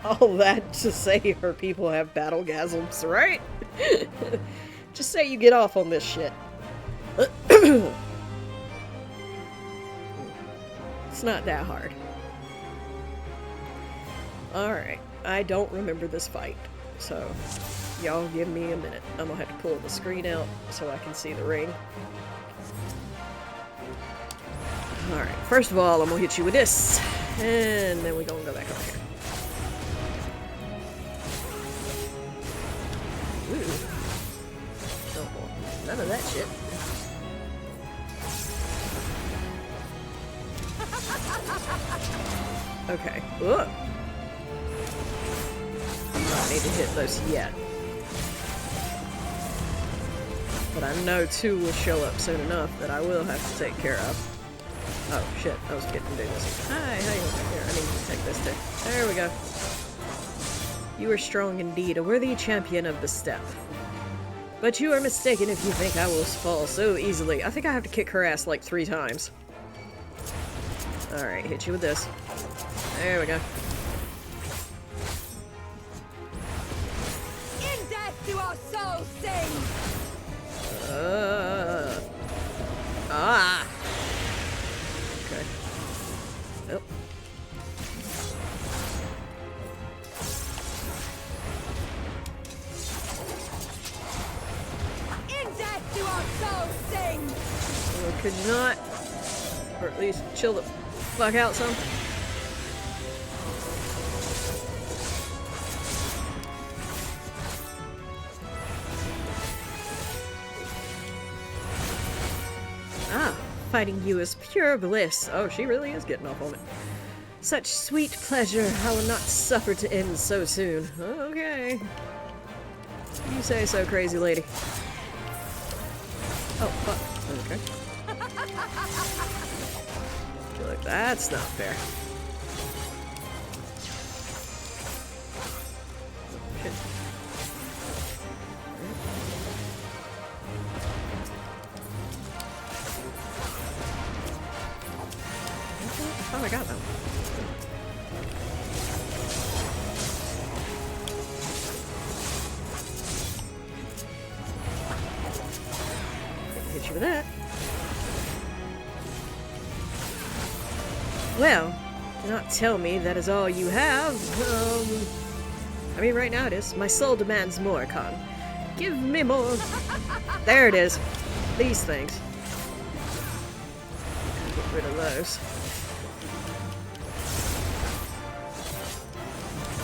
Speaker 2: All that to say her people have battlegasms, right? Just say you get off on this shit. It's not that hard. Alright, I don't remember this fight, so y'all give me a minute. I'm gonna have to pull the screen out so I can see the ring. Alright, first of all, I'm gonna hit you with this, and then we're gonna go back over here. Ooh. Don't want none of that shit. Okay. Ugh. I need to hit those yet. But I know 2 will show up soon enough that I will have to take care of. Oh shit, I was getting to do this. Hi, how you doing? Here, I need to take this too. There we go. You are strong indeed, a worthy champion of the steppe. But you are mistaken if you think I will fall so easily. I think I have to kick her ass like 3 times. Alright, hit you with this. There we go.
Speaker 6: In death do our souls sing!
Speaker 2: Ah! Okay. Oh.
Speaker 6: In death do our souls sing!
Speaker 2: Well, could you not? Or at least chill the fuck out some? fighting you is pure bliss. Oh, she really is getting off on it. Such sweet pleasure, I will not suffer to end so soon. Okay. You say so, crazy lady. Oh, fuck. Okay. Feel like that's not fair. Shit. Oh, I got them. Hit you with that. Well, do not tell me that is all you have. I mean, right now it is. My soul demands more, Khan. Give me more. There it is. These things. Get rid of those.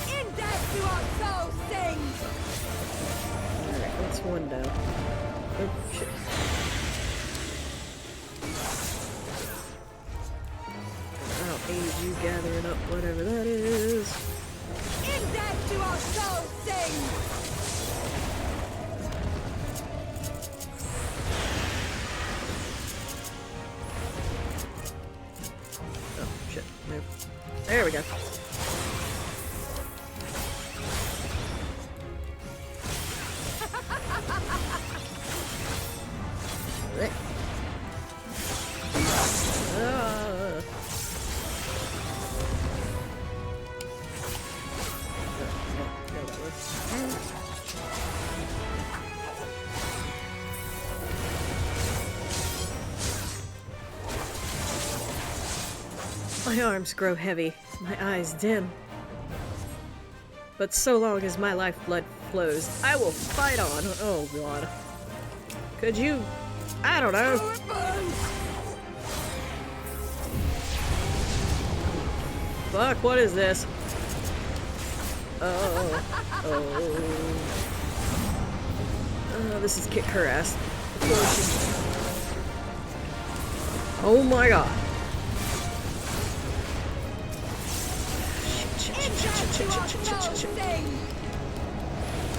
Speaker 6: In death do our souls sing!
Speaker 2: Alright, that's one down. Oh, shit. I'll aid you gathering up whatever that is.
Speaker 6: In death do our souls sing!
Speaker 2: Oh, shit. Move. There we go. Right. My arms grow heavy, my eyes dim. But so long as my lifeblood flows, I will fight on. Oh god. Could you... I don't know. Fuck, what is this? Oh. This is kick her ass. Before she... Oh my god.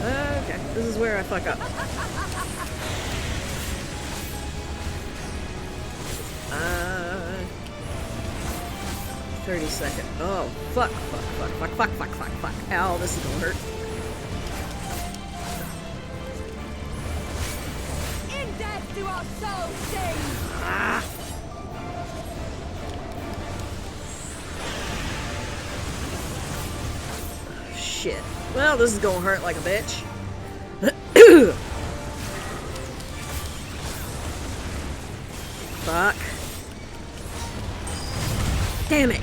Speaker 2: Okay, this is where I fuck up. 30 seconds. Oh, fuck. Ow, this is gonna hurt.
Speaker 6: In death do our souls sing!
Speaker 2: Ah! Shit. Well, this is gonna hurt like a bitch. Fuck. Damn it.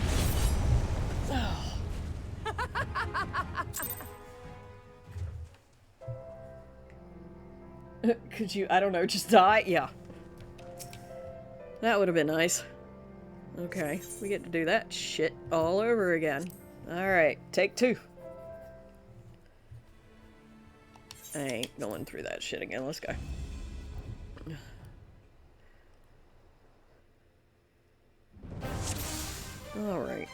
Speaker 2: Could you, I don't know, just die? Yeah. That would have been nice. Okay, we get to do that shit all over again. Alright, take two. I ain't going through that shit again. Let's go. Alright.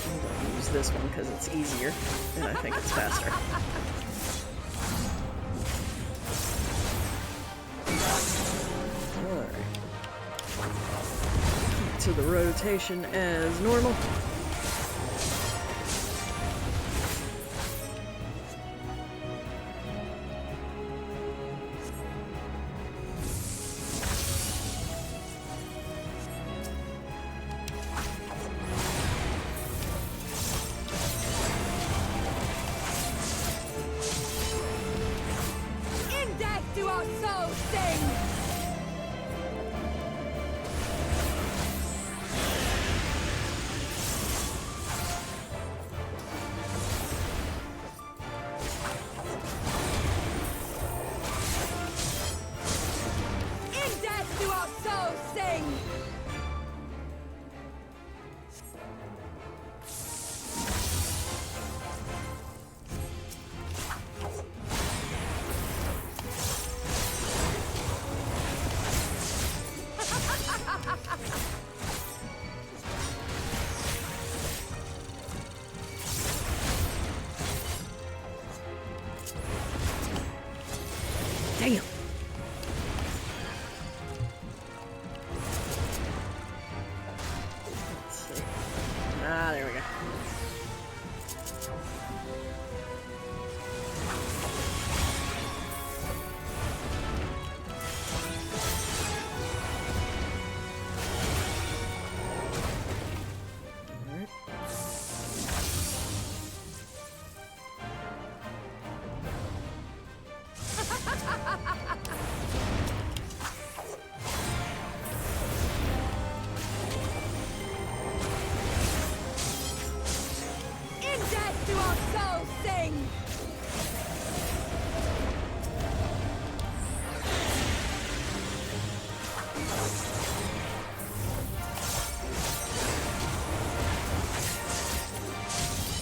Speaker 2: I'm gonna use this one because it's easier and I think it's faster. To the rotation as normal.
Speaker 6: In death do our souls sing!
Speaker 2: Damn. Let's see. Ah, there we go.
Speaker 6: In death do our souls sing!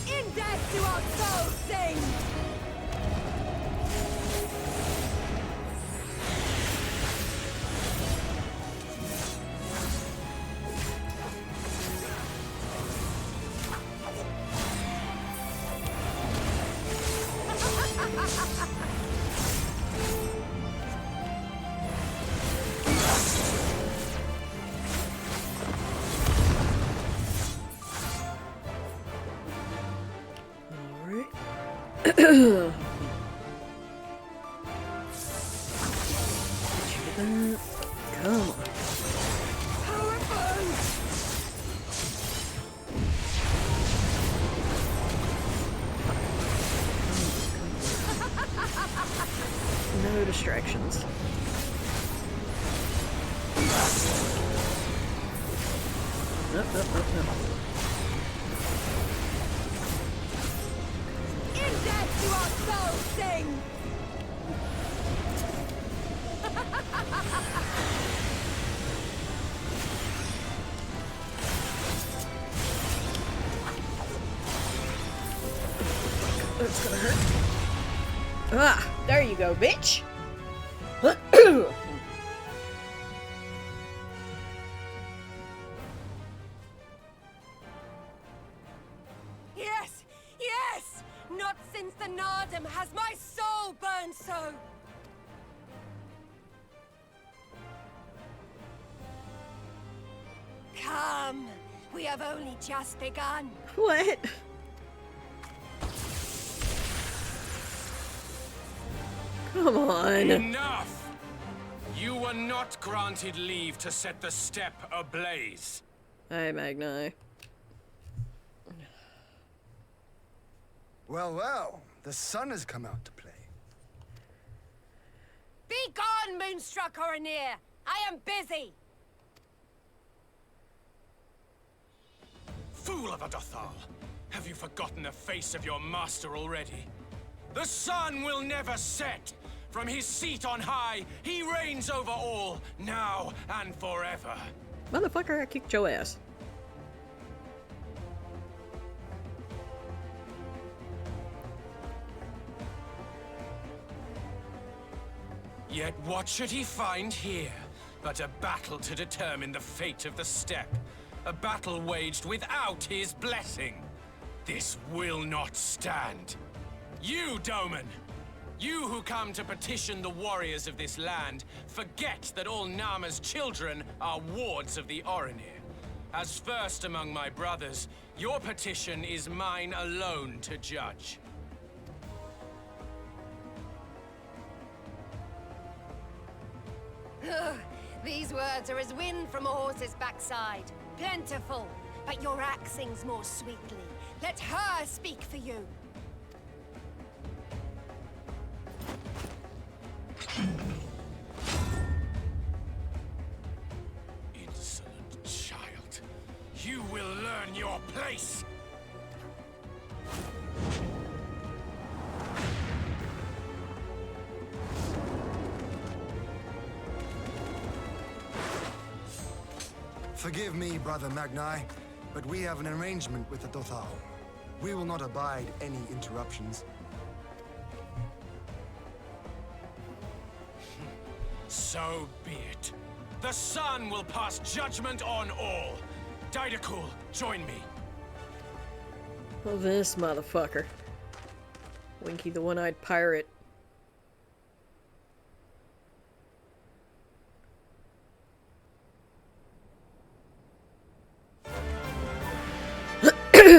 Speaker 6: In death do our souls sing!
Speaker 2: Alright. Come on.
Speaker 6: Power burn!
Speaker 2: No distractions. Nope, nope, nope, nope.
Speaker 6: In death do our souls sing!
Speaker 2: That's gonna hurt. Ah, there you go, bitch.
Speaker 6: Yes! Yes! Not since the Nardum has my soul burned so! Come! We have only just begun.
Speaker 2: What? Come on.
Speaker 12: Enough! You were not granted leave to set the steppe ablaze.
Speaker 2: Hey, Magni.
Speaker 7: Well, well, the sun has come out to play.
Speaker 6: Be gone, Moonstruck Oronir! I am busy!
Speaker 12: Fool of a Dothal! Have you forgotten the face of your master already? The sun will never set! From his seat on high, he reigns over all, now and forever.
Speaker 2: Motherfucker, I kicked your ass.
Speaker 12: Yet what should he find here but a battle to determine the fate of the steppe? A battle waged without his blessing. This will not stand. You, Doman! You who come to petition the warriors of this land, forget that all Nama's children are wards of the Oronir. As first among my brothers, your petition is mine alone to judge.
Speaker 6: Ugh, these words are as wind from a horse's backside. Plentiful, but your axe sings more sweetly. Let her speak for you.
Speaker 12: Insolent child. You will learn your place!
Speaker 7: Forgive me, Brother Magni, but we have an arrangement with the Dothal. We will not abide any interruptions.
Speaker 12: So be it. The sun will pass judgment on all. Daidakul, join me.
Speaker 2: Well, this motherfucker. Winky the one-eyed pirate.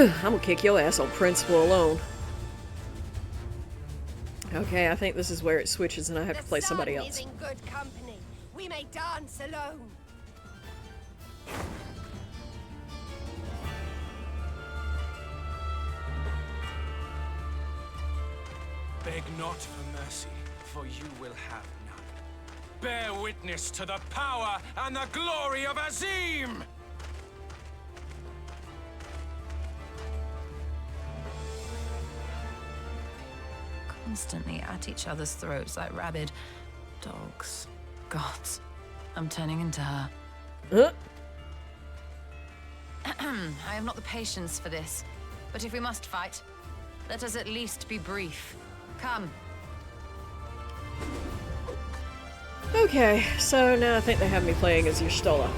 Speaker 2: I'm gonna kick your ass on principle alone. Okay, I think this is where it switches and I have to play somebody else.
Speaker 6: The sun is in good company. We may dance alone.
Speaker 12: Beg not for mercy, for you will have none. Bear witness to the power and the glory of Azim!
Speaker 10: Constantly at each other's throats like rabid dogs. Gods, I'm turning into her. I have not the patience for this. But if we must fight, let us at least be brief. Come.
Speaker 2: Okay, so now I think they have me playing as Y'shtola.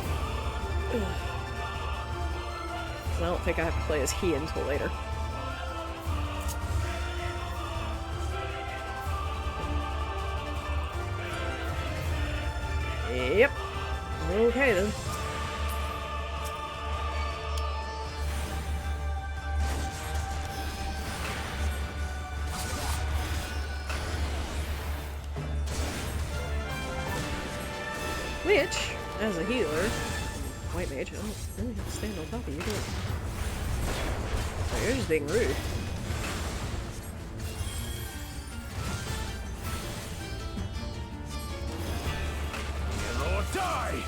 Speaker 2: I don't think I have to play as he until later. Yep. Okay then. Which, as a healer, white mage, I don't really have to stand on top of you, do it. Oh, you're just being rude.
Speaker 12: Or die!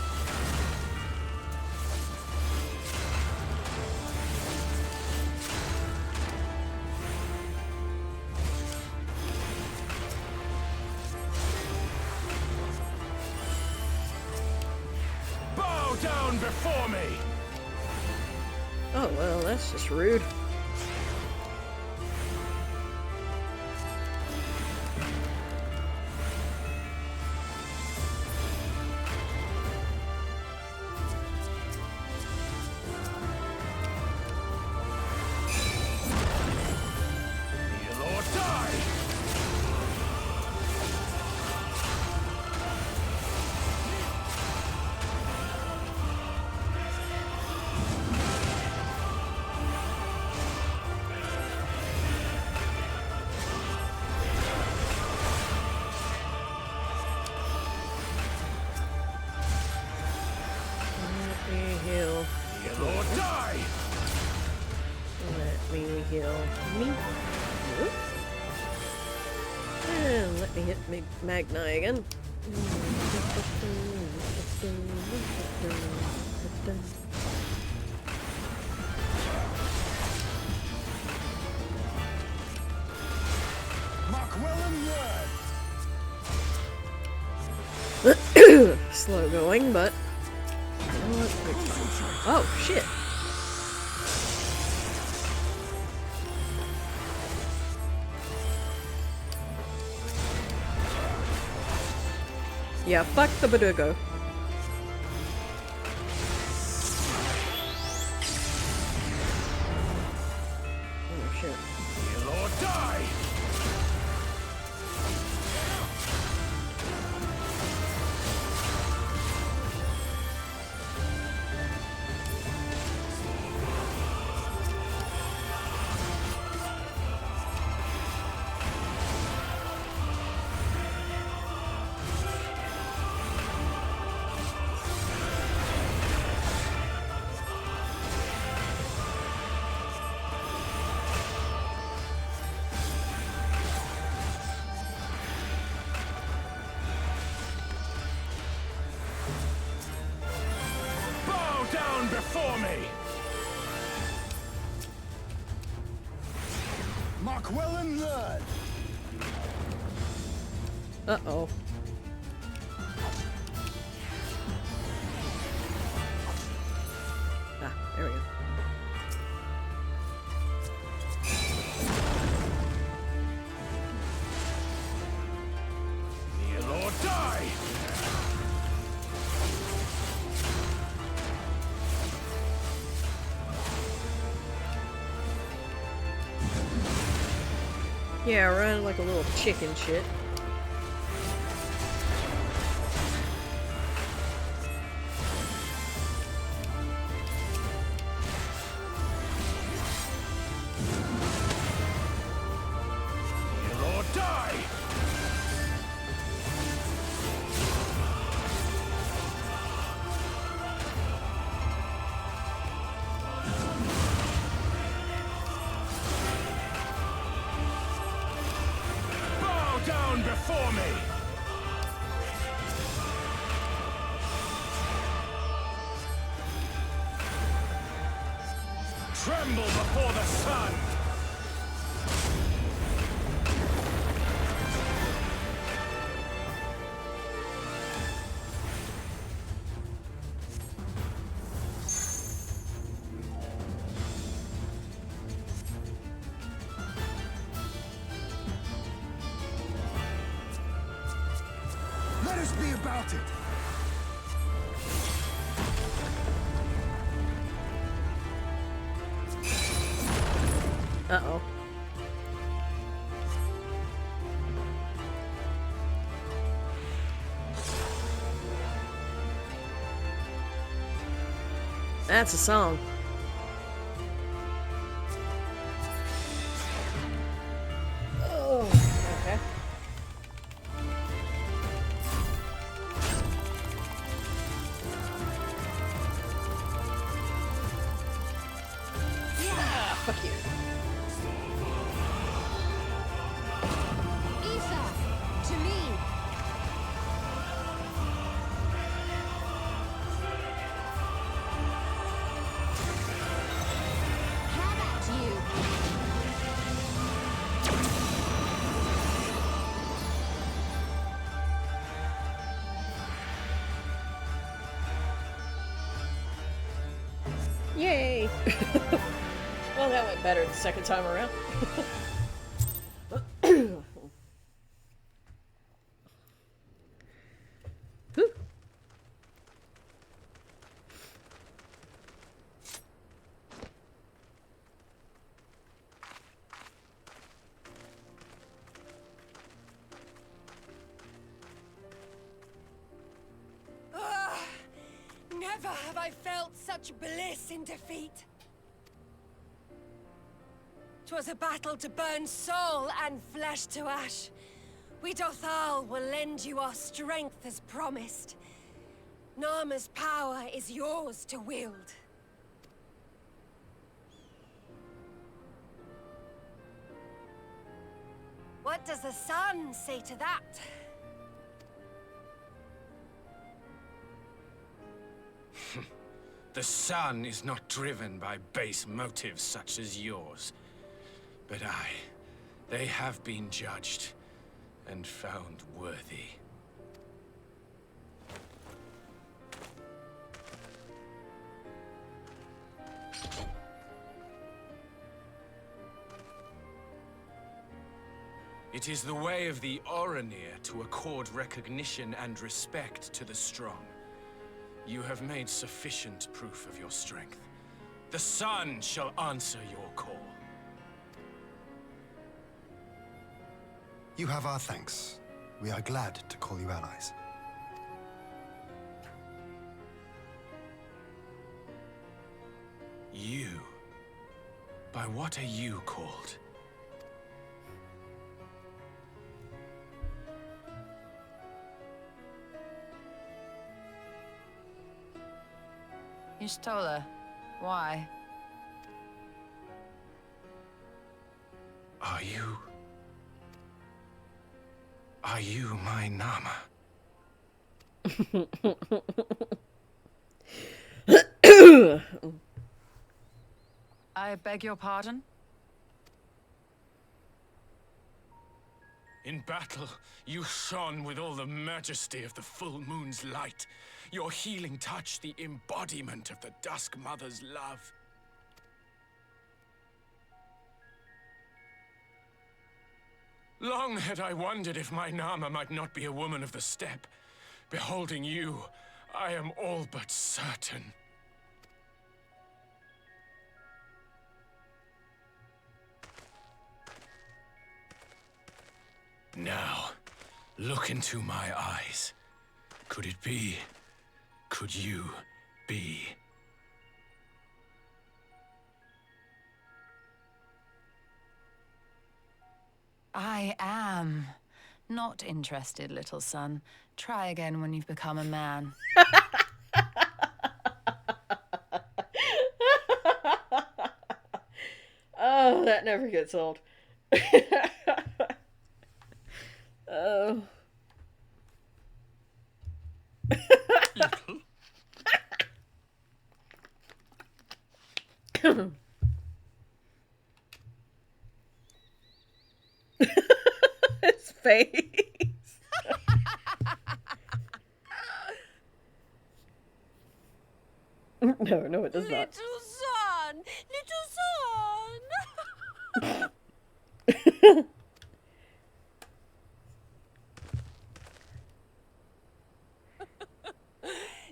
Speaker 12: Bow down before me!
Speaker 2: Oh well, that's just rude.
Speaker 12: Kneel or die!
Speaker 2: Let me heal.
Speaker 12: Kneel or die!
Speaker 2: Let me heal me. And let me hit Magna again. Slow going, but you know what? Oh shit. Yeah, fuck the Badugo. Oh shit.
Speaker 12: Kneel or die! Bow down before me!
Speaker 7: Mark well and learn.
Speaker 2: Uh-oh. Ah, there we go.
Speaker 12: Kneel or die!
Speaker 2: Yeah, run like a little chicken shit.
Speaker 12: before me! Tremble before the sun!
Speaker 7: Let us be about it!
Speaker 2: Uh-oh. That's a song. Oh, okay. Yeah, fuck you.
Speaker 6: Ether, to me. How about you?
Speaker 2: Yay! Well, that went better the second time around. Whew.
Speaker 6: Never have I felt such bliss in defeat. 'Twas a battle to burn soul and flesh to ash. We Dothal will lend you our strength as promised. Narma's power is yours to wield. What does the sun say to that?
Speaker 12: The sun is not driven by base motives such as yours. But they have been judged and found worthy. It is the way of the Oranir to accord recognition and respect to the strong. You have made sufficient proof of your strength. The sun shall answer your call.
Speaker 7: You have our thanks. We are glad to call you allies.
Speaker 12: You? By what are you called?
Speaker 10: Y'shtola, why?
Speaker 12: Are you my Nama?
Speaker 10: I beg your pardon?
Speaker 12: In battle, you shone with all the majesty of the full moon's light. Your healing touch, the embodiment of the Dusk Mother's love. Long had I wondered if my Nama might not be a woman of the steppe. Beholding you, I am all but certain. Now, look into my eyes. Could it be? Could you be?
Speaker 10: I am. Not interested, little son. Try again when you've become a man.
Speaker 2: Oh, that never gets old. Oh. His face. No, it does not.
Speaker 6: Little son! Little son!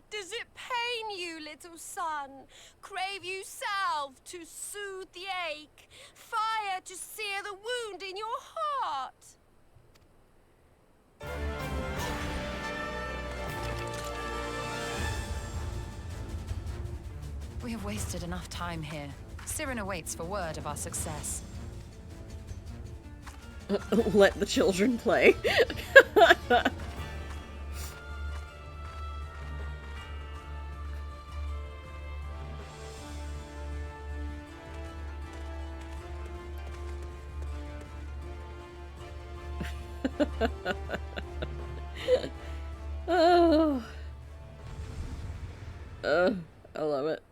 Speaker 6: Does it pain you, little son? Crave you salve to soothe the ache? Fire to sear the wound in your heart?
Speaker 10: We have wasted enough time here. Cyrano waits for word of our success.
Speaker 2: Let the children play. Oh. I love it.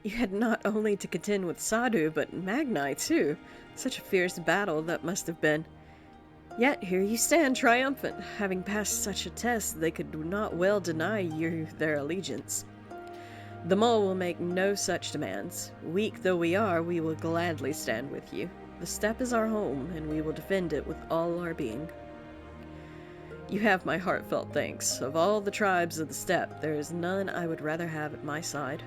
Speaker 2: You had not only to contend with Sadhu, but Magnai too. Such a fierce battle that must have been. Yet here you stand, triumphant. Having passed such a test, they could not well deny you their allegiance. The mole will make no such demands. Weak though we are, we will gladly stand with you. The steppe is our home, and we will defend it with all our being. You have my heartfelt thanks. Of all the tribes of the steppe, there is none I would rather have at my side.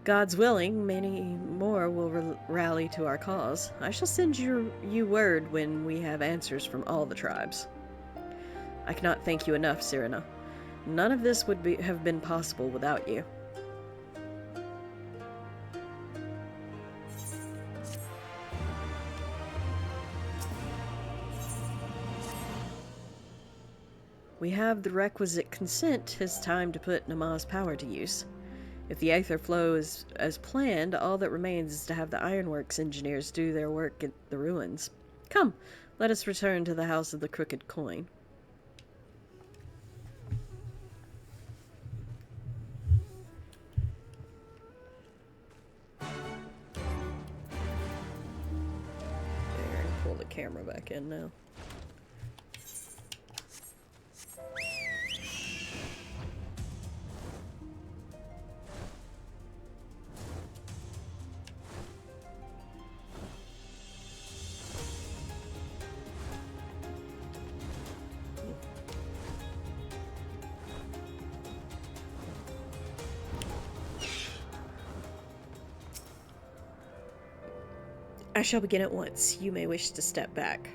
Speaker 2: God's willing, many more will rally to our cause. I shall send you word when we have answers from all the tribes. I cannot thank you enough, Cyrano. None of this would have been possible without you. We have the requisite consent. 'Tis time to put Nama's power to use. If the aether flow is as planned, all that remains is to have the ironworks engineers do their work at the ruins. Come, let us return to the House of the Crooked Coin. There, pull the camera back in now. I shall begin at once. You may wish to step back.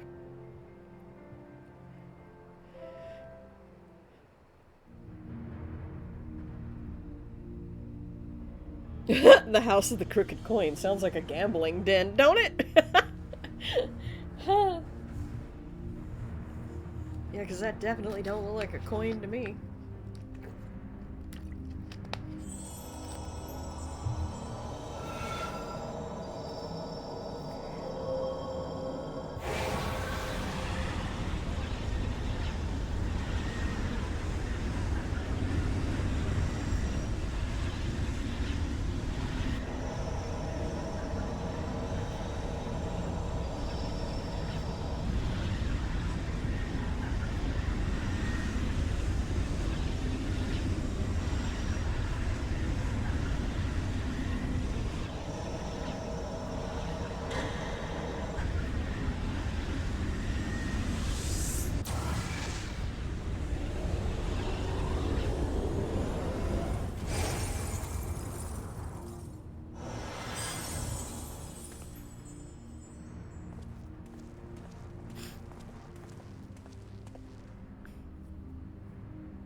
Speaker 2: The House of the Crooked Coin sounds like a gambling den, don't it? Yeah, because that definitely don't look like a coin to me.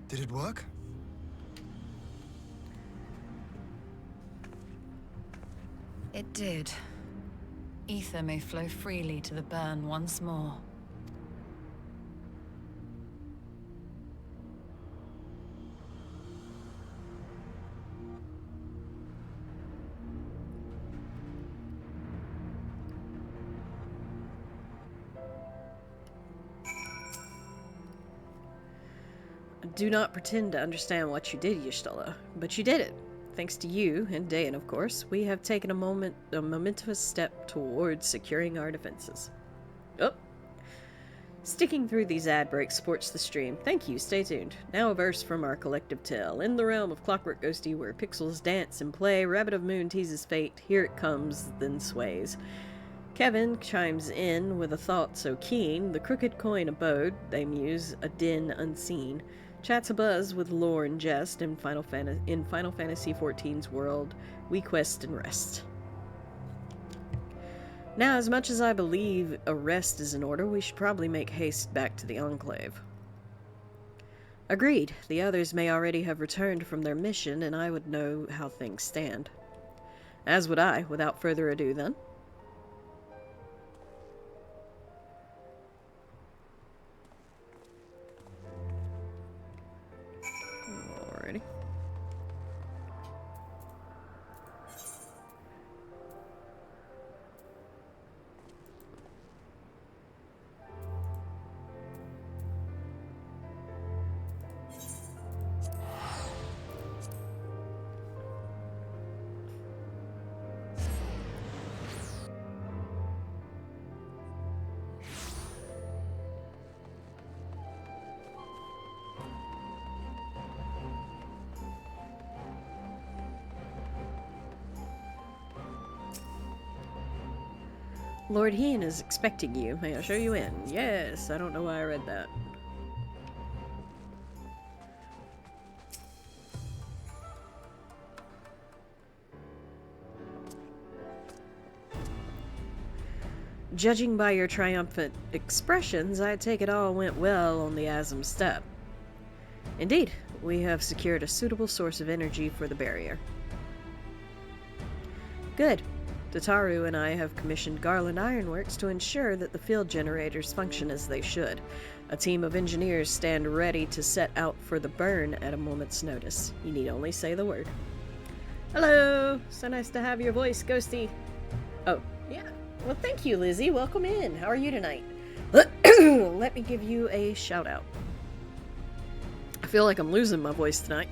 Speaker 7: Did it work?
Speaker 10: It did. Ether may flow freely to the burn once more.
Speaker 2: do not pretend to understand what you did, Y'shtola, but you did it. Thanks to you, and Dayan, of course, we have taken a momentous step towards securing our defenses. Oh. Sticking through these ad breaks supports the stream. Thank you, stay tuned. Now a verse from our collective tale. In the realm of Clockwork Ghosty, where pixels dance and play, Rabbit of Moon teases fate, here it comes, then sways. Kevin chimes in with a thought so keen, the crooked coin abode, they muse, a din unseen. Chats abuzz with lore and jest in Final Fantasy XIV's world, we quest and rest. Now, as much as I believe a rest is in order, we should probably make haste back to the Enclave. Agreed. The others may already have returned from their mission, and I would know how things stand. As would I. Without further ado, then. Alrighty. Lord Heen is expecting you. May I show you in? Yes, I don't know why I read that. Judging by your triumphant expressions, I take it all went well on the Asm step. Indeed, we have secured a suitable source of energy for the barrier. Good. Dataru and I have commissioned Garland Ironworks to ensure that the field generators function as they should. A team of engineers stand ready to set out for the burn at a moment's notice. You need only say the word. Hello! So nice to have your voice, Ghosty. Oh, yeah. Well, thank you, Lizzie. Welcome in. How are you tonight? Let me give you a shout out. I feel like I'm losing my voice tonight.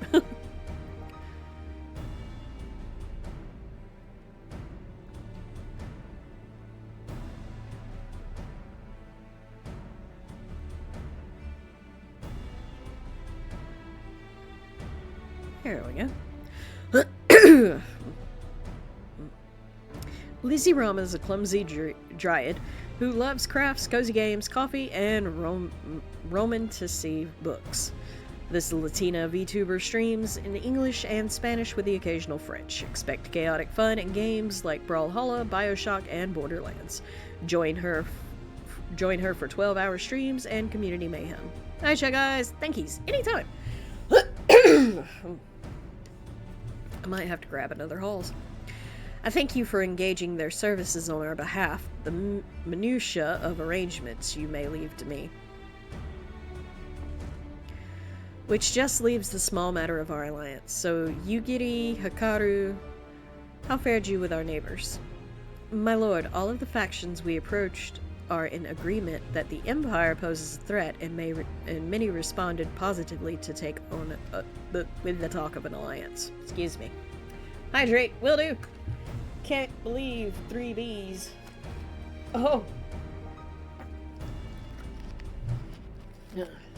Speaker 2: There we go. Lizzie Rama is a clumsy dryad who loves crafts, cozy games, coffee, and romantasy books. This Latina VTuber streams in English and Spanish with the occasional French. Expect chaotic fun and games like Brawlhalla, Bioshock, and Borderlands. Join her for 12-hour streams and community mayhem. Nice chat, guys. Thankies. Anytime. I might have to grab another Halls. I thank you for engaging their services on our behalf. The minutiae of arrangements you may leave to me. Which just leaves the small matter of our alliance. So, Yugiri, Hikaru, how fared you with our neighbors? My lord, all of the factions we approached are in agreement that the Empire poses a threat, and many responded positively to take on with the talk of an alliance. Excuse me. Hydrate, will do. Can't believe 3 Bs. Oh.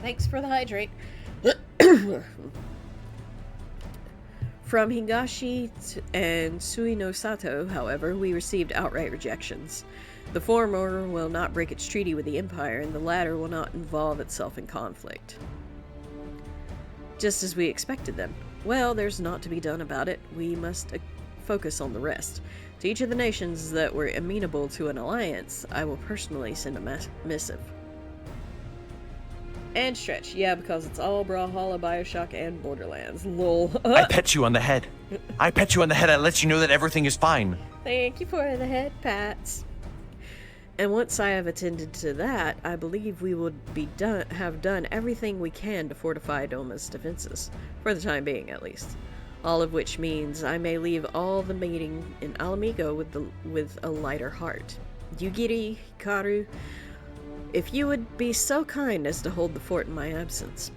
Speaker 2: Thanks for the hydrate. From Higashi and Suino Sato, however, we received outright rejections. The former will not break its treaty with the Empire, and the latter will not involve itself in conflict. Just as we expected then. Well, there's naught to be done about it. We must focus on the rest. To each of the nations that were amenable to an alliance, I will personally send a missive. And stretch. Yeah, because it's all Brawlhalla, Bioshock, and Borderlands. Lol.
Speaker 11: I pet you on the head. I pet you on the head. I let you know that everything is fine.
Speaker 2: Thank you for the head pats. And once I have attended to that, I believe we would have done everything we can to fortify Doma's defenses. For the time being, at least. All of which means I may leave all the meeting in Alamigo with a lighter heart. Yugiri, Hikaru, if you would be so kind as to hold the fort in my absence.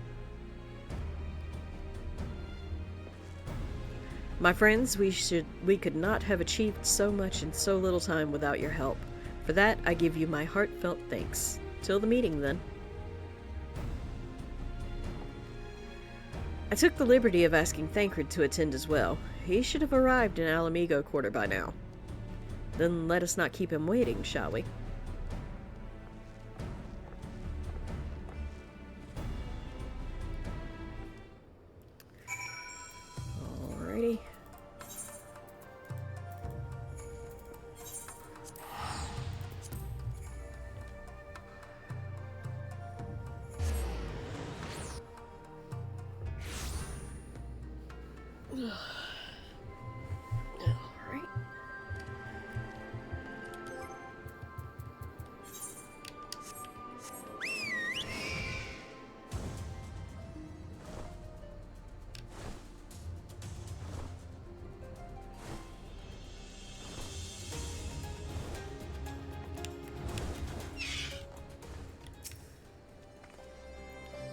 Speaker 2: My friends, we could not have achieved so much in so little time without your help. For that, I give you my heartfelt thanks. Till the meeting, then. I took the liberty of asking Thancred to attend as well. He should have arrived in Alamigo Quarter by now. Then let us not keep him waiting, shall we? Alrighty. Alright.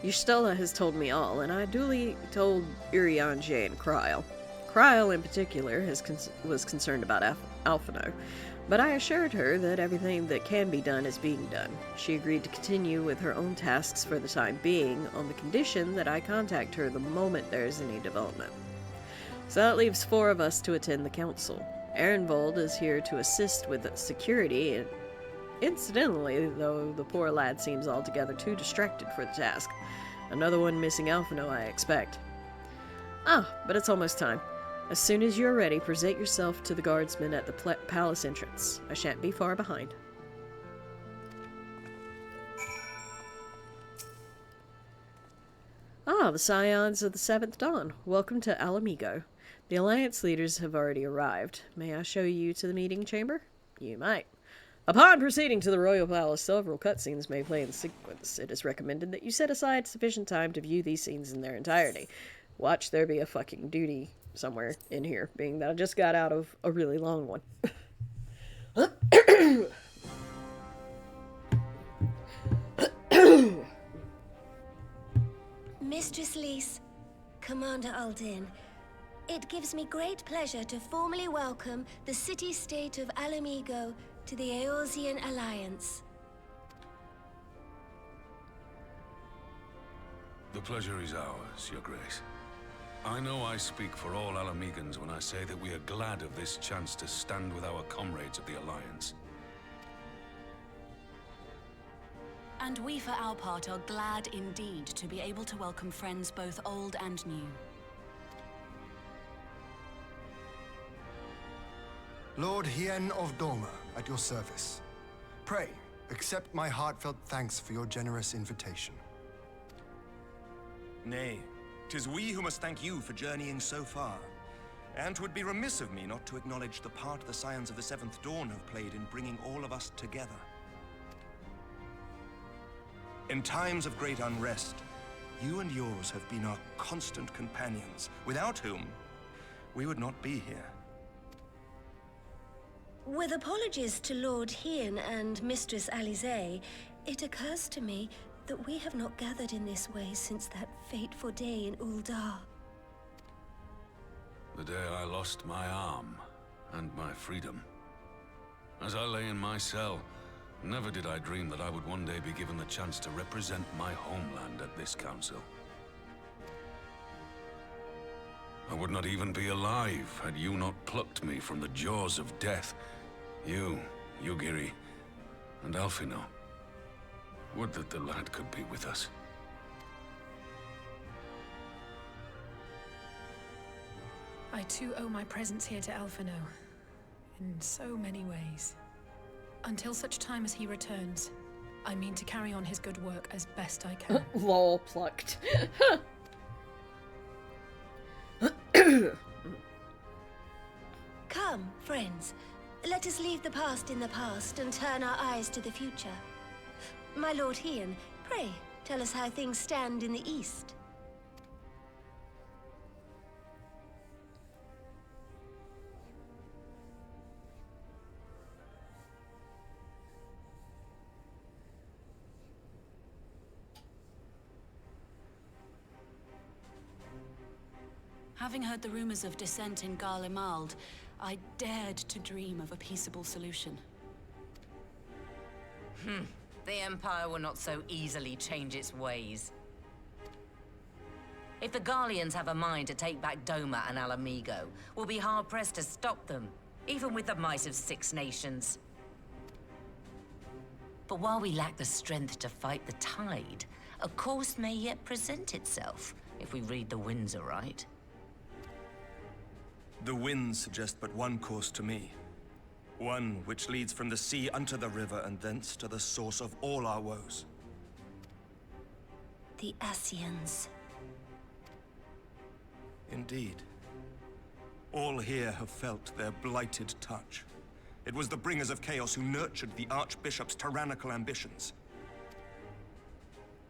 Speaker 2: Ystella has told me all, and I duly told Urianger and Kryl. Kryl, in particular, was concerned about Alphino, but I assured her that everything that can be done is being done. She agreed to continue with her own tasks for the time being, on the condition that I contact her the moment there is any development. So that leaves 4 of us to attend the council. Ehrenvold is here to assist with security, and incidentally, though, the poor lad seems altogether too distracted for the task. Another one missing Alphino, I expect. But it's almost time. As soon as you're ready, present yourself to the guardsmen at the palace entrance. I shan't be far behind. The Scions of the 7th Dawn. Welcome to Alamigo. The Alliance leaders have already arrived. May I show you to the meeting chamber? You might. Upon proceeding to the royal palace, several cutscenes may play in sequence. It is recommended that you set aside sufficient time to view these scenes in their entirety. Watch there be a fucking duty somewhere in here, being that I just got out of a really long one.
Speaker 5: Mistress Lys, Commander Aldin, it gives me great pleasure to formally welcome the city-state of Alamigo to the Eorzean Alliance.
Speaker 13: The pleasure is ours, Your Grace. I know I speak for all Alamegans when I say that we are glad of this chance to stand with our comrades of the Alliance.
Speaker 14: And we, for our part, are glad indeed to be able to welcome friends both old and new.
Speaker 7: Lord Hien of Doma, at your service. Pray, accept my heartfelt thanks for your generous invitation.
Speaker 15: Nay, 'tis we who must thank you for journeying so far. And 'twould be remiss of me not to acknowledge the part the Scions of the 7th Dawn have played in bringing all of us together. In times of great unrest, you and yours have been our constant companions, without whom we would not be here.
Speaker 5: With apologies to Lord Hien and Mistress Alize, it occurs to me that we have not gathered in this way since that fateful day in Uldar.
Speaker 13: The day I lost my arm and my freedom. As I lay in my cell, never did I dream that I would one day be given the chance to represent my homeland at this council. I would not even be alive had you not plucked me from the jaws of death. You, Yugiri, and Alphino. Would that the lad could be with us.
Speaker 4: I too owe my presence here to Alphino, in so many ways. Until such time as he returns, I mean to carry on his good work as best I can.
Speaker 2: Lol, plucked.
Speaker 5: Come, friends. Let us leave the past in the past and turn our eyes to the future. My Lord Hien, pray, tell us how things stand in the East.
Speaker 14: Having heard the rumors of dissent in Garlemald, I dared to dream of a peaceable solution.
Speaker 16: The Empire will not so easily change its ways. If the Garleans have a mind to take back Doma and Alamigo, we'll be hard-pressed to stop them, even with the might of 6 nations. But while we lack the strength to fight the tide, a course may yet present itself, if we read the winds aright.
Speaker 15: The winds suggest but one course to me. One which leads from the sea unto the river and thence to the source of all our woes.
Speaker 5: The Ascians.
Speaker 15: Indeed. All here have felt their blighted touch. It was the bringers of chaos who nurtured the Archbishop's tyrannical ambitions.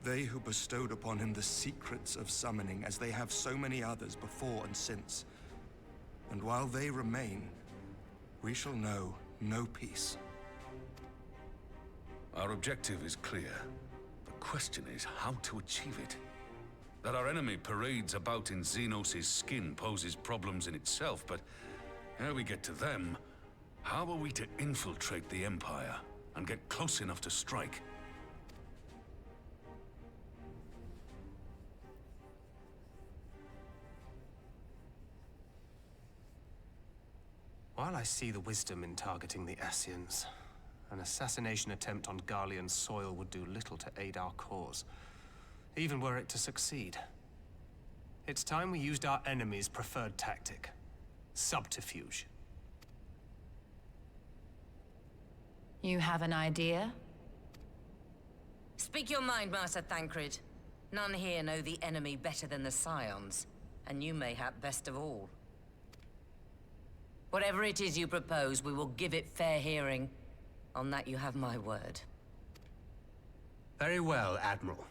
Speaker 15: They who bestowed upon him the secrets of summoning, as they have so many others before and since. And while they remain, we shall know no peace.
Speaker 13: Our objective is clear. The question is how to achieve it. That our enemy parades about in Xenos' skin poses problems in itself, but ere we get to them, how are we to infiltrate the Empire and get close enough to strike?
Speaker 3: While I see the wisdom in targeting the Ascians, an assassination attempt on Garlean soil would do little to aid our cause, even were it to succeed. It's time we used our enemy's preferred tactic: subterfuge.
Speaker 10: You have an idea?
Speaker 16: Speak your mind, Master Thancred. None here know the enemy better than the Scions, and you mayhap best of all. Whatever it is you propose, we will give it fair hearing. On that you have my word.
Speaker 3: Very well, Admiral.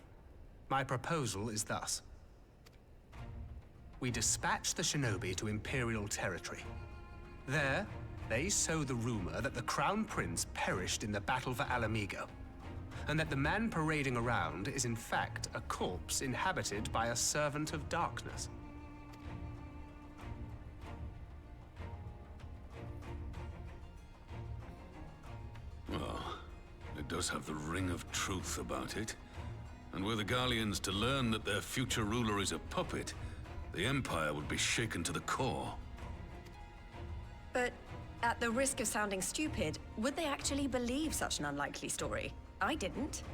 Speaker 3: My proposal is thus. We dispatch the shinobi to Imperial territory. There, they sow the rumor that the Crown Prince perished in the battle for Alamigo, and that the man parading around is in fact a corpse inhabited by a servant of darkness.
Speaker 13: Well, it does have the ring of truth about it. And were the Garleans to learn that their future ruler is a puppet, the Empire would be shaken to the core.
Speaker 9: But at the risk of sounding stupid, would they actually believe such an unlikely story? I didn't.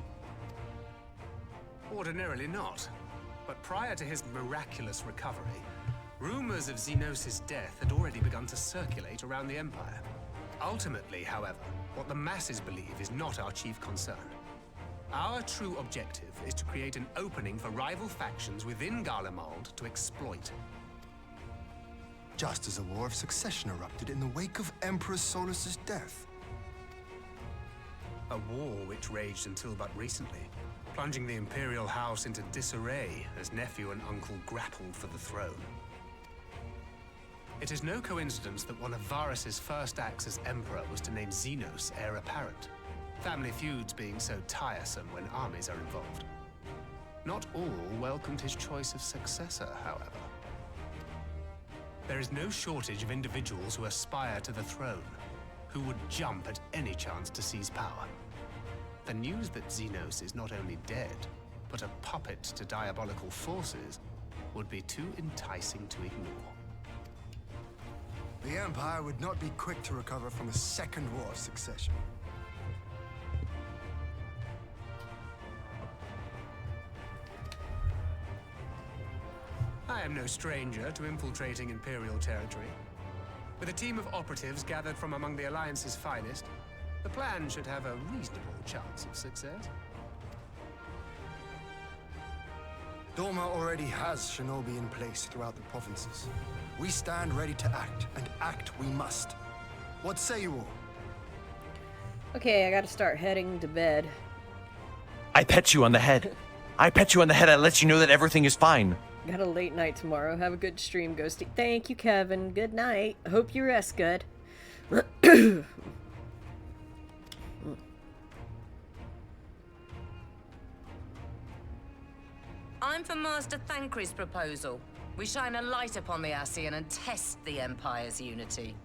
Speaker 3: Ordinarily not. But prior to his miraculous recovery, rumors of Xenos' death had already begun to circulate around the Empire. Ultimately, however, what the masses believe is not our chief concern. Our true objective is to create an opening for rival factions within Garlemald to exploit.
Speaker 7: Just as a war of succession erupted in the wake of Emperor Solus's death.
Speaker 3: A war which raged until but recently, plunging the Imperial House into disarray as nephew and uncle grappled for the throne. It is no coincidence that one of Varys' first acts as Emperor was to name Xenos heir apparent. Family feuds being so tiresome when armies are involved. Not all welcomed his choice of successor, however. There is no shortage of individuals who aspire to the throne, who would jump at any chance to seize power. The news that Xenos is not only dead, but a puppet to diabolical forces, would be too enticing to ignore.
Speaker 7: The Empire would not be quick to recover from a second war of succession.
Speaker 3: I am no stranger to infiltrating Imperial territory. With a team of operatives gathered from among the Alliance's finest, the plan should have a reasonable chance of success.
Speaker 7: Doma already has shinobi in place throughout the provinces. We stand ready to act, and act we must. What say you all?
Speaker 2: Okay, I gotta start heading to bed.
Speaker 11: I pet you on the head. I pet you on the head. I let you know that everything is fine.
Speaker 2: Got a late night tomorrow. Have a good stream, Ghosty. Thank you, Kevin. Good night. Hope you rest good.
Speaker 16: I'm for Master Thancred's proposal. We shine a light upon the Ascian and test the Empire's unity.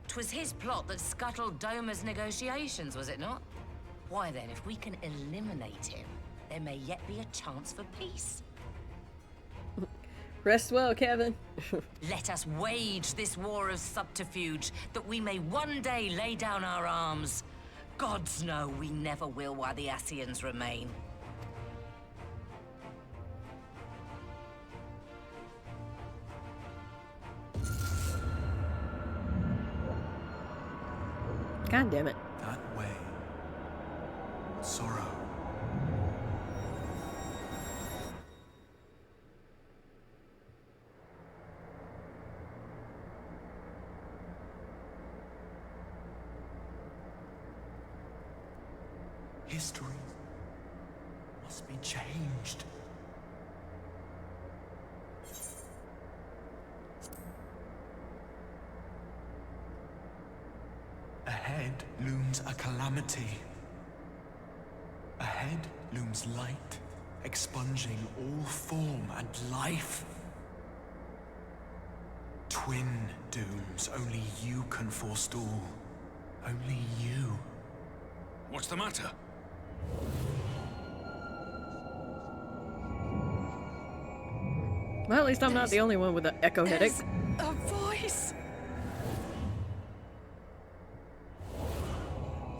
Speaker 16: 'Twas his plot that scuttled Doma's negotiations, was it not? Why then, if we can eliminate him, there may yet be a chance for peace.
Speaker 2: Rest well, Kevin.
Speaker 16: Let us wage this war of subterfuge, that we may one day lay down our arms. Gods know we never will while the Ascians remain.
Speaker 2: God damn it.
Speaker 17: That way. Sorrow. History must be changed. Ahead looms a calamity. Ahead looms light, expunging all form and life. Twin dooms only you can forestall. Only you.
Speaker 13: What's the matter?
Speaker 2: Well, at least I'm not the only one with an echo headache.
Speaker 4: A voice!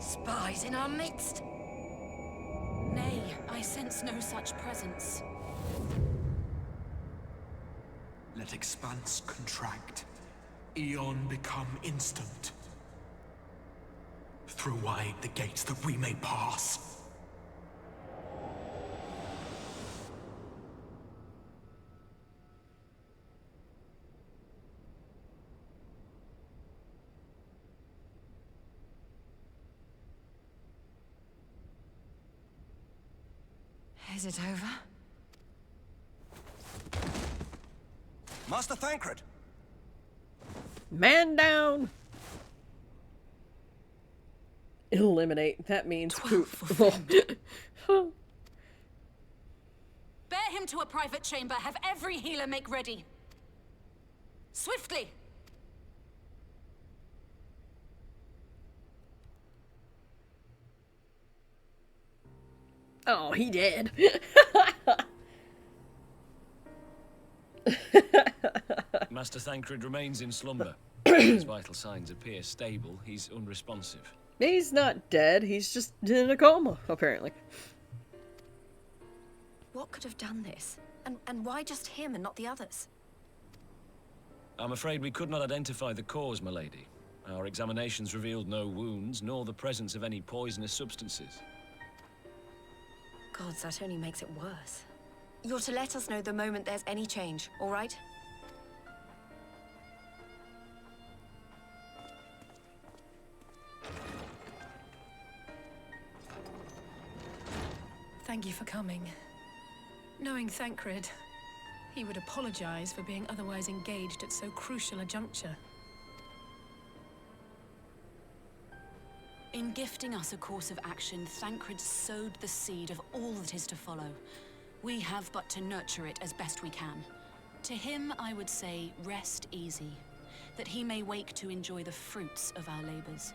Speaker 16: Spies in our midst?
Speaker 14: Nay, I sense no such presence.
Speaker 17: Let expanse contract. Eon become instant. Throw wide the gates that we may pass.
Speaker 10: Is it over?
Speaker 15: Master Thancred!
Speaker 2: Man down! Eliminate. That means poop.
Speaker 14: Bear him to a private chamber. Have every healer make ready. Swiftly!
Speaker 2: Oh, he did.
Speaker 18: Master Thancred remains in slumber. His vital signs appear stable. He's unresponsive.
Speaker 2: He's not dead. He's just in a coma, apparently.
Speaker 9: What could have done this? And why just him and not the others?
Speaker 18: I'm afraid we could not identify the cause, my lady. Our examinations revealed no wounds, nor the presence of any poisonous substances.
Speaker 9: Gods, that only makes it worse. You're to let us know the moment there's any change, all right?
Speaker 4: Thank you for coming. Knowing Thancred, he would apologize for being otherwise engaged at so crucial a juncture.
Speaker 14: In gifting us a course of action, Thancred sowed the seed of all that is to follow. We have but to nurture it as best we can. To him, I would say, rest easy, that he may wake to enjoy the fruits of our labors.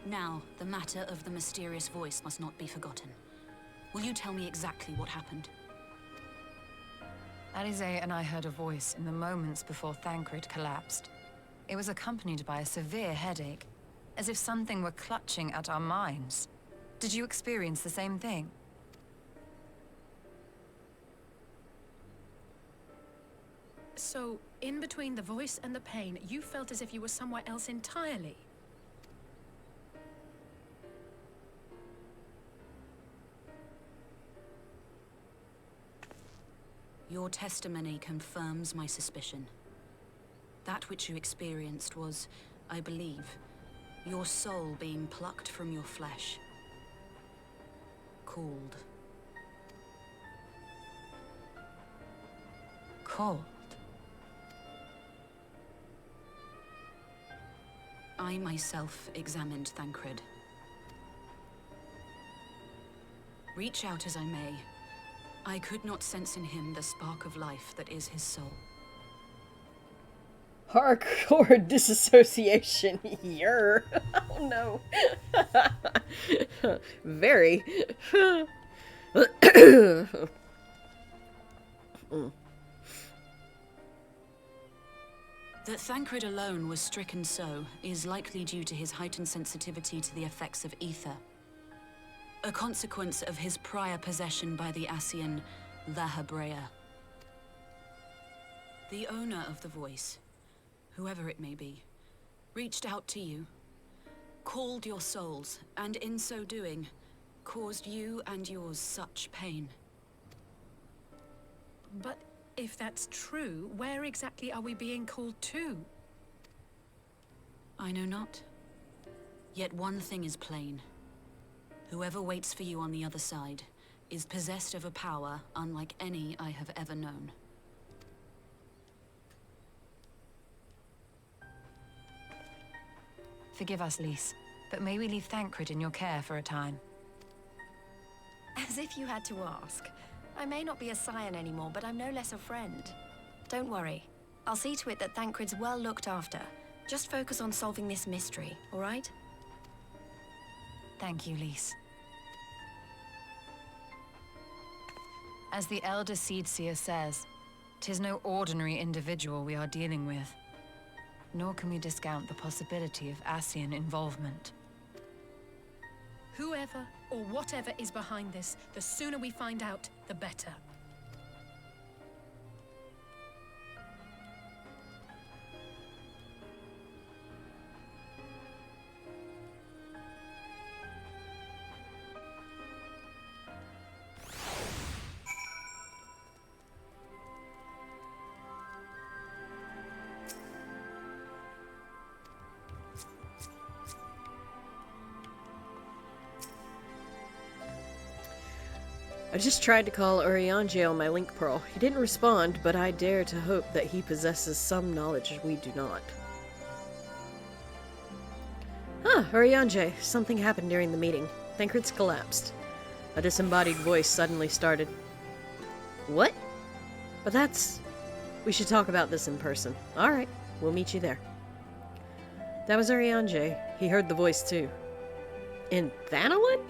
Speaker 14: Now, the matter of the mysterious voice must not be forgotten. Will you tell me exactly what happened?
Speaker 10: Alize and I heard a voice in the moments before Thancred collapsed. It was accompanied by a severe headache, as if something were clutching at our minds. Did you experience the same thing?
Speaker 4: So, in between the voice and the pain, you felt as if you were somewhere else entirely?
Speaker 14: Your testimony confirms my suspicion. That which you experienced was, I believe, your soul being plucked from your flesh. Called.
Speaker 10: Called?
Speaker 14: I myself examined Thancred. Reach out as I may, I could not sense in him the spark of life that is his soul.
Speaker 2: Hardcore disassociation. Yer. Oh no. Very.
Speaker 14: That Thancred alone was stricken so is likely due to his heightened sensitivity to the effects of ether. A consequence of his prior possession by the Ascian La Habrea. The owner of the voice, whoever it may be, reached out to you, called your souls, and in so doing, caused you and yours such pain.
Speaker 4: But if that's true, where exactly are we being called to?
Speaker 14: I know not. Yet one thing is plain. Whoever waits for you on the other side is possessed of a power unlike any I have ever known.
Speaker 10: Forgive us, Lys, but may we leave Thancred in your care for a time?
Speaker 9: As if you had to ask. I may not be a scion anymore, but I'm no less a friend. Don't worry. I'll see to it that Thancred's well looked after. Just focus on solving this mystery, all right?
Speaker 10: Thank you, Lys. As the Elder Seedseer says, 'tis no ordinary individual we are dealing with. Nor can we discount the possibility of Ascian involvement.
Speaker 4: Whoever or whatever is behind this, the sooner we find out, the better.
Speaker 2: I just tried to call Urianger on my link pearl. He didn't respond, but I dare to hope that he possesses some knowledge we do not. Urianger, something happened during the meeting. Thancred's collapsed. A disembodied voice suddenly started. What? But that's... We should talk about this in person. Alright, we'll meet you there. That was Urianger. He heard the voice too. In Thanalan?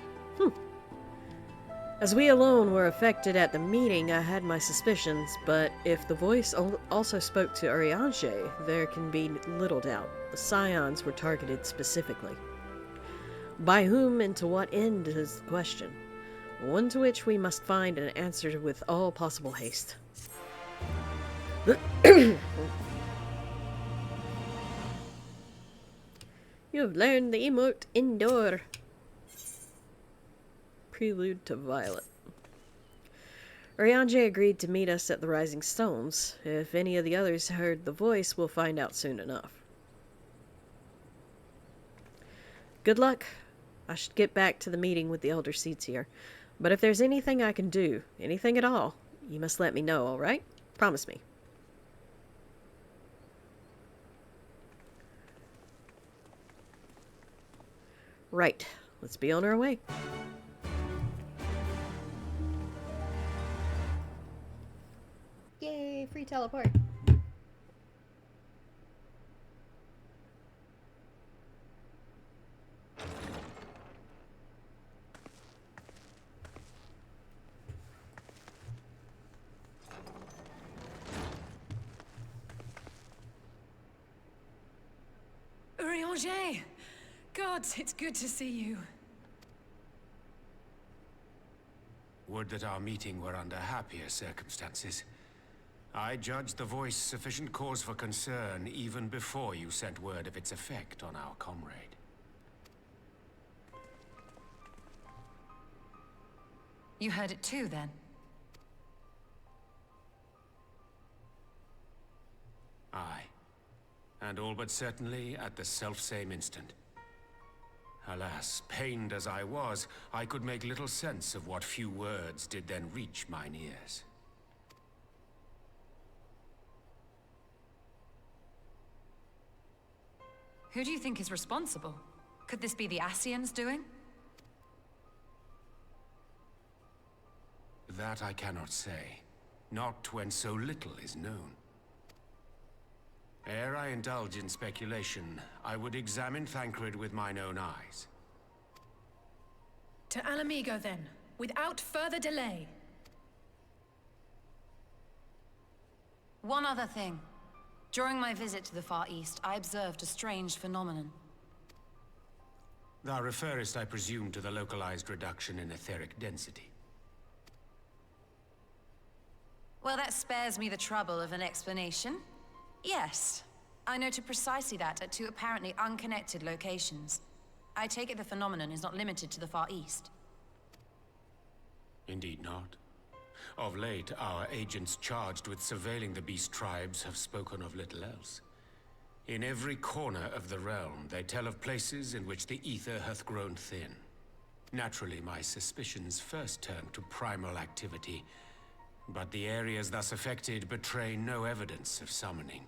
Speaker 2: As we alone were affected at the meeting, I had my suspicions, but if the voice also spoke to Urianger, there can be little doubt. The Scions were targeted specifically. By whom and to what end is the question, one to which we must find an answer with all possible haste. You have learned the emote Endure. Prelude to Violet. Urianger agreed to meet us at the Rising Stones. If any of the others heard the voice, we'll find out soon enough. Good luck. I should get back to the meeting with the Elder Seedseer. But if there's anything I can do, anything at all, you must let me know, alright? Promise me. Right. Let's be on our way. Yay, free teleport.
Speaker 4: Urianger! Gods, it's good to see you.
Speaker 12: Would that our meeting were under happier circumstances. I judged the voice sufficient cause for concern even before you sent word of its effect on our comrade.
Speaker 10: You heard it too, then?
Speaker 12: Aye. And all but certainly at the selfsame instant. Alas, pained as I was, I could make little sense of what few words did then reach mine ears.
Speaker 10: Who do you think is responsible? Could this be the Ascians doing?
Speaker 12: That I cannot say. Not when so little is known. Ere I indulge in speculation, I would examine Thancred with mine own eyes.
Speaker 4: To Alamigo, then, without further delay.
Speaker 10: One other thing. During my visit to the Far East, I observed a strange phenomenon.
Speaker 12: Thou referrest, I presume, to the localized reduction in etheric density.
Speaker 10: Well, that spares me the trouble of an explanation. Yes, I noted precisely that at two apparently unconnected locations. I take it the phenomenon is not limited to the Far East.
Speaker 12: Indeed not. Of late, our agents charged with surveilling the beast tribes have spoken of little else. In every corner of the realm, they tell of places in which the ether hath grown thin. Naturally, my suspicions first turned to primal activity, but the areas thus affected betray no evidence of summoning.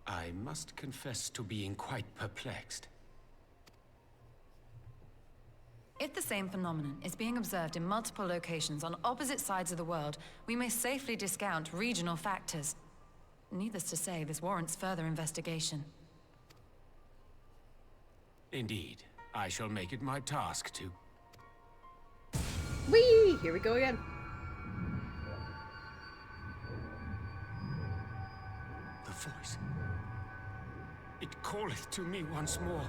Speaker 12: I must confess to being quite perplexed.
Speaker 10: If the same phenomenon is being observed in multiple locations on opposite sides of the world, we may safely discount regional factors. Needless to say, this warrants further investigation.
Speaker 12: Indeed. I shall make it my task to...
Speaker 2: Whee! Here we go again.
Speaker 12: The voice. It calleth to me once more.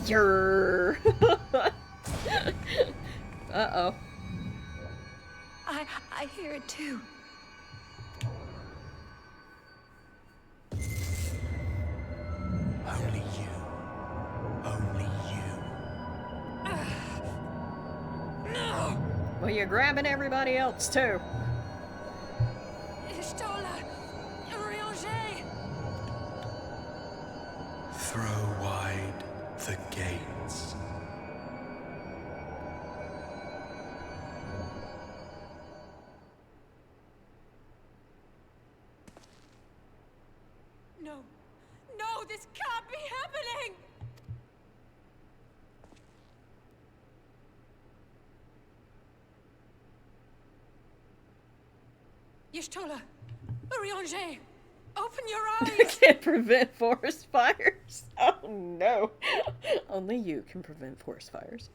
Speaker 2: Yer. Uh-oh.
Speaker 9: I hear it too.
Speaker 17: Only you. Only you.
Speaker 4: No!
Speaker 2: Well, you're grabbing everybody else, too.
Speaker 17: Throw wide the gates.
Speaker 6: No. No, this can't be happening!
Speaker 4: Y'shtola! Urianger! Open your eyes!
Speaker 2: I can't prevent forest fires. Oh no. Only you can prevent forest fires.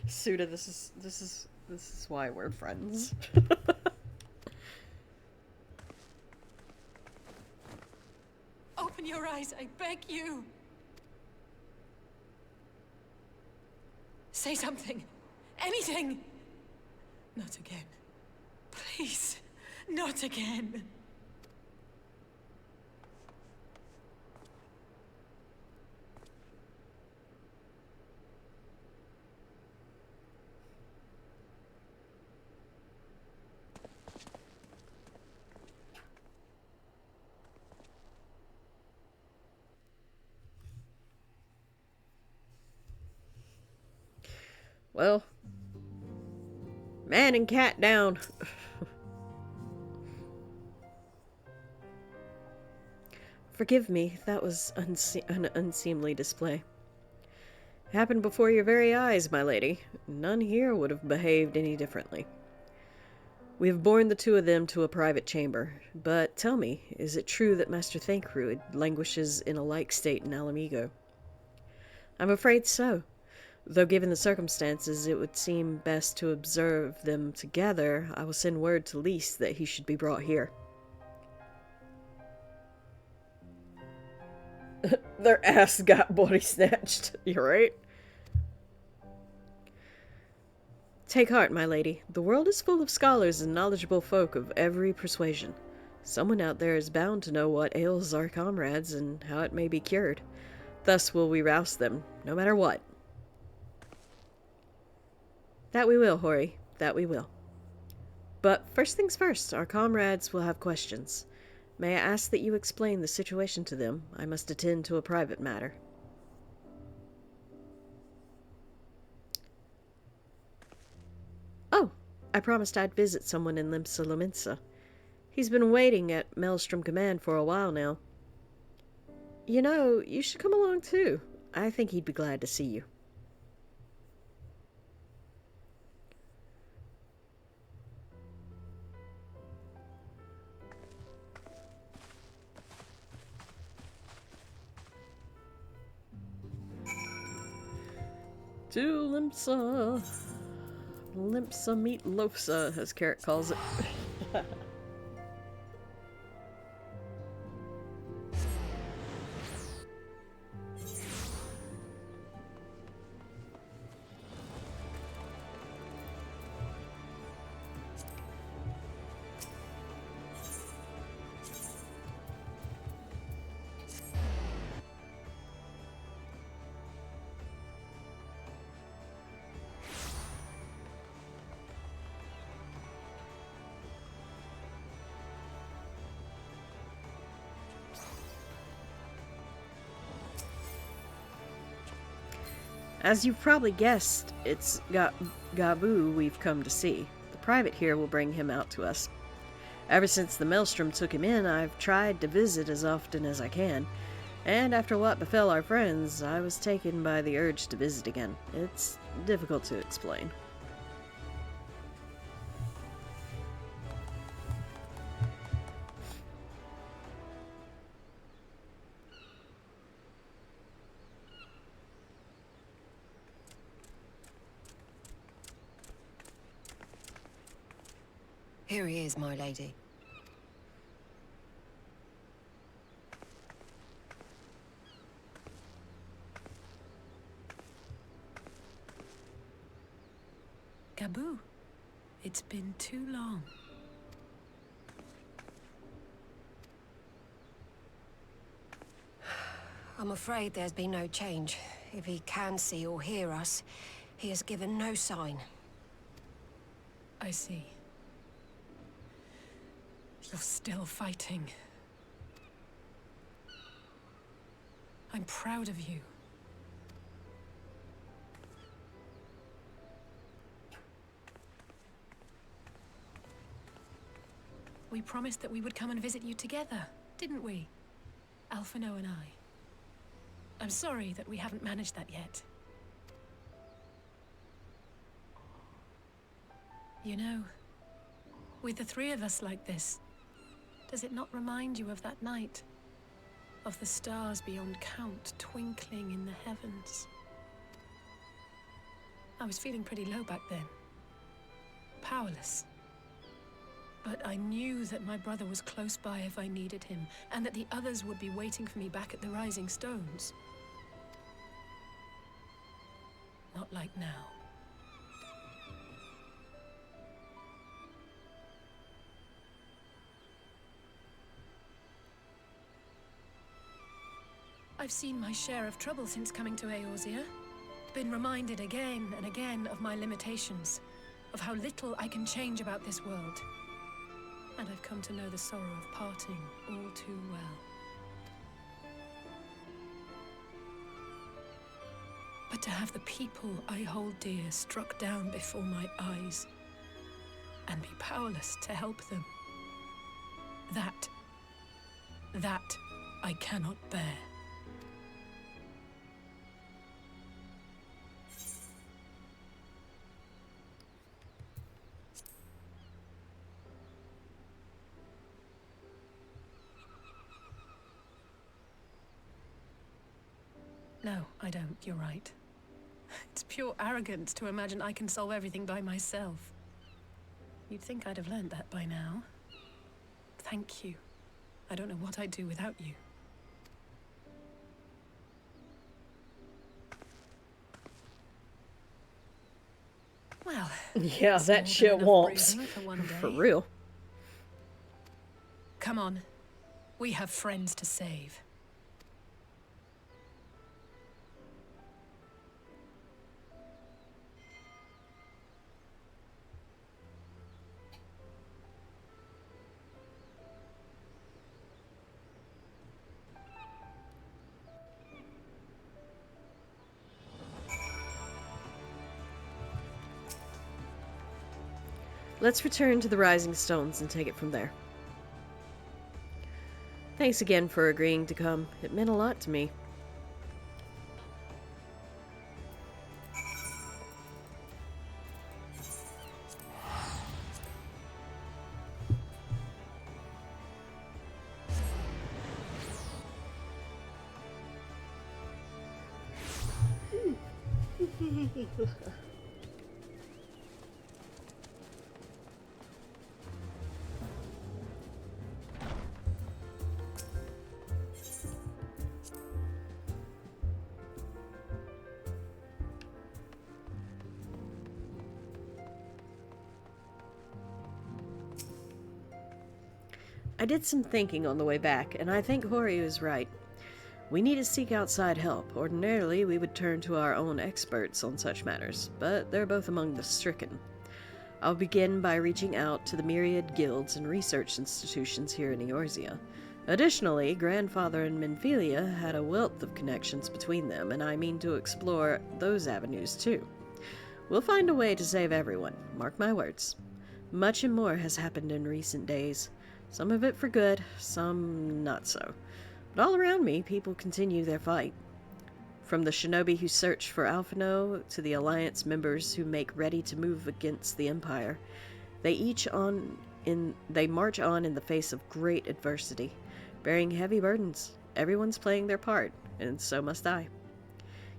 Speaker 2: Suda, this is why we're friends.
Speaker 4: Open your eyes, I beg you! Say something! Anything! Not again. Please, not again.
Speaker 2: Well, man and cat down. Forgive me, that was an unseemly display. It happened before your very eyes, my lady. None here would have behaved any differently. We have borne the two of them to a private chamber, but tell me, is it true that Master Thancred languishes in a like state in Alamigo? I'm afraid so. Though given the circumstances, it would seem best to observe them together. I will send word to Lys that he should be brought here. Their ass got body snatched. You're right. Take heart, my lady. The world is full of scholars and knowledgeable folk of every persuasion. Someone out there is bound to know what ails our comrades and how it may be cured. Thus will we rouse them, no matter what. That we will, Hori. That we will. But first things first, our comrades will have questions. May I ask that you explain the situation to them? I must attend to a private matter. Oh, I promised I'd visit someone in Limsa Lominsa. He's been waiting at Maelstrom Command for a while now. You know, you should come along too. I think he'd be glad to see you. To Limsa. Limsa meet Loafsa, as Carrot calls it. As you've probably guessed, it's Gabu we've come to see. The private here will bring him out to us. Ever since the Maelstrom took him in, I've tried to visit as often as I can, and after what befell our friends, I was taken by the urge to visit again. It's difficult to explain.
Speaker 6: Here he is, my lady.
Speaker 4: Gabu, it's been too long.
Speaker 6: I'm afraid there's been no change. If he can see or hear us, he has given no sign.
Speaker 4: I see. You're still fighting. I'm proud of you. We promised that we would come and visit you together, didn't we? Alphino and I. I'm sorry that we haven't managed that yet. You know, with the three of us like this, does it not remind you of that night? Of the stars beyond count twinkling in the heavens? I was feeling pretty low back then. Powerless. But I knew that my brother was close by if I needed him, and that the others would be waiting for me back at the Rising Stones. Not like now. I've seen my share of trouble since coming to Eorzea. Been reminded again and again of my limitations, of how little I can change about this world. And I've come to know the sorrow of parting all too well. But to have the people I hold dear struck down before my eyes, and be powerless to help them, that I cannot bear. No, I don't. You're right. It's pure arrogance to imagine I can solve everything by myself. You'd think I'd have learned that by now. Thank you. I don't know what I'd do without you. Well,
Speaker 2: yeah, that shit won't. For real.
Speaker 4: Come on. We have friends to save.
Speaker 2: Let's return to the Rising Stones and take it from there. Thanks again for agreeing to come. It meant a lot to me. I did some thinking on the way back, and I think Hori is right. We need to seek outside help. Ordinarily, we would turn to our own experts on such matters, but they're both among the stricken. I'll begin by reaching out to the myriad guilds and research institutions here in Eorzea. Additionally, Grandfather and Minfilia had a wealth of connections between them, and I mean to explore those avenues too. We'll find a way to save everyone, mark my words. Much and more has happened in recent days. Some of it for good, some not so. But all around me, people continue their fight. From the shinobi who search for Alphino to the Alliance members who make ready to move against the Empire, they march on in the face of great adversity, bearing heavy burdens. Everyone's playing their part, and so must I.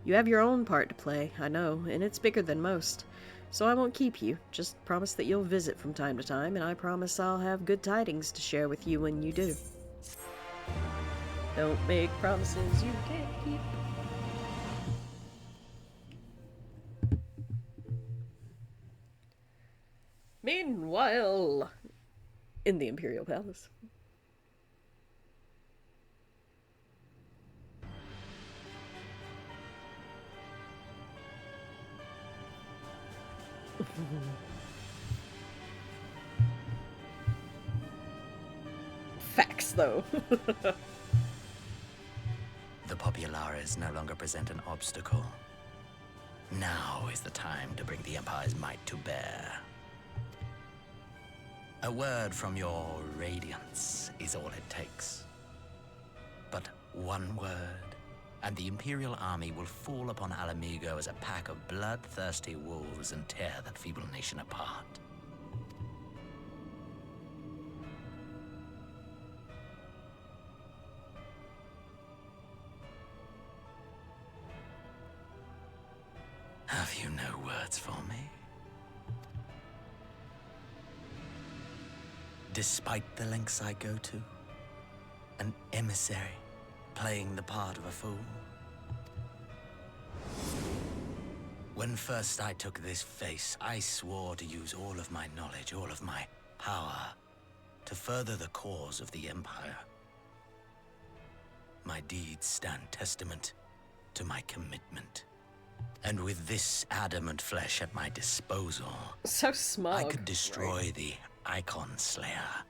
Speaker 2: You have your own part to play, I know, and it's bigger than most. So I won't keep you. Just promise that you'll visit from time to time, and I promise I'll have good tidings to share with you when you do. Don't make promises you can't keep. Meanwhile, in the Imperial Palace. Facts, though.
Speaker 19: The Populares no longer present an obstacle. Now is the time to bring the Empire's might to bear. A word from your Radiance is all it takes. But one word, and the Imperial army will fall upon Alamigo as a pack of bloodthirsty wolves and tear that feeble nation apart. Have you no words for me? Despite the lengths I go to, an emissary playing the part of a fool. When first I took this face, I swore to use all of my knowledge, all of my power, to further the cause of the Empire. My deeds stand testament to my commitment. And with this adamant flesh at my disposal,
Speaker 2: so smug,
Speaker 19: I could destroy the Icon Slayer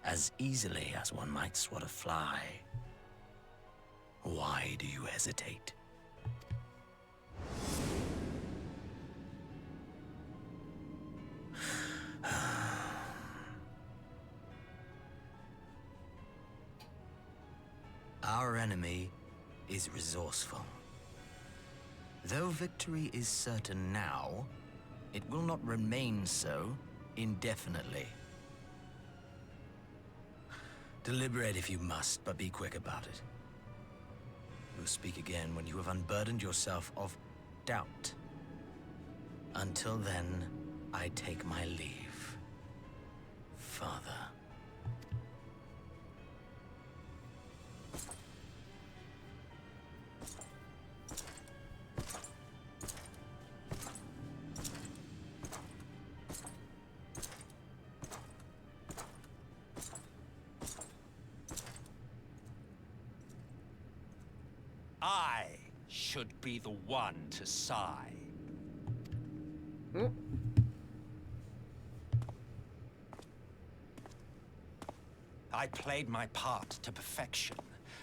Speaker 19: as easily as one might swat a fly. Why do you hesitate? Our enemy is resourceful. Though victory is certain now, it will not remain so indefinitely. Deliberate if you must, but be quick about it. We'll speak again when you have unburdened yourself of doubt. Until then, I take my leave, Father.
Speaker 12: I should be the one to sigh. I played my part to perfection.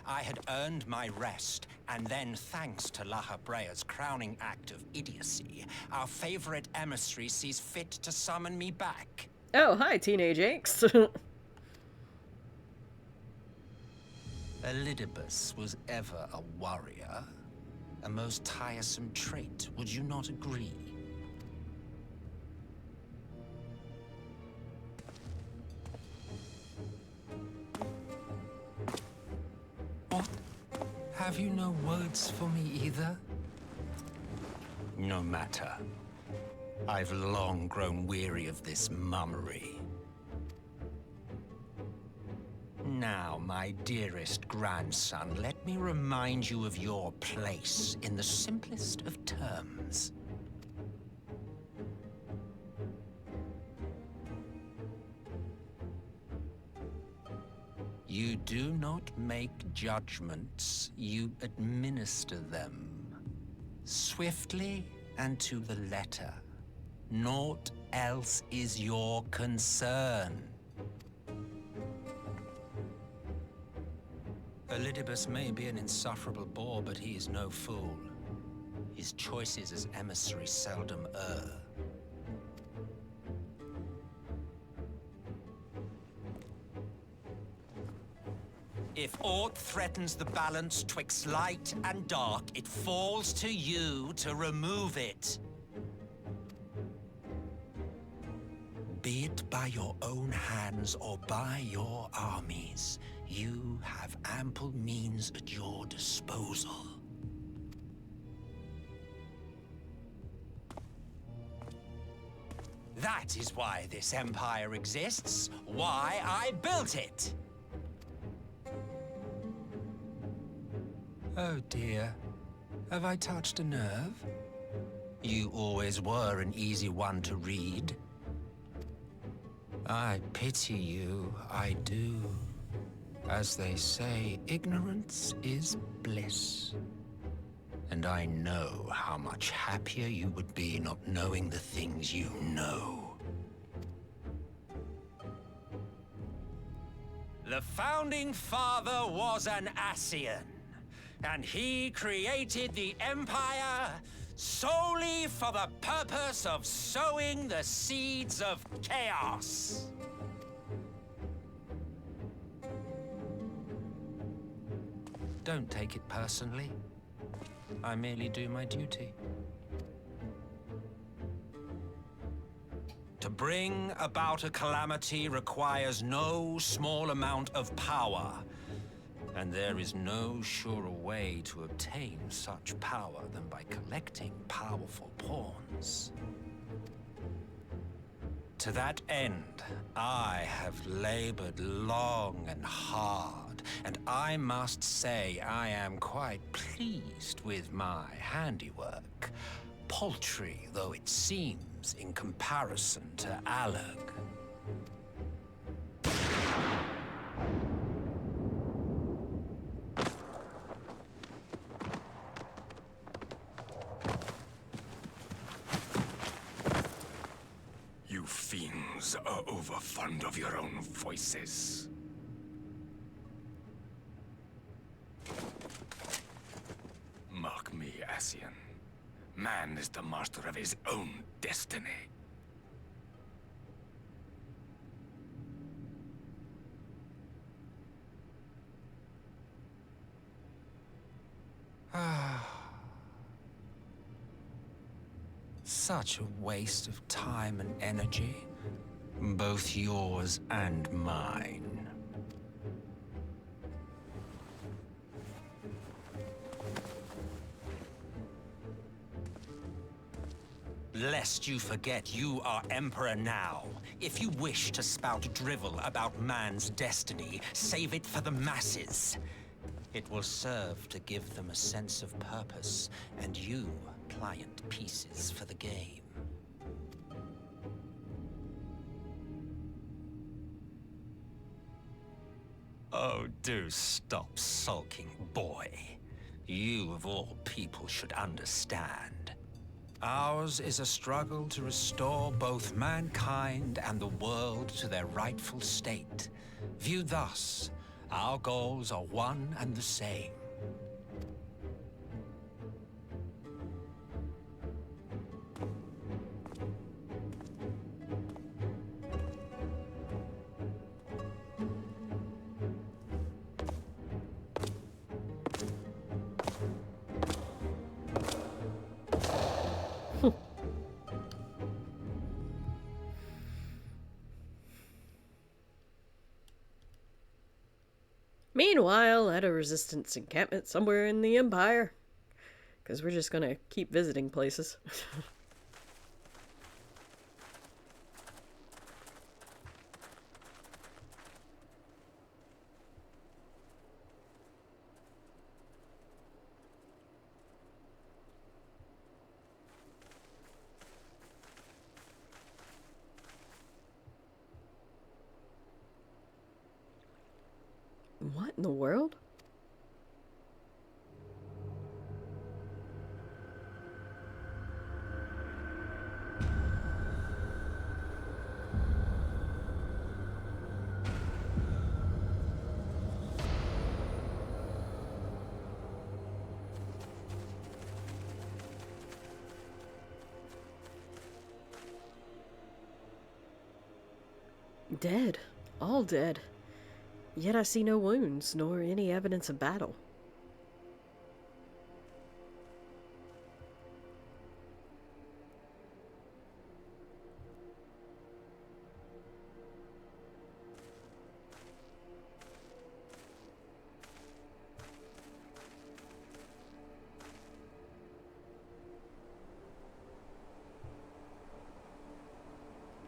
Speaker 12: I had earned my rest, and then thanks to Laha Brea's crowning act of idiocy, our favorite emissary sees fit to summon me back.
Speaker 2: Oh, hi, teenage inks.
Speaker 20: Elidibus was ever a warrior. A most tiresome trait, would you not agree? What? Have you no words for me either? No matter. I've long grown weary of this mummery. Now, my dearest grandson, let me remind you of your place in the simplest of terms. You do not make judgments, you administer them. Swiftly and to the letter. Naught else is your concern. Elidibus may be an insufferable bore, but he is no fool. His choices as emissary seldom err. If aught threatens the balance twixt light and dark, it falls to you to remove it. Be it by your own hands or by your armies, you have ample means at your disposal. That is why this empire exists, why I built it. Oh dear, have I touched a nerve? You always were an easy one to read. I pity you, I do. As they say, ignorance is bliss. And I know how much happier you would be not knowing the things you know. The Founding Father was an Ascian, and he created the Empire solely for the purpose of sowing the seeds of chaos. Don't take it personally. I merely do my duty. To bring about a calamity requires no small amount of power, and there is no surer way to obtain such power than by collecting powerful pawns. To that end, I have labored long and hard, and I must say I am quite pleased with my handiwork, paltry though it seems in comparison to Alag.
Speaker 13: You fiends are overfond of your own voices. Mark me, Ascian. Man is the master of his own destiny.
Speaker 20: Such a waste of time and energy, both yours and mine. Lest you forget you are Emperor now. If you wish to spout drivel about man's destiny, save it for the masses. It will serve to give them a sense of purpose, and you pliant pieces for the game. Oh, do stop sulking, boy. You, of all people, should understand. Ours is a struggle to restore both mankind and the world to their rightful state. Viewed thus, our goals are one and the same.
Speaker 2: Meanwhile, at a resistance encampment somewhere in the Empire. Because we're just gonna keep visiting places. What in the world? Dead. All dead. Yet I see no wounds, nor any evidence of battle.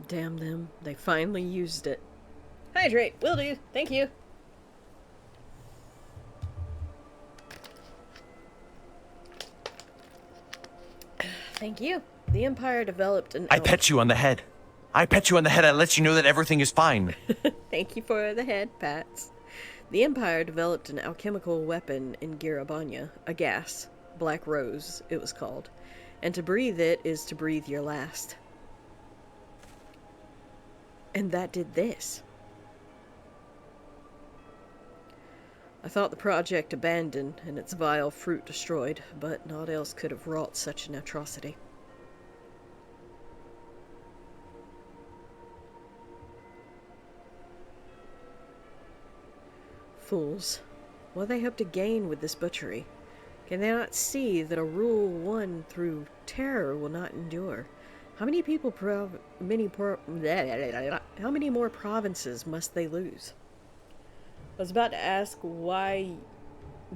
Speaker 2: Damn them, they finally used it. Hydrate, will do, thank you. Thank you. The Empire developed an...
Speaker 11: I pet you on the head. I pet you on the head. I let you know that everything is fine.
Speaker 2: Thank you for the head pats. The Empire developed an alchemical weapon in Girabanya, a gas. Black Rose, it was called. And to breathe it is to breathe your last. And that did this. I thought the project abandoned and its vile fruit destroyed, but naught else could have wrought such an atrocity. Fools. What they hope to gain with this butchery? Can they not see that a rule won through terror will not endure? How many people how many more provinces must they lose? I was about to ask why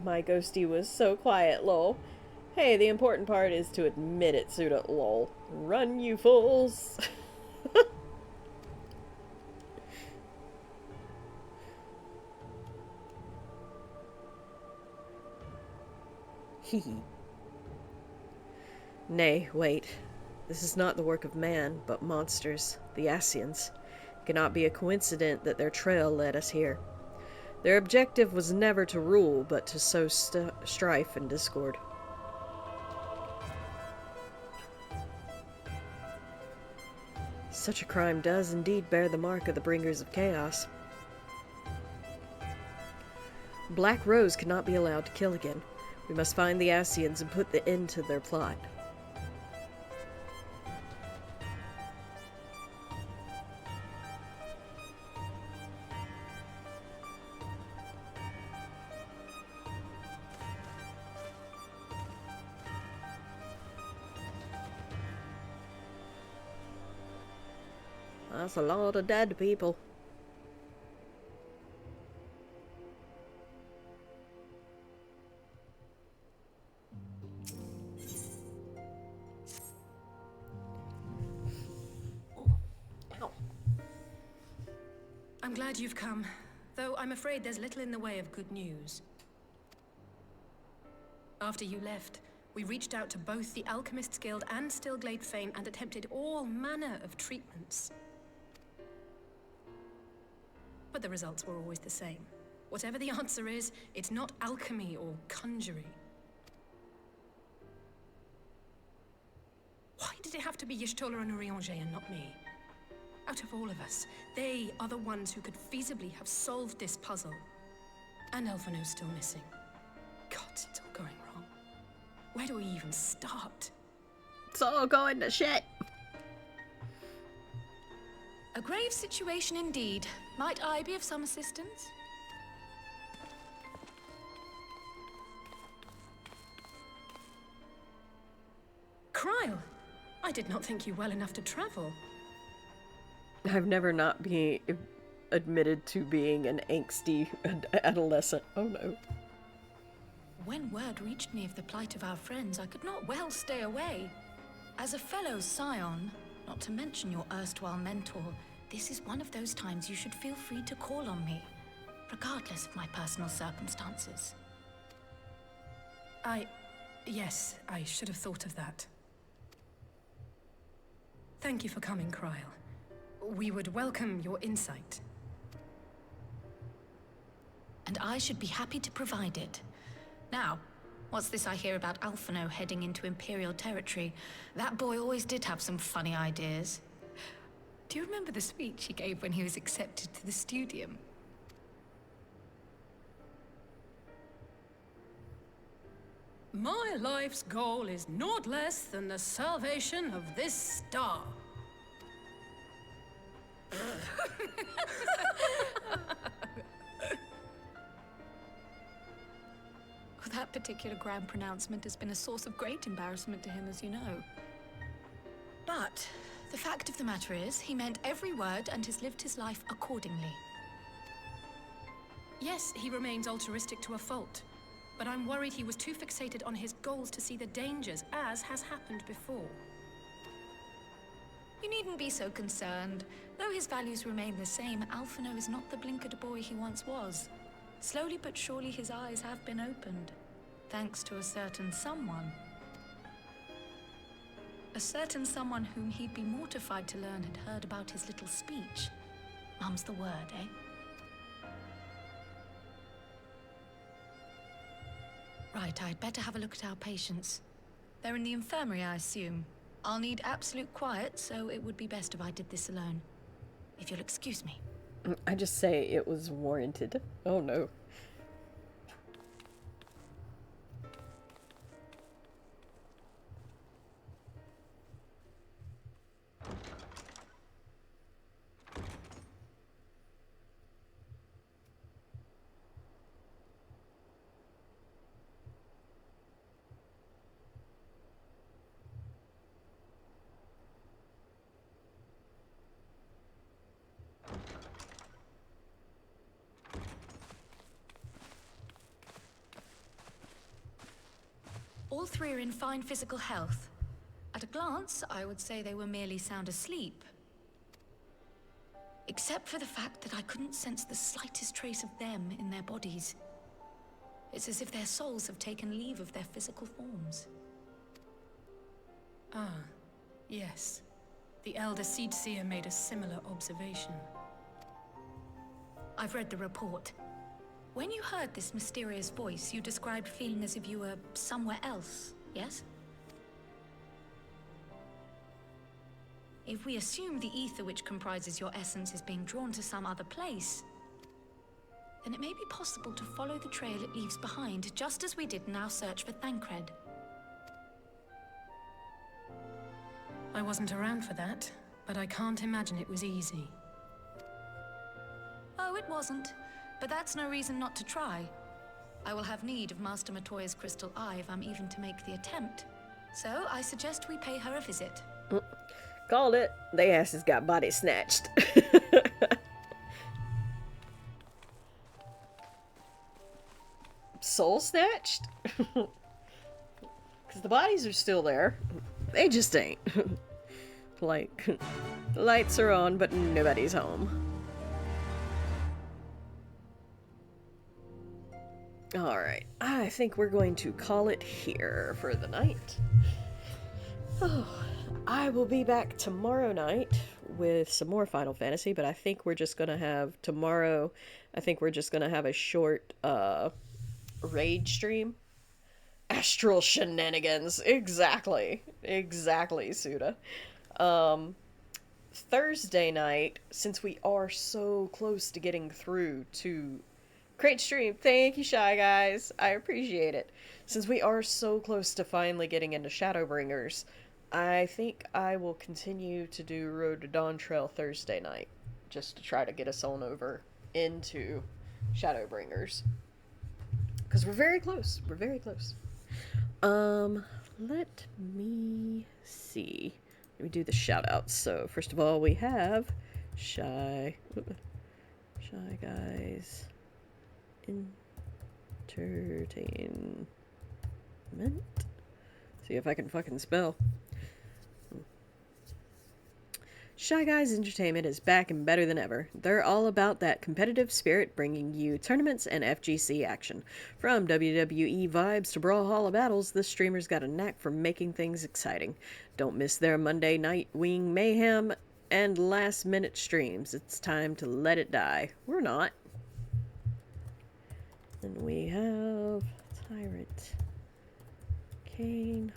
Speaker 2: my ghostie was so quiet, lol. Hey, the important part is to admit it, Suda, lol. Run, you fools! Hee. Nay, wait. This is not the work of man, but monsters, the Asians. It cannot be a coincidence that their trail led us here. Their objective was never to rule, but to sow strife and discord. Such a crime does indeed bear the mark of the bringers of chaos. Black Rose cannot be allowed to kill again. We must find the Asians and put the end to their plot. That's a lot of dead people. Ow.
Speaker 4: I'm glad you've come, though I'm afraid there's little in the way of good news. After you left, we reached out to both the Alchemists Guild and Stillglade Fane and attempted all manner of treatments. But the results were always the same. Whatever the answer is, it's not alchemy or conjuring. Why did it have to be Y'shtola and Urianger and not me? Out of all of us, they are the ones who could feasibly have solved this puzzle. And Alphino's still missing. God, it's all going wrong. Where do we even start?
Speaker 2: It's all going to shit.
Speaker 14: A grave situation indeed. Might I be of some assistance?
Speaker 4: Cryle, I did not think you well enough to travel.
Speaker 2: I've never not admitted to being an angsty adolescent. Oh no.
Speaker 4: When word reached me of the plight of our friends, I could not well stay away. As a fellow scion, not to mention your erstwhile mentor, this is one of those times you should feel free to call on me, regardless of my personal circumstances. Yes, I should have thought of that. Thank you for coming, Cryle. We would welcome your insight.
Speaker 9: And I should be happy to provide it. Now, what's this I hear about Alphino heading into Imperial territory? That boy always did have some funny ideas.
Speaker 4: Do you remember the speech he gave when he was accepted to the Studium? My life's goal is naught less than the salvation of this star.
Speaker 9: That particular grand pronouncement has been a source of great embarrassment to him, as you know. But the fact of the matter is, he meant every word and has lived his life accordingly.
Speaker 4: Yes, he remains altruistic to a fault, but I'm worried he was too fixated on his goals to see the dangers, as has happened before.
Speaker 9: You needn't be so concerned. Though his values remain the same, Alphino is not the blinkered boy he once was. Slowly but surely his eyes have been opened, thanks to a certain someone. A certain someone whom he'd be mortified to learn had heard about his little speech. Mum's the word, eh? Right, I'd better have a look at our patients. They're in the infirmary, I assume. I'll need absolute quiet, so it would be best if I did this alone. If you'll excuse me.
Speaker 2: I just say it was warranted. Oh no.
Speaker 9: All three are in fine physical health. At a glance, I would say they were merely sound asleep. Except for the fact that I couldn't sense the slightest trace of them in their bodies. It's as if their souls have taken leave of their physical forms.
Speaker 4: Ah, yes. The Elder Seedseer made a similar observation.
Speaker 9: I've read the report. When you heard this mysterious voice, you described feeling as if you were somewhere else, yes? If we assume the ether which comprises your essence is being drawn to some other place, then it may be possible to follow the trail it leaves behind, just as we did in our search for Thancred.
Speaker 4: I wasn't around for that, but I can't imagine it was easy.
Speaker 9: Oh, it wasn't. But that's no reason not to try. I will have need of Master Matoya's crystal eye if I'm even to make the attempt. So I suggest we pay her a visit.
Speaker 2: Called it. They asses got body snatched. Soul snatched? Because the bodies are still there. They just ain't. Like, the lights are on, but nobody's home. Alright, I think we're going to call it here for the night. Oh, I will be back tomorrow night with some more Final Fantasy, but I think we're just going to have tomorrow, I think we're just going to have a short raid stream. Astral shenanigans. Exactly, Suda. Thursday night, since we are so close to getting through to great stream. Thank you, Shy Guys. I appreciate it. Since we are so close to finally getting into Shadowbringers, I think I will continue to do Road to Dawntrail Thursday night, just to try to get us on over into Shadowbringers. Because we're very close. We're very close. Let me see. Let me do the shout-outs. So, first of all, we have Shy... Shy Guys Entertainment. See if I can fucking spell. Shy Guys Entertainment is back and better than ever. They're all about that competitive spirit, bringing you tournaments and FGC action. From WWE vibes to Brawlhalla battles, the streamers got a knack for making things exciting. Don't miss their Monday night wing mayhem and last-minute streams. It's time to let it die. We're not. Then we have Tyrant Kane.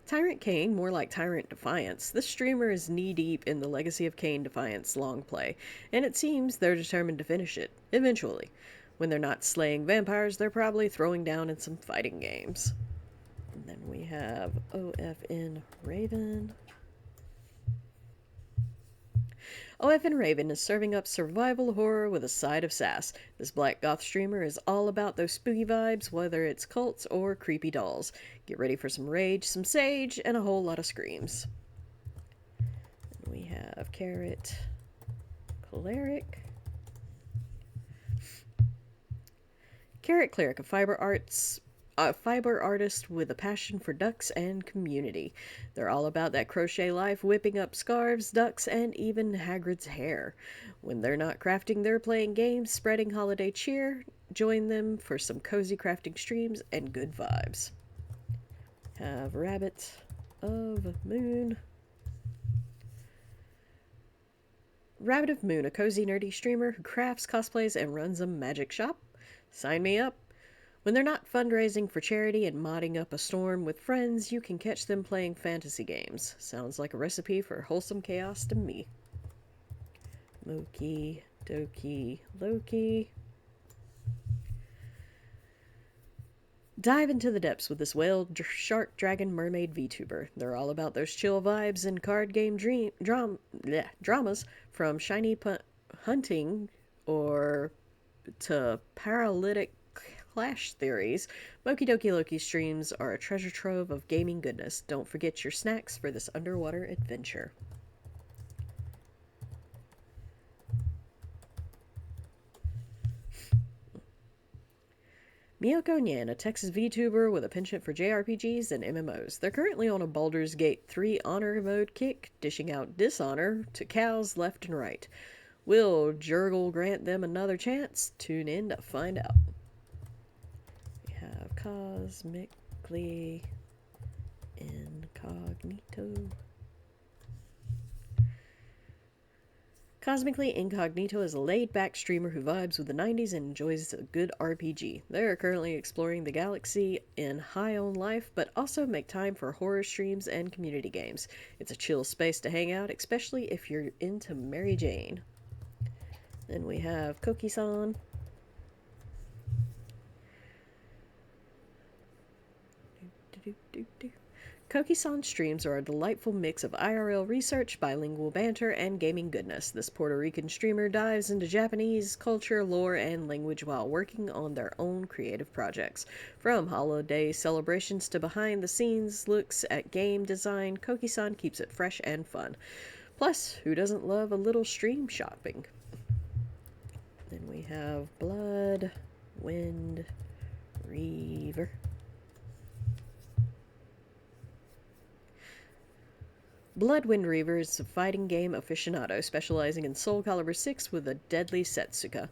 Speaker 2: Tyrant Kane, more like Tyrant Defiance. This streamer is knee-deep in the Legacy of Kane Defiance long play, and it seems they're determined to finish it, eventually. When they're not slaying vampires, they're probably throwing down in some fighting games. And then we have OFN Raven. OFN Raven is serving up survival horror with a side of sass. This black goth streamer is all about those spooky vibes, whether it's cults or creepy dolls. Get ready for some rage, some sage, and a whole lot of screams. And we have Carrot Cleric. Carrot Cleric, a fiber artist with a passion for ducks and community. They're all about that crochet life, whipping up scarves, ducks, and even Hagrid's hair. When they're not crafting, they're playing games, spreading holiday cheer. Join them for some cozy crafting streams and good vibes. Have Rabbit of Moon. Rabbit of Moon, a cozy nerdy streamer who crafts, cosplays, and runs a magic shop. Sign me up. When they're not fundraising for charity and modding up a storm with friends, you can catch them playing fantasy games. Sounds like a recipe for wholesome chaos to me. Moki, Doki, Loki. Dive into the depths with this whale, shark, dragon, mermaid VTuber. They're all about those chill vibes and card game dramas, from shiny hunting or to paralytic clash theories. Moki Doki Loki streams are a treasure trove of gaming goodness. Don't forget your snacks for this underwater adventure. Miyoko Nyan, a Texas VTuber with a penchant for JRPGs and MMOs. They're currently on a Baldur's Gate 3 honor mode kick, dishing out dishonor to cows left and right. Will Jurgle grant them another chance? Tune in to find out. We have Cosmically Incognito. Cosmically Incognito is a laid-back streamer who vibes with the 90s and enjoys a good RPG. They are currently exploring the galaxy in high on life, but also make time for horror streams and community games. It's a chill space to hang out, especially if you're into Mary Jane. Then we have Koki-san. Koki-san streams are a delightful mix of IRL research, bilingual banter, and gaming goodness. This Puerto Rican streamer dives into Japanese culture, lore, and language while working on their own creative projects. From holiday celebrations to behind-the-scenes looks at game design, Koki-san keeps it fresh and fun. Plus, who doesn't love a little stream shopping? Then we have Blood, Wind, Reaver. Bloodwind Reaver is a fighting game aficionado specializing in Soul Calibur 6 with a deadly Setsuka.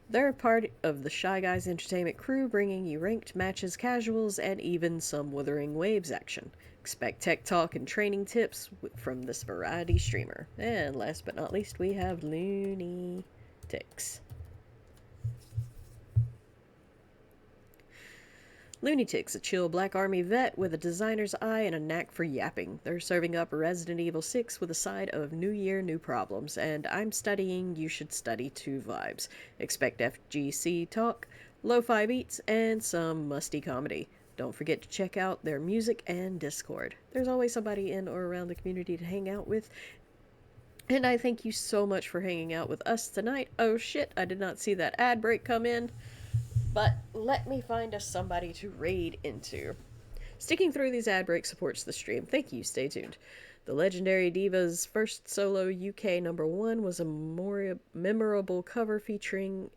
Speaker 2: They're part of the Shy Guys Entertainment crew, bringing you ranked matches, casuals, and even some Wuthering Waves action. Expect tech talk and training tips from this variety streamer. And last but not least, we have Looney Ticks. Lunatics, a chill Black Army vet with a designer's eye and a knack for yapping. They're serving up Resident Evil 6 with a side of New Year, New Problems, and I'm studying, you should study 2 vibes. Expect FGC talk, lo-fi beats, and some musty comedy. Don't forget to check out their music and Discord. There's always somebody in or around the community to hang out with. And I thank you so much for hanging out with us tonight. Oh shit, I did not see that ad break come in. But let me find us somebody to raid into. Sticking through these ad breaks supports the stream. Thank you, stay tuned. The legendary diva's first solo UK #1 was a memorable cover featuring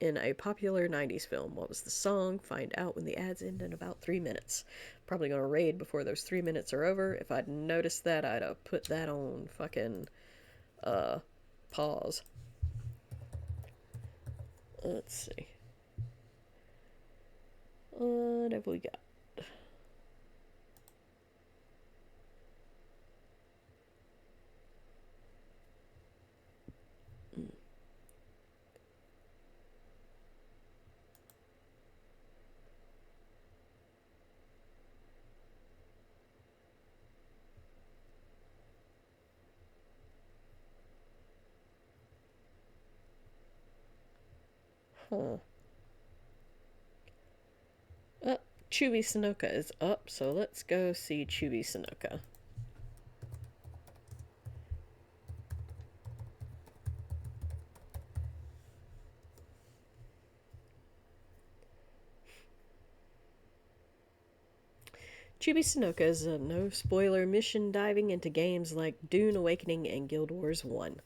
Speaker 2: in a popular 90s film. What was the song? Find out when the ads end in about 3 minutes. Probably gonna raid before those 3 minutes are over. If I'd noticed that, I'd have put that on fucking, pause. Let's see. What have we got? Huh. Oh, Chibi Sanoka is up, so let's go see Chibi Sanoka. Chibi Sanoka is a no-spoiler mission diving into games like Dune Awakening and Guild Wars 1.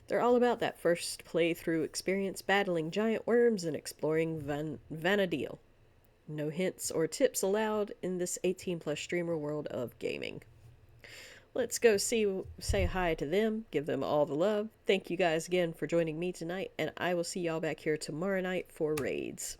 Speaker 2: They're all about that first playthrough experience battling giant worms and exploring Vanadil. No hints or tips allowed in this 18-plus streamer world of gaming. Let's go say hi to them, give them all the love. Thank you guys again for joining me tonight, and I will see y'all back here tomorrow night for raids.